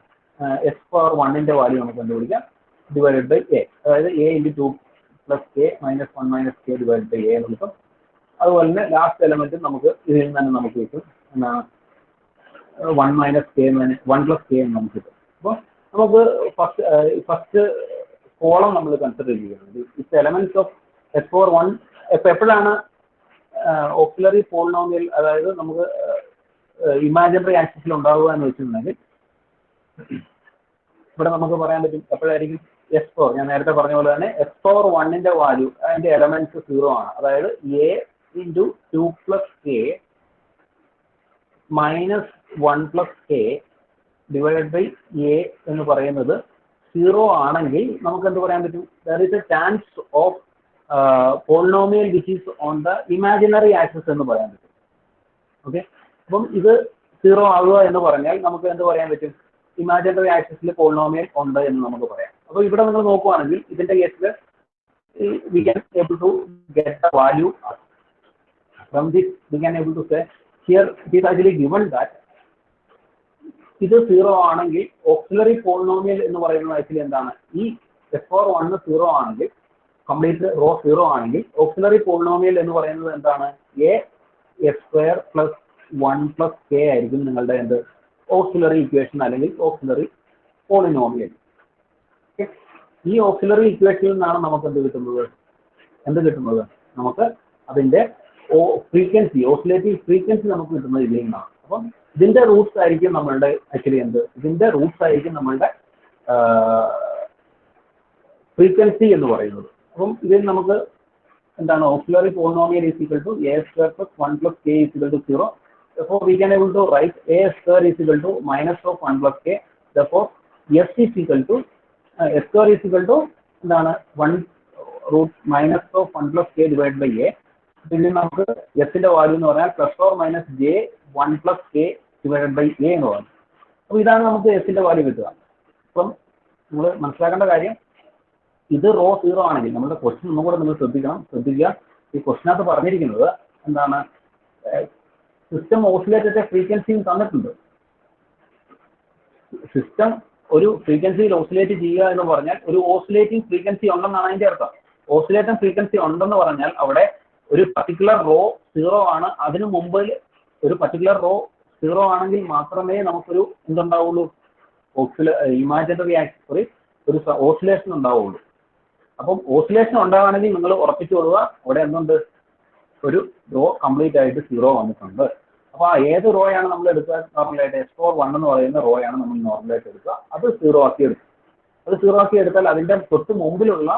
എസ് പവർ 1ന്റെ വാല്യൂ നമുക്ക് കണ്ടുപിടിക്കാം ഡിവൈഡഡ് ബൈ എ, അതായത് A into 2 plus K minus 1 minus K divide by A എന്ന് കിട്ടും. അതുപോലെ തന്നെ ലാസ്റ്റ് എലമെന്റ് നമുക്ക് ഇതിൽ നിന്ന് തന്നെ നമുക്ക് കിട്ടും എന്താണ് 1 മൈനസ് കെ 1 പ്ലസ് കെ എന്ന് നമുക്ക് കിട്ടും. അപ്പോൾ നമുക്ക് ഫസ്റ്റ് കോളം നമ്മൾ കൺസിഡർ ചെയ്യുന്നത് it's elements of S power 1. എപ്പോഴാണ് ഓക്സിലറി പോളിനോമിയൽ അതായത് നമുക്ക് ഇമാജിനറി ആക്സിസിൽ ഉണ്ടാവുക എന്ന് വെച്ചിട്ടുണ്ടെങ്കിൽ ഇവിടെ നമുക്ക് പറയാൻ പറ്റും എപ്പോഴായിരിക്കും എസ് പവർ, ഞാൻ നേരത്തെ പറഞ്ഞ പോലെ തന്നെ എസ് പവർ 1ന്റെ വാല്യൂ അതിന്റെ എലമെന്റ്സ് 0 ആണ്. അതായത് A into 2 plus K minus 1 plus K divided by A എന്ന് പറയുന്നത് 0 ആണെങ്കിൽ നമുക്ക് എന്ത് പറയാൻ പറ്റും? There is a chance of polynomial which is on the imaginary axis എന്ന് പറയാൻ പറ്റും. ഓക്കെ, അപ്പം ഇത് 0 ആകുക എന്ന് പറഞ്ഞാൽ നമുക്ക് എന്ത് പറയാൻ പറ്റും? ഇമാജിനറി ആക്സിസിൽ പോളിനോമിയൽ ഉണ്ട് എന്ന് നമുക്ക് പറയാം. അപ്പോൾ ഇവിടെ നിങ്ങൾ നോക്കുവാണെങ്കിൽ ഇതിന്റെ കേസിൽ we can able to get the value from this. We can able to say here it is actually given that ഇത് 0 ആണെങ്കിൽ ഓക്സിലറി പോളിനോമിയൽ എന്ന് പറയുന്നത് ആക്ച്വലി എന്താണ്? ഈ എസ് പവർ 1 0 ആണെങ്കിൽ കംപ്ലീറ്റ് റോ 0 ആണെങ്കിൽ ഓക്സിലറി പോളിനോമിയൽ എന്ന് പറയുന്നത് എന്താണ്? A S square plus 1 plus K ആയിരിക്കും നിങ്ങളുടെ എന്ത് ഓക്സിലറി ഇക്വേഷൻ അല്ലെങ്കിൽ ഓക്സിലറി പോളിനോമിയൽ. ഈ ഓക്സിലറി ഇക്വേഷനിൽ നിന്നാണ് നമുക്ക് എന്ത് കിട്ടുന്നത്? നമുക്ക് അതിന്റെ ഫ്രീക്വൻസി, ഓസിലേറ്റിംഗ് ഫ്രീക്വൻസി നമുക്ക് കിട്ടുന്നത് ഇതിൽ നിന്നാണ്. അപ്പം ഇതിന്റെ റൂട്ട്സ് ആയിരിക്കും നമ്മളുടെ ഇതിന്റെ റൂട്ട്സ് ആയിരിക്കും നമ്മളുടെ ഫ്രീക്വൻസി എന്ന് പറയുന്നത്. അപ്പം ഇതിൽ നമുക്ക് എന്താണ്? Auxiliary polynomial is equal to A square plus 1 plus K is equal to 0. Therefore, we can able to write a square is equal to minus of 1 plus k. Therefore, s is equal to s square is equal to 1 root minus of 1 plus k divided by a. ഇതിൽ നമുക്ക് s ന്റെ value എന്ന് പറഞ്ഞാൽ plus or minus j 1 plus k divided by a എന്ന് പറഞ്ഞു. അപ്പോൾ ഇതാണ് നമുക്ക് s ന്റെ വാല്യൂ കിട്ടുക. അപ്പം നമ്മൾ മനസ്സിലാക്കേണ്ട കാര്യം ഇത് റോ 0 ആണെങ്കിൽ നമ്മുടെ ക്വസ്റ്റ്യൻ ഒന്നും കൂടെ നമ്മൾ ശ്രദ്ധിക്കുക. ഈ ക്വസ്റ്റ്യനകത്ത് പറഞ്ഞിരിക്കുന്നത് എന്താണ്? സിസ്റ്റം ഓസിലേറ്റഡ് ഫ്രീക്വൻസിയും തന്നിട്ടുണ്ട്. സിസ്റ്റം ഒരു ഫ്രീക്വൻസിയിൽ ഓസിലേറ്റ് ചെയ്യുക എന്ന് പറഞ്ഞാൽ ഒരു ഓസിലേറ്റിംഗ് ഫ്രീക്വൻസി ഉണ്ടെന്നാണ് അതിന്റെ അർത്ഥം. ഓസിലേറ്റിംഗ് ഫ്രീക്വൻസി ഉണ്ടെന്ന് പറഞ്ഞാൽ അവിടെ ഒരു പർട്ടിക്കുലർ റോ 0 ആണ്. അതിനു മുമ്പിൽ ഒരു പർട്ടിക്കുലർ റോ 0 ആണെങ്കിൽ മാത്രമേ നമുക്കൊരു എന്തുണ്ടാവുള്ളൂ? ഇമാജിനറി ആക്സിസ് ഒരു ഓസിലേഷൻ ഉണ്ടാവുള്ളൂ. അപ്പം ഓസിലേഷൻ ഉണ്ടാവുകയാണെങ്കിൽ നിങ്ങൾ ഉറപ്പിച്ചു കൊള്ളുക അവിടെ എന്തുണ്ട്? ഒരു റോ കംപ്ലീറ്റ് ആയിട്ട് 0 വന്നിട്ടുണ്ട്. അപ്പോൾ ആ ഏത് റോയാണ് നമ്മൾ എടുക്കുക? നോർമലായിട്ട് എസ് പവർ 1 എന്ന് പറയുന്ന റോയാണ് നമ്മൾ നോർമലായിട്ട് എടുക്കുക. അത് 0 ആക്കി എടുക്കും. അത് 0 ആക്കി എടുത്താൽ അതിന്റെ തൊട്ട് മുമ്പിലുള്ള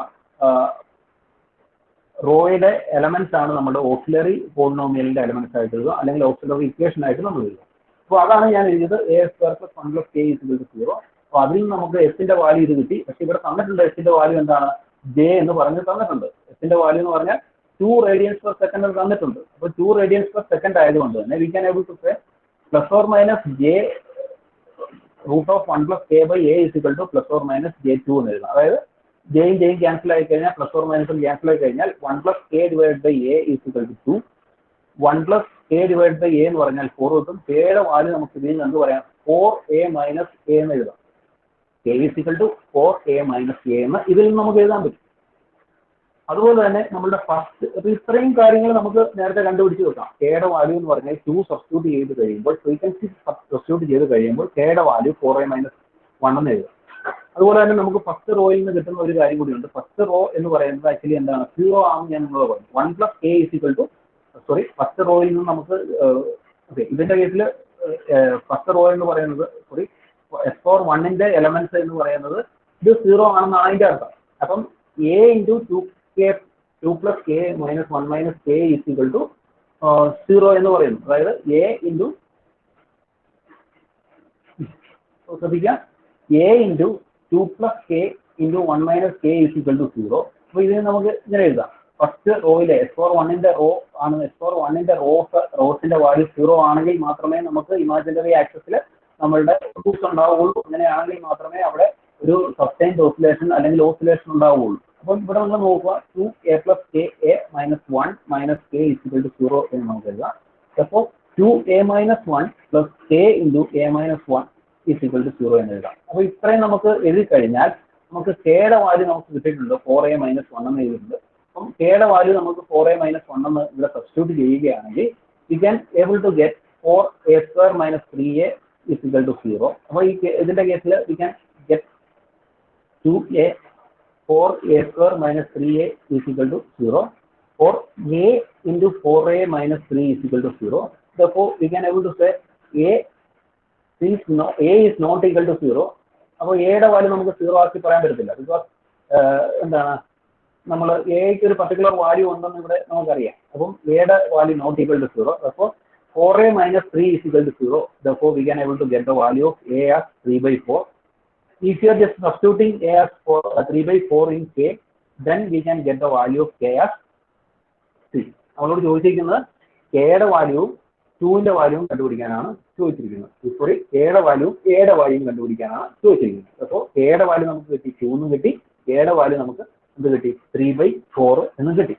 റോയുടെ എലമെന്റ്സ് ആണ് നമ്മുടെ ഓക്സിലറി പോളിനോമിയലിന്റെ എലമെന്റ്സ് ആയിട്ട് എഴുതുക, അല്ലെങ്കിൽ ഓക്സിലറി ഇക്വേഷൻ ആയിട്ട് നമ്മൾ എഴുതുക. അപ്പോൾ അതാണ് ഞാൻ എഴുതിയത് A square plus 1 plus K is equal to 0. അപ്പോൾ അതിൽ നിന്ന് നമുക്ക് എസിന്റെ വാല്യൂ ഇത് കിട്ടി. പക്ഷെ ഇവിടെ തന്നിട്ടുണ്ട് എസിന്റെ വാല്യൂ എന്താണ്? ജെ എന്ന് പറഞ്ഞ് തന്നിട്ടുണ്ട്. എസിന്റെ വാല്യൂ എന്ന് പറഞ്ഞാൽ 2 റേഡിയൻസ് പെർ സെക്കൻഡ് തന്നിട്ടുണ്ട്. അപ്പോൾ 2 റേഡിയൻസ് പെർ സെക്കൻഡ് ആയതുകൊണ്ട് തന്നെ we can able to say plus or minus J root of 1 plus K by A is equal to plus or minus J2 എന്ന് എഴുതാം. അതായത് ജെയും ജെയും ക്യാൻസൽ ആയി കഴിഞ്ഞാൽ പ്ലസ് ഓർ മൈനസും ക്യാൻസൽ ആയി കഴിഞ്ഞാൽ 1 plus K divide by A is equal to 2. 1 plus K divide by A എന്ന് പറഞ്ഞാൽ 4 കിട്ടും. കെയുടെ വാല്യൂ നമുക്ക് ഇതിൽ നിന്ന് എന്ത് പറയാം? 4a മൈനസ് എ എന്ന് എഴുതാം. K is equal to 4a minus A എന്ന് ഇതിൽ നിന്ന് നമുക്ക് എഴുതാൻ പറ്റും. അതുപോലെ തന്നെ നമ്മളുടെ ഫസ്റ്റ് ഇത്രയും കാര്യങ്ങൾ നമുക്ക് നേരത്തെ കണ്ടുപിടിച്ച് വെക്കാം. കെയുടെ വാല്യൂ എന്ന് പറഞ്ഞാൽ 2 സബ്സ്റ്റിറ്റ്യൂട്ട് ചെയ്ത് കഴിയുമ്പോൾ ഫ്രീക്വൻസി സബ്സ്റ്റിറ്റ്യൂട്ട് ചെയ്ത് കഴിയുമ്പോൾ കെയുടെ വാല്യൂ 4a മൈനസ് 1 എന്ന് എഴുതാം. അതുപോലെ തന്നെ നമുക്ക് ഫസ്റ്റ് റോയിൽ നിന്ന് കിട്ടുന്ന ഒരു കാര്യം കൂടിയുണ്ട്. ഫസ്റ്റ് റോ എന്ന് പറയുന്നത് ആക്ച്വലി എന്താണ്? 0 ആണെന്ന് ഞാൻ നിങ്ങളോട് പറഞ്ഞു. 1 plus K is equal to first റോയിൽ നിന്ന് നമുക്ക് ഇതിന്റെ കേസിൽ ഫസ്റ്റ് റോ എന്ന് പറയുന്നത് എസ് പവർ 1ന്റെ എലമെന്റ്സ് എന്ന് പറയുന്നത് ഇത് 0 ആണെന്നാണ് അതിന്റെ അർത്ഥം. അപ്പം A into 2 plus K minus 1 minus K is equal to 0 എന്ന് പറയുന്നു. അതായത് എ ഇൻറ്റു ശ്രദ്ധിക്കാം A into 2 plus K into 1 minus K is equal to 0. അപ്പോൾ ഇതിന് നമുക്ക് ഇങ്ങനെ എഴുതാം. ഫസ്റ്റ് റോയിലെ എസ് പവർ 1ന്റെ റോ ആണ്. എസ് പവർ 1ന്റെ റോസിന്റെ വാല്യൂ 0 ആണെങ്കിൽ മാത്രമേ നമുക്ക് ഇമാജിനറി ആക്സിസിൽ നമ്മളുടെ റൂട്ട്സ് ഉണ്ടാവുകയുള്ളൂ. അങ്ങനെയാണെങ്കിൽ മാത്രമേ അവിടെ ഒരു സസ്റ്റൈൻഡ് ഓസിലേഷൻ അല്ലെങ്കിൽ ഓസിലേഷൻ ഉണ്ടാവുകയുള്ളൂ. അപ്പം ഇവിടെ നമ്മൾ നോക്കുക 2a plus K A minus 1 minus K is equal to 0 എന്ന് നമുക്ക് എഴുതാം. അപ്പോൾ 2a minus 1 plus k into a minus 1 is equal to 0 എന്ന് എഴുതാം. അപ്പോൾ ഇത്രയും നമുക്ക് എഴുതി കഴിഞ്ഞാൽ നമുക്ക് കെയുടെ വാല്യൂ നമുക്ക് കിട്ടിയിട്ടുണ്ട് 4a minus 1 എന്ന് എഴുതിയിട്ടുണ്ട്. അപ്പം കെയുടെ വാല്യൂ നമുക്ക് 4a minus 1 എന്ന് ഇവിടെ സബ്സ്റ്റിറ്റ്യൂട്ട് ചെയ്യുകയാണെങ്കിൽ we can able to get 4a square minus 3a is equal to 0. അപ്പോൾ ഈ ഇതിന്റെ കേസിൽ we can get 2a 4a square minus 3a is equal to 0 or a into 4a minus 3 is equal to 0. Therefore we can able to say a is not equal to 0. അപ്പോൾ എയുടെ value നമുക്ക് 0 ആക്കി പറയാൻ പറ്റത്തില്ല. Because എന്താണ് നമ്മൾ എക്ക് ഒരു പർട്ടിക്കുലർ വാല്യൂ ഉണ്ടെന്ന് ഇവിടെ നമുക്കറിയാം. അപ്പം എയുടെ വാല്യൂ നോട്ട് ഈക്വൽ ടു 0. അപ്പോൾ 4a minus 3 is equal to 0. Therefore we can able to get the value of a as 3/4. If you are just substituting a as 3/4 in k, then we can get the value of k as 3. നമ്മളോട് ചോദിച്ചിരിക്കുന്നത് കെയുടെ വാല്യൂവും 2ന്റെ വാല്യൂവും കണ്ടുപിടിക്കാനാണ് ചോദിച്ചിരിക്കുന്നത്. Sorry, കെയുടെ വാല്യൂവും എയുടെ വാല്യൂവും കണ്ടുപിടിക്കാനാണ് ചോദിച്ചിരിക്കുന്നത്. അപ്പോൾ കെയുടെ value നമുക്ക് കിട്ടി 2 എന്നും കിട്ടി, കെയുടെ വാല്യൂ നമുക്ക് എന്ത് കിട്ടി 3/4 എന്നും കിട്ടി.